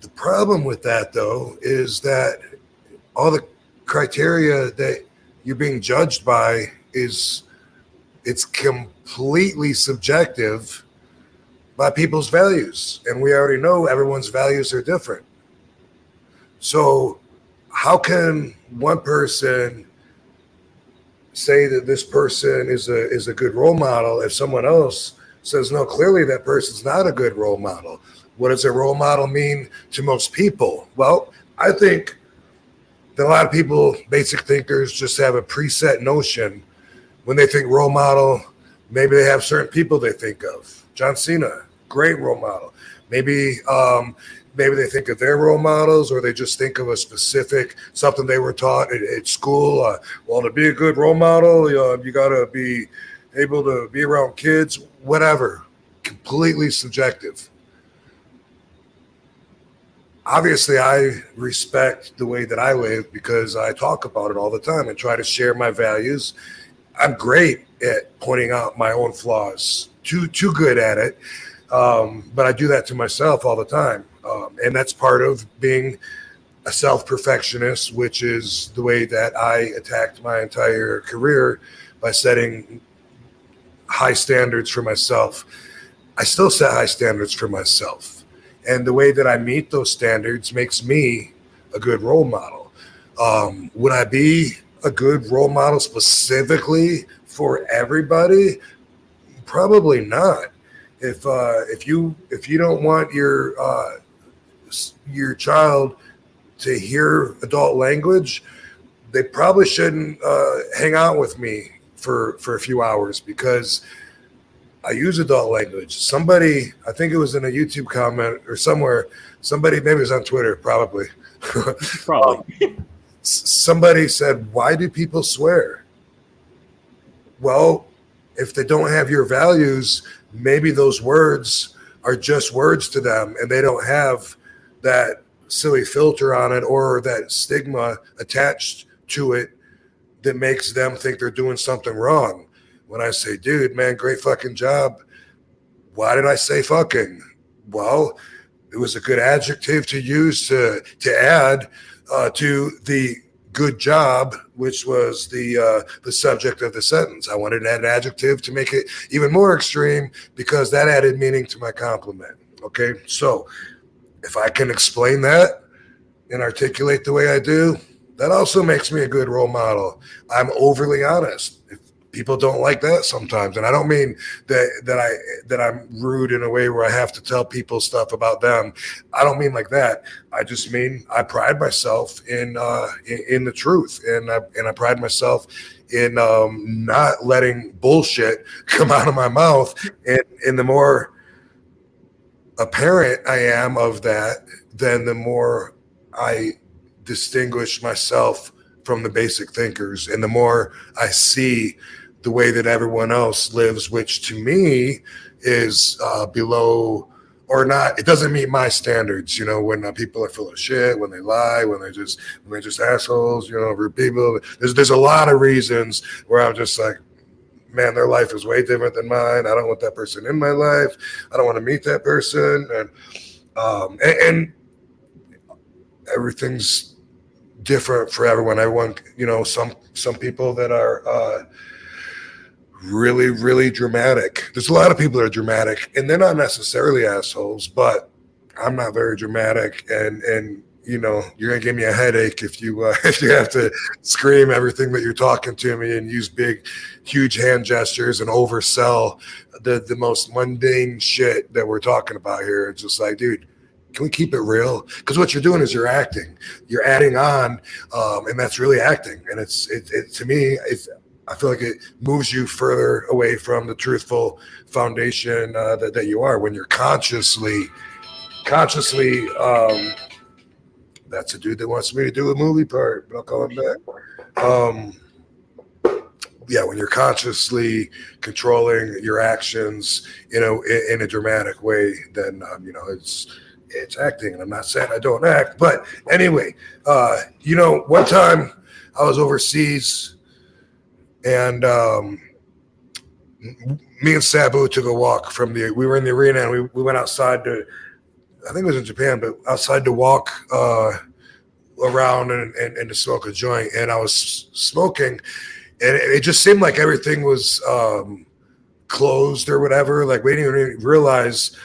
the problem with that, though, is that all the criteria that you're being judged by it's completely subjective by people's values. And we already know everyone's values are different. So how can one person say that this person is a good role model if someone else says, no, clearly that person's not a good role model? What does a role model mean to most people? Well, I think that a lot of people, basic thinkers, just have a preset notion when they think role model. Maybe they have certain people they think of. John Cena, great role model. Maybe they think of their role models, or they just think of a specific something they were taught at school. Well, to be a good role model, you got to be able to be around kids, whatever. Completely subjective. Obviously, I respect the way that I live because I talk about it all the time and try to share my values. I'm great at pointing out my own flaws, too good at it, but I do that to myself all the time. And that's part of being a self-perfectionist, which is the way that I attacked my entire career by setting high standards for myself. I still set high standards for myself. And the way that I meet those standards makes me a good role model. Would I be a good role model specifically for everybody? Probably not. If you don't want your child to hear adult language, they probably shouldn't hang out with me for a few hours because I use adult language. Somebody, I think it was in a YouTube comment or somewhere, somebody, maybe it was on Twitter, probably. Somebody said, why do people swear? Well, if they don't have your values, maybe those words are just words to them and they don't have that silly filter on it or that stigma attached to it that makes them think they're doing something wrong. When I say, dude, man, great fucking job. Why did I say fucking? Well, it was a good adjective to use to add to the good job, which was the subject of the sentence. I wanted to add an adjective to make it even more extreme because that added meaning to my compliment. Okay, so if I can explain that and articulate the way I do, that also makes me a good role model. I'm overly honest. People don't like that sometimes, and I don't mean that I'm rude in a way where I have to tell people stuff about them. I don't mean like that. I just mean I pride myself in the truth, and I pride myself in not letting bullshit come out of my mouth. And the more apparent I am of that, then the more I distinguish myself from the basic thinkers, and the more I see the way that everyone else lives, which to me is below or not. It doesn't meet my standards, you know, when people are full of shit, when they lie, when they're just assholes, you know, rude people. There's a lot of reasons where I'm just like, man, their life is way different than mine. I don't want that person in my life. I don't want to meet that person. And everything's different for everyone. Everyone, you know, some people that are really, really dramatic. There's a lot of people that are dramatic, and they're not necessarily assholes, but I'm not very dramatic, and you know, you're gonna give me a headache if you have to scream everything that you're talking to me and use big, huge hand gestures and oversell the most mundane shit that we're talking about here. It's just like, dude, can we keep it real? Because what you're doing is you're acting, you're adding on, and that's really acting. And it to me, I feel like it moves you further away from the truthful foundation that you are when you're consciously. That's a dude that wants me to do a movie part, but I'll call him back. Yeah, when you're consciously controlling your actions, you know, in a dramatic way, then you know, it's acting. And I'm not saying I don't act, but anyway, you know, one time I was overseas, and me and Sabu took a walk we were in the arena, and we went outside to, I think it was in Japan, but outside to walk around and to smoke a joint. And I was smoking, and it just seemed like everything was closed or whatever. Like we didn't even realize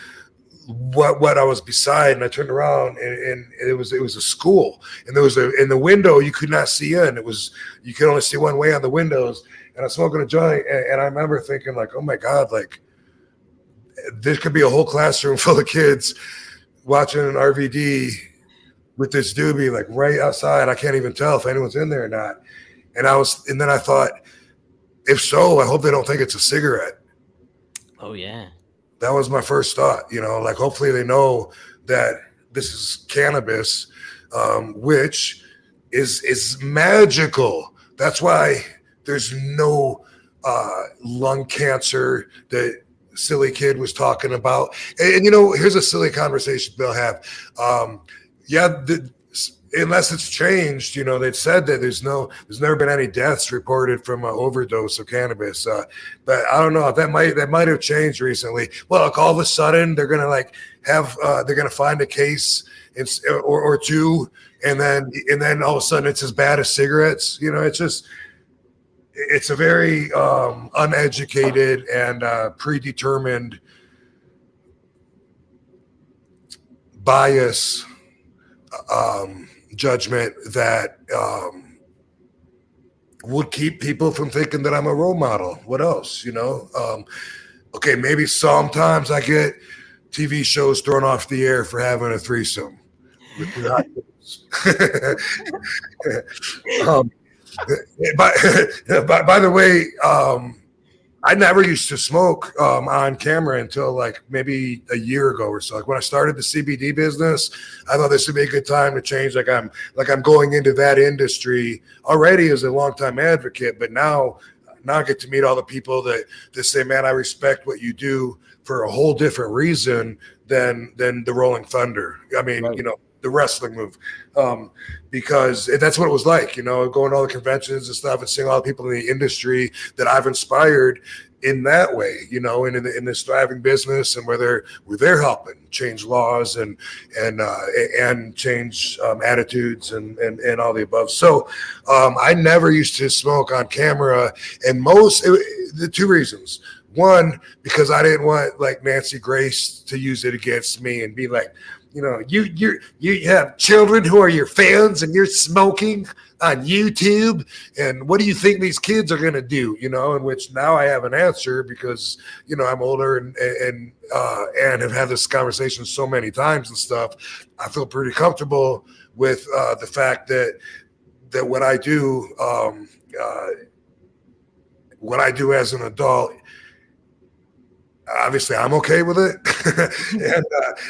what I was beside. And I turned around, and it was a school, and there was in the window you could not see in. You could only see one way on the windows. And I was smoking a joint, and I remember thinking like, oh my God, like this could be a whole classroom full of kids watching an RVD with this doobie like right outside. I can't even tell if anyone's in there or not. And then I thought, if so, I hope they don't think it's a cigarette.
Oh yeah. That
was my first thought, you know, like hopefully they know that this is cannabis, which is magical. That's why there's no lung cancer that silly kid was talking about. And you know, here's a silly conversation they'll have. Unless it's changed, you know, they've said that there's never been any deaths reported from an overdose of cannabis. But I don't know, that might have changed recently. Well, all of a sudden they're gonna like have they're gonna find a case or two, and then all of a sudden it's as bad as cigarettes. You know, it's a very uneducated and predetermined bias judgment that would keep people from thinking that I'm a role model. What else, you know? Okay, maybe sometimes I get TV shows thrown off the air for having a threesome. By the way, I never used to smoke on camera until like maybe a year ago or so. Like when I started the CBD business, I thought this would be a good time to change. Like I'm going into that industry already as a longtime advocate, but now I get to meet all the people that say, man, I respect what you do for a whole different reason than the Rolling Thunder. I mean, right. You know, the wrestling move, because that's what it was like, you know, going to all the conventions and stuff and seeing all the people in the industry that I've inspired in that way, you know, and in this thriving business, and where they're helping change laws and change attitudes and all the above. So I never used to smoke on camera, and the two reasons. One, because I didn't want like Nancy Grace to use it against me and be like, you know, you have children who are your fans and you're smoking on YouTube, and what do you think these kids are going to do? You know, in which now I have an answer because, you know, I'm older and have had this conversation so many times and stuff. I feel pretty comfortable with the fact that what I do as an adult, obviously I'm okay with it.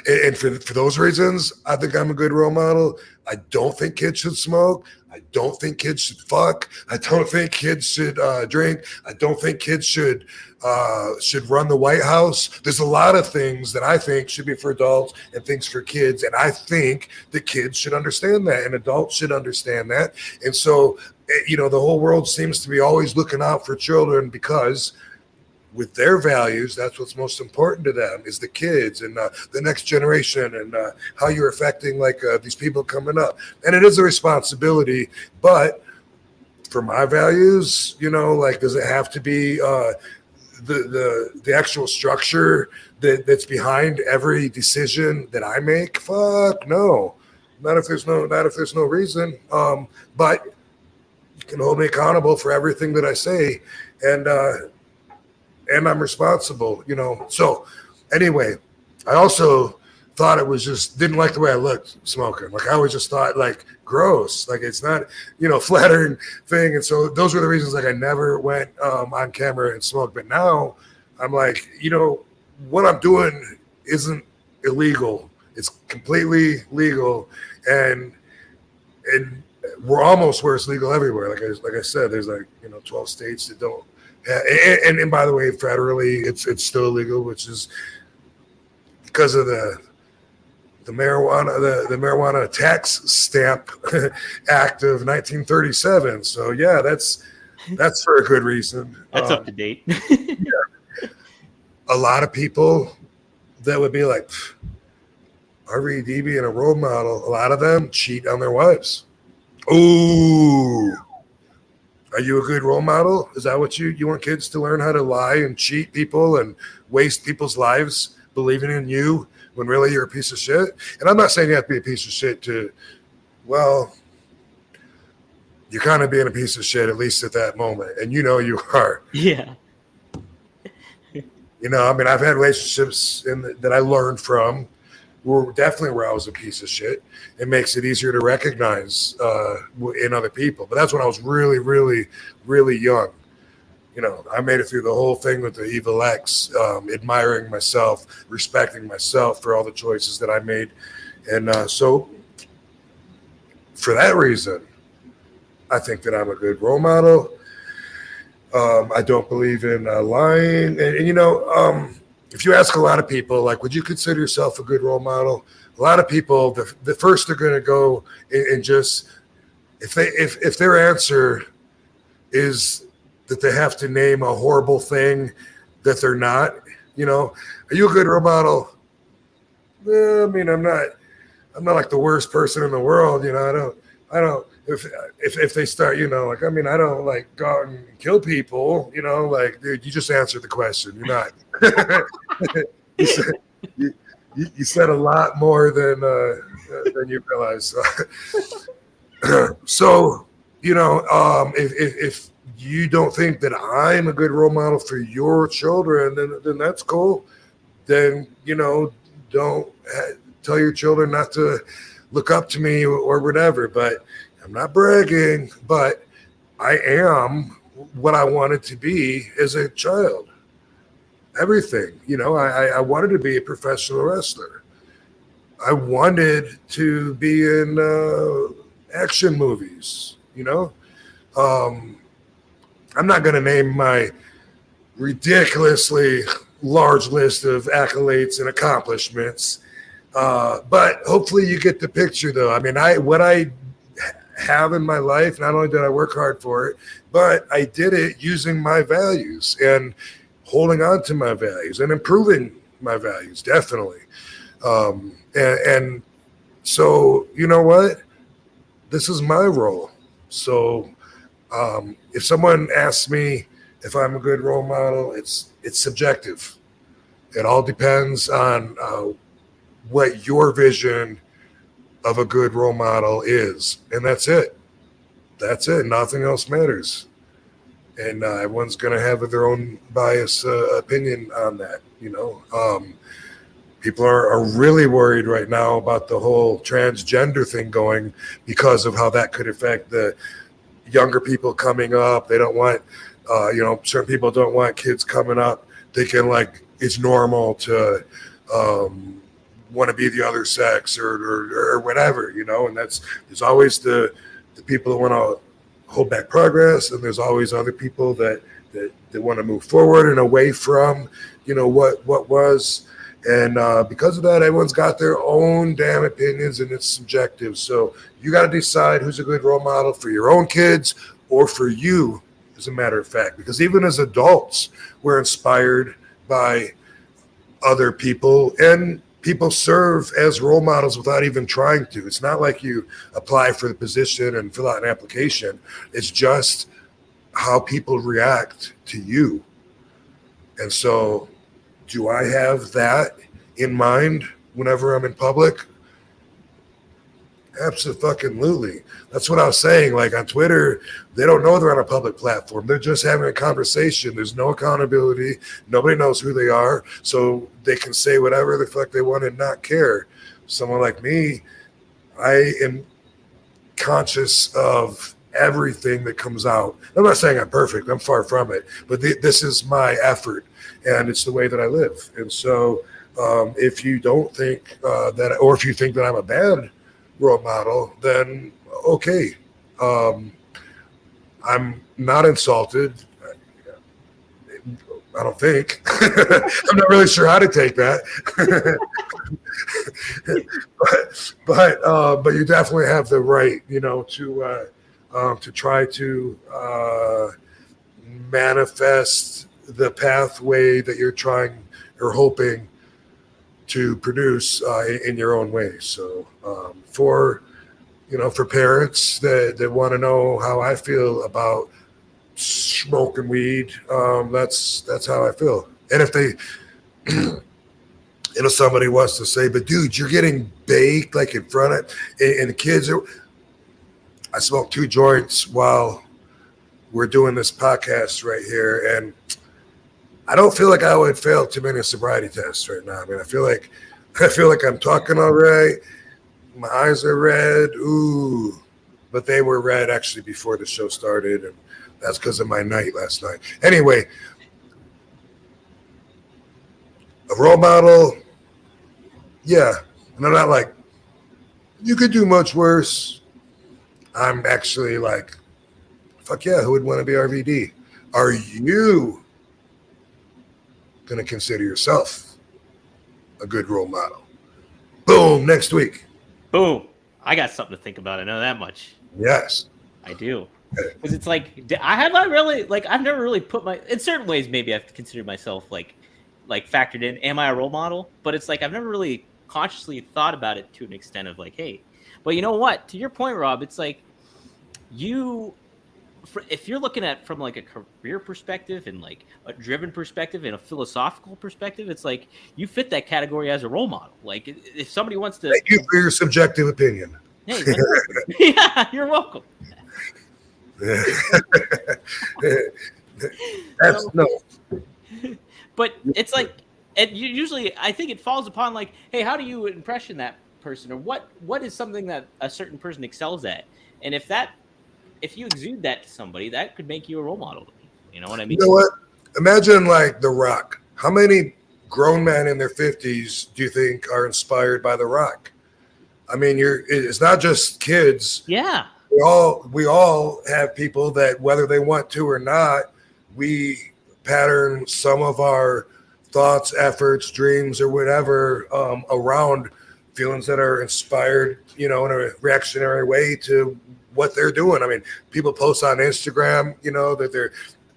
and for those reasons, I think I'm a good role model. I don't think kids should smoke. I don't think kids should fuck. I don't think kids should drink. I don't think kids should run the White House. There's a lot of things that I think should be for adults and things for kids. And I think the kids should understand that, and adults should understand that. And so, you know, the whole world seems to be always looking out for children because with their values, that's what's most important to them is the kids and the next generation and how you're affecting like these people coming up. And it is a responsibility, but for my values, you know, like, does it have to be the actual structure that's behind every decision that I make, fuck no. Not if there's no reason. But you can hold me accountable for everything that I say, and I'm responsible, you know. So anyway, I also thought it was didn't like the way I looked smoking. Like I always just thought like gross, like it's not, you know, flattering thing. And so those were the reasons like I never went on camera and smoked. But now I'm like, you know, what I'm doing isn't illegal. It's completely legal, and we're almost where it's legal everywhere. Like I said, there's like, you know, 12 states that don't. And by the way, federally, it's still illegal, which is because of the marijuana tax stamp act of 1937. So yeah, that's for a good reason.
That's up to date.
Yeah. A lot of people that would be like, RVD being a role model, a lot of them cheat on their wives. Ooh. Are you a good role model? Is that what you want kids to learn how to lie and cheat people and waste people's lives believing in you when really you're a piece of shit? And I'm not saying you have to be a piece of shit well, you're kind of being a piece of shit, at least at that moment. And you know you are.
Yeah.
You know, I mean, I've had relationships that I learned from where I was a piece of shit. It makes it easier to recognize in other people. But that's when I was really, really, really young. You know, I made it through the whole thing with the Evil X, admiring myself, respecting myself for all the choices that I made. And so for that reason, I think that I'm a good role model. I don't believe in lying. And you know, if you ask a lot of people, like, would you consider yourself a good role model? A lot of people, the first they're going to go and just, if their answer is that they have to name a horrible thing that they're not, you know, are you a good role model? I mean, I'm not like the worst person in the world, you know. I don't. If they start, you know, like, I mean, I don't like go out and kill people, you know, like, dude, you just answered the question. You're not. you said a lot more than you realize. So, you know, if you don't think that I'm a good role model for your children, then that's cool. Then, you know, don't tell your children not to look up to me or whatever. But I'm not bragging, but I am what I wanted to be as a child. Everything, you know, I wanted to be a professional wrestler. I wanted to be in action movies, you know. I'm not going to name my ridiculously large list of accolades and accomplishments, but hopefully you get the picture, though. I mean, what I have in my life, not only did I work hard for it, but I did it using my values and holding on to my values and improving my values, definitely. And so, you know what? This is my role. So if someone asks me if I'm a good role model, it's subjective. It all depends on what your vision of a good role model is, and that's it. Nothing else matters. And everyone's going to have their own biased opinion on that. You know, people are really worried right now about the whole transgender thing going because of how that could affect the younger people coming up. They don't want, you know, certain people don't want kids coming up thinking like it's normal to want to be the other sex or whatever, you know. And there's always the people that want to hold back progress, and there's always other people that want to move forward and away from, you know, what was. And because of that, everyone's got their own damn opinions, and it's subjective. So you got to decide who's a good role model for your own kids or for you, as a matter of fact. Because even as adults, we're inspired by other people, and people serve as role models without even trying to. It's not like you apply for the position and fill out an application. It's just how people react to you. And so do I have that in mind whenever I'm in public? Absolutely. That's what I was saying. Like on Twitter, they don't know they're on a public platform. They're just having a conversation. There's no accountability. Nobody knows who they are. So they can say whatever the fuck they want and not care. Someone like me, I am conscious of everything that comes out. I'm not saying I'm perfect. I'm far from it. But this is my effort, and it's the way that I live. And so if you don't think that, or if you think that I'm a bad role model, then okay. I'm not insulted. I don't think. I'm not really sure how to take that. but you definitely have the right, to try to manifest the pathway that you're trying or hoping to produce in your own way. So for parents that want to know how I feel about smoking weed, that's how I feel. And if they, somebody wants to say, but dude, you're getting baked like in front of, and the kids are, I smoked 2 joints while we're doing this podcast right here. And I don't feel like I would fail too many sobriety tests right now. I mean, I feel like I'm talking all right. My eyes are red. Ooh, but they were red actually before the show started. And that's because of my night last night. Anyway, a role model. Yeah. And I'm not like, you could do much worse. I'm actually like, fuck yeah, who would want to be RVD? Are you going to consider yourself a good role model? Boom, next week.
Boom. I got something to think about. I know that much.
Yes.
I do. Because it's like, I've never really put in certain ways, maybe I've considered myself like factored in, am I a role model? But it's like, I've never really consciously thought about it to an extent of like, hey, but you know what? To your point, Rob, it's like if you're looking at from like a career perspective and like a driven perspective and a philosophical perspective, it's like you fit that category as a role model. Like if somebody wants to,
thank you for your subjective opinion.
Hey, yeah, you're welcome. But it's like, and usually I think it falls upon like, hey, how do you impression that person, or what is something that a certain person excels at? And if you exude that to somebody, that could make you a role model to me. You know what I mean?
You know what? Imagine like The Rock. How many grown men in their 50s do you think are inspired by The Rock? I mean, it's not just kids.
Yeah.
We all have people that, whether they want to or not, we pattern some of our thoughts, efforts, dreams, or whatever around feelings that are inspired, in a reactionary way to what they're doing. I mean, people post on Instagram, that they're,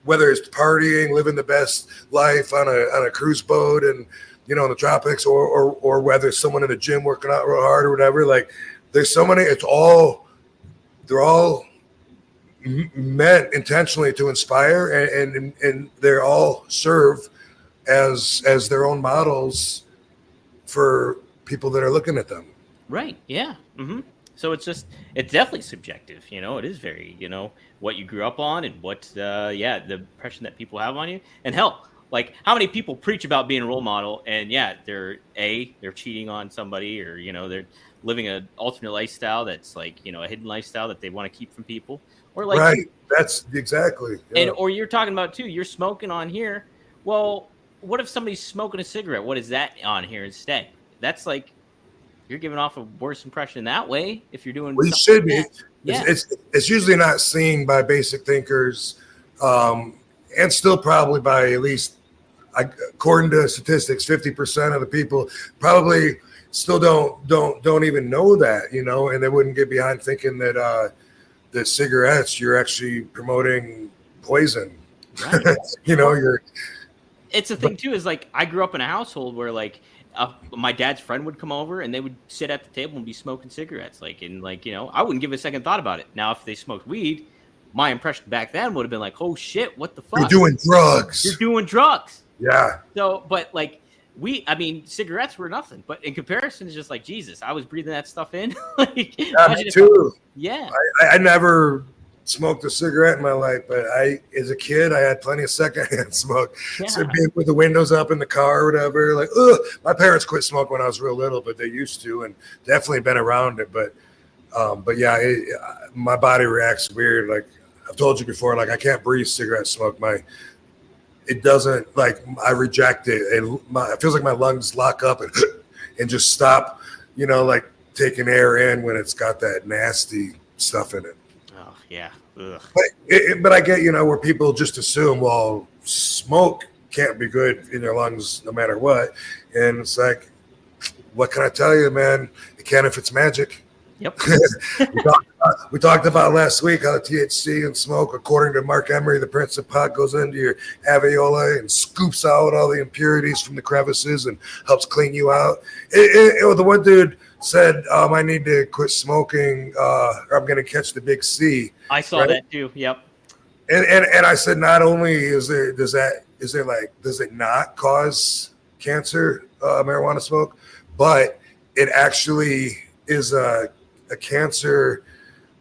whether it's partying, living the best life on a cruise boat and, in the tropics, or whether it's someone in the gym working out real hard or whatever. Like, there's so many. They're all meant intentionally to inspire, and they're all serve as their own models for people that are looking at them.
Right. Yeah. Mm-hmm. So it's definitely subjective. It is very, what you grew up on and what, the impression that people have on you. And hell, like how many people preach about being a role model and they're cheating on somebody, or, they're living an alternate lifestyle that's like, a hidden lifestyle that they want to keep from people, or like,
right. That's exactly. Yeah.
And, or you're talking about too, you're smoking on here. Well, what if somebody's smoking a cigarette? What is that on here instead? That's like, you're giving off a worse impression that way if you're doing.
Well, you should be.
Yeah.
It's usually not seen by basic thinkers, and still probably by at least, according to statistics, 50% of the people probably still don't even know that, and they wouldn't get behind thinking that that cigarettes, you're actually promoting poison.
Right.
You're.
It's a thing too. Is like I grew up in a household where like. My dad's friend would come over and they would sit at the table and be smoking cigarettes. I wouldn't give a second thought about it. Now, if they smoked weed, my impression back then would have been like, oh shit, what the fuck?
You're doing drugs.
You're doing drugs.
Yeah.
So, but like cigarettes were nothing, but in comparison, it's just like, Jesus, I was breathing that stuff in. Like,
me too.
Yeah.
I never smoked a cigarette in my life, but as a kid, I had plenty of secondhand smoke.
Yeah.
So being with the windows up in the car or whatever, like, ugh. My parents quit smoking when I was real little, but they used to, and definitely been around it. But yeah, my body reacts weird. Like I've told you before, like I can't breathe cigarette smoke. It doesn't, like, I reject it. It feels like my lungs lock up and just stop, like taking air in when it's got that nasty stuff in it.
Oh, yeah. Ugh.
But I get, where people just assume, well, smoke can't be good in your lungs no matter what. And it's like, what can I tell you, man? It can if it's magic.
Yep.
we talked about last week how the THC and smoke, according to Mark Emery, the Prince of Pot, goes into your alveoli and scoops out all the impurities from the crevices and helps clean you out. The one dude said, I need to quit smoking or I'm going to catch the big C.
I saw that too. Yep.
And I said, not only does it not cause cancer, marijuana smoke, but it actually is a cancer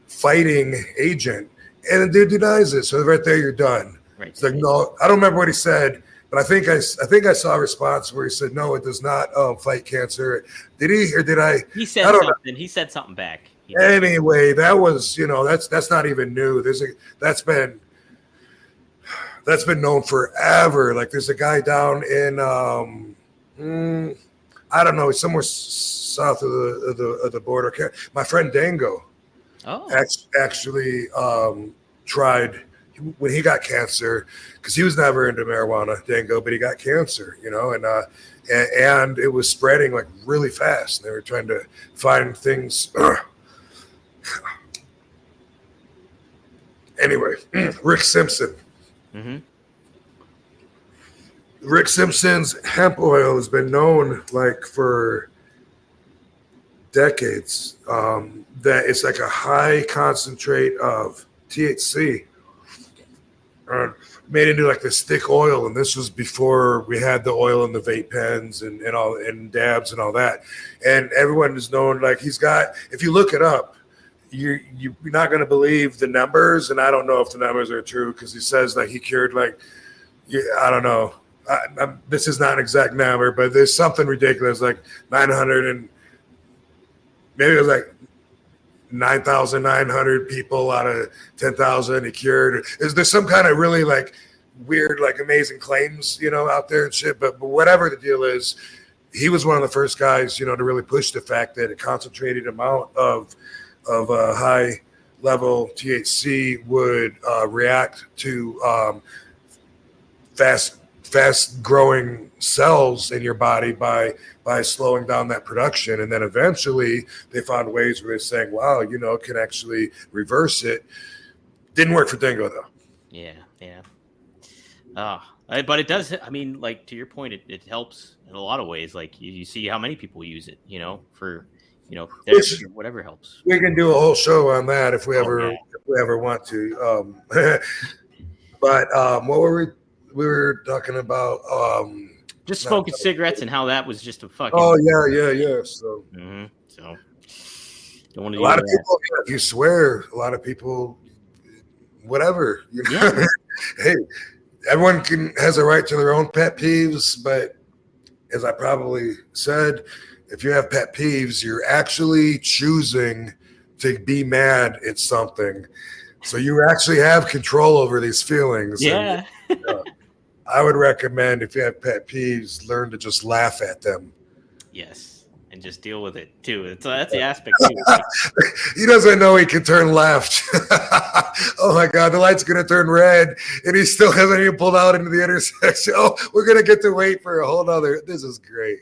fighting agent, and the dude denies it. So right there, you're done.
Right.
It's like, no, I don't remember what he said, but I think I saw a response where he said, no, it does not fight cancer. Did he, or did I?
He said something. He said something back.
Anyway, that was, that's not even new. That's been known forever. Like there's a guy down in I don't know, somewhere south of the border. My friend Dango actually tried when he got cancer, because he was never into marijuana, Dango, but he got cancer, and it was spreading like really fast. They were trying to find things. Anyway, Rick Simpson.
Mm-hmm.
Rick Simpson's hemp oil has been known like for decades that it's like a high concentrate of THC made into like this thick oil. And this was before we had the oil in the vape pens and all and dabs and all that. And everyone is known, like he's got, if you look it up, you're not going to believe the numbers. And I don't know if the numbers are true, because he says that he cured like, I don't know. This is not an exact number, but there's something ridiculous, like 900 and maybe it was like 9,900 people out of 10,000 he cured. There's some kind of really like weird, like amazing claims, out there and shit. But whatever the deal is, he was one of the first guys, to really push the fact that a concentrated amount of high level THC would react to fast growing cells in your body by slowing down that production. And then eventually they found ways where they're saying, wow, it can actually reverse it. Didn't work for Dingo though.
Yeah. But it does, like to your point, it helps in a lot of ways. Like you see how many people use it, for, therapy or whatever helps.
We can do a whole show on that if we ever want to. But what were we were talking about
just smoking cigarettes and how that was just a fucking.
Oh yeah. So,
so don't want to.
A lot of people, if you swear, a lot of people, whatever.
Yeah.
Hey, everyone has a right to their own pet peeves, but as I probably said, if you have pet peeves, you're actually choosing to be mad at something. So you actually have control over these feelings.
Yeah.
And, I would recommend, if you have pet peeves, learn to just laugh at them.
Yes, and just deal with it too. That's the aspect too.
He doesn't know he can turn left. Oh my God, the light's gonna turn red, and he still hasn't even pulled out into the intersection. Oh, we're gonna get to wait for a whole nother. This is great.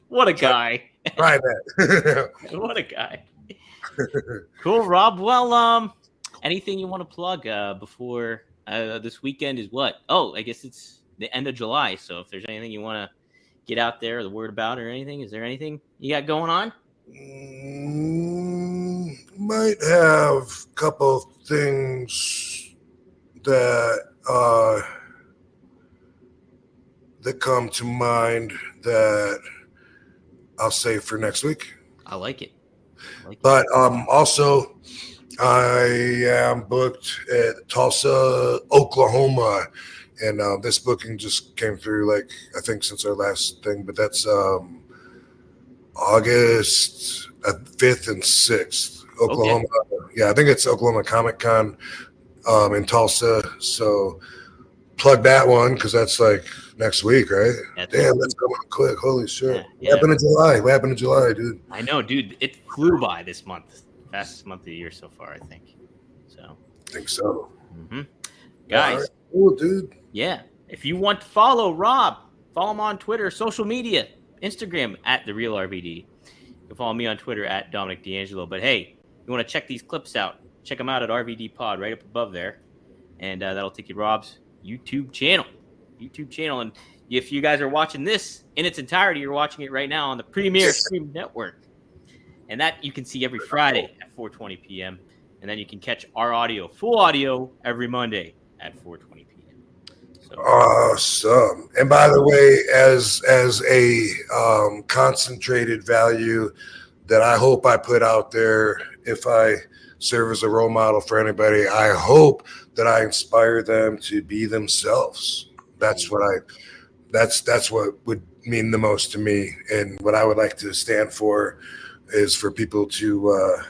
What a guy!
Try that.
What a guy. Cool, Rob. Well, anything you want to plug before? This weekend is what? Oh, I guess it's the end of July. So if there's anything you want to get out there, the word about or anything, is there anything you got going on?
Might have a couple things that
that come to mind that I'll save for next week.
I like it.
But also, I am booked at Tulsa, Oklahoma, and this booking just came through, like, I think since our last thing, but that's August 5th and 6th, Oklahoma. Okay. Yeah, I think it's Oklahoma Comic Con in Tulsa. So plug that one because that's like next week, right? Damn, that's coming quick. Holy shit.
Yeah.
What happened in July? What happened in July, dude?
I know, dude. It flew by this month. Fastest month of the year so far, I think. So.
I think so.
Mm-hmm. Guys.
Right. Cool, dude.
Yeah. If you want to follow Rob, follow him on Twitter, social media, Instagram at The Real RVD. You can follow me on Twitter at Dominic DeAngelo. But hey, you want to check these clips out, check them out at RVD Pod right up above there. And that'll take you to Rob's YouTube channel. And if you guys are watching this in its entirety, you're watching it right now on the Premier Stream Network. And that you can see every Friday at 4:20 p.m. And then you can catch our audio, full audio, every Monday at 4:20 p.m. So.
Awesome. And by the way, as a concentrated value that I hope I put out there, if I serve as a role model for anybody, I hope that I inspire them to be themselves. That's what would mean the most to me, and what I would like to stand for is for people to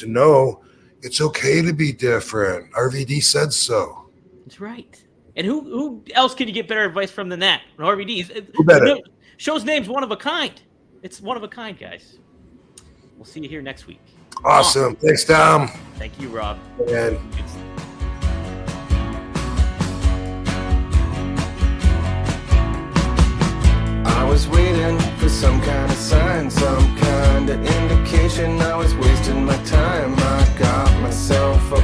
know it's okay to be different. RVD said so.
That's right. And who else can you get better advice from than that? RVD.
Who better?
Show's name's one of a kind. It's one of a kind, guys. We'll see you here next week.
Awesome. Thanks, Tom.
Thank you, Rob.
And
I was waiting for some kind of sign, some kind of indication I was wasting my time. I got myself a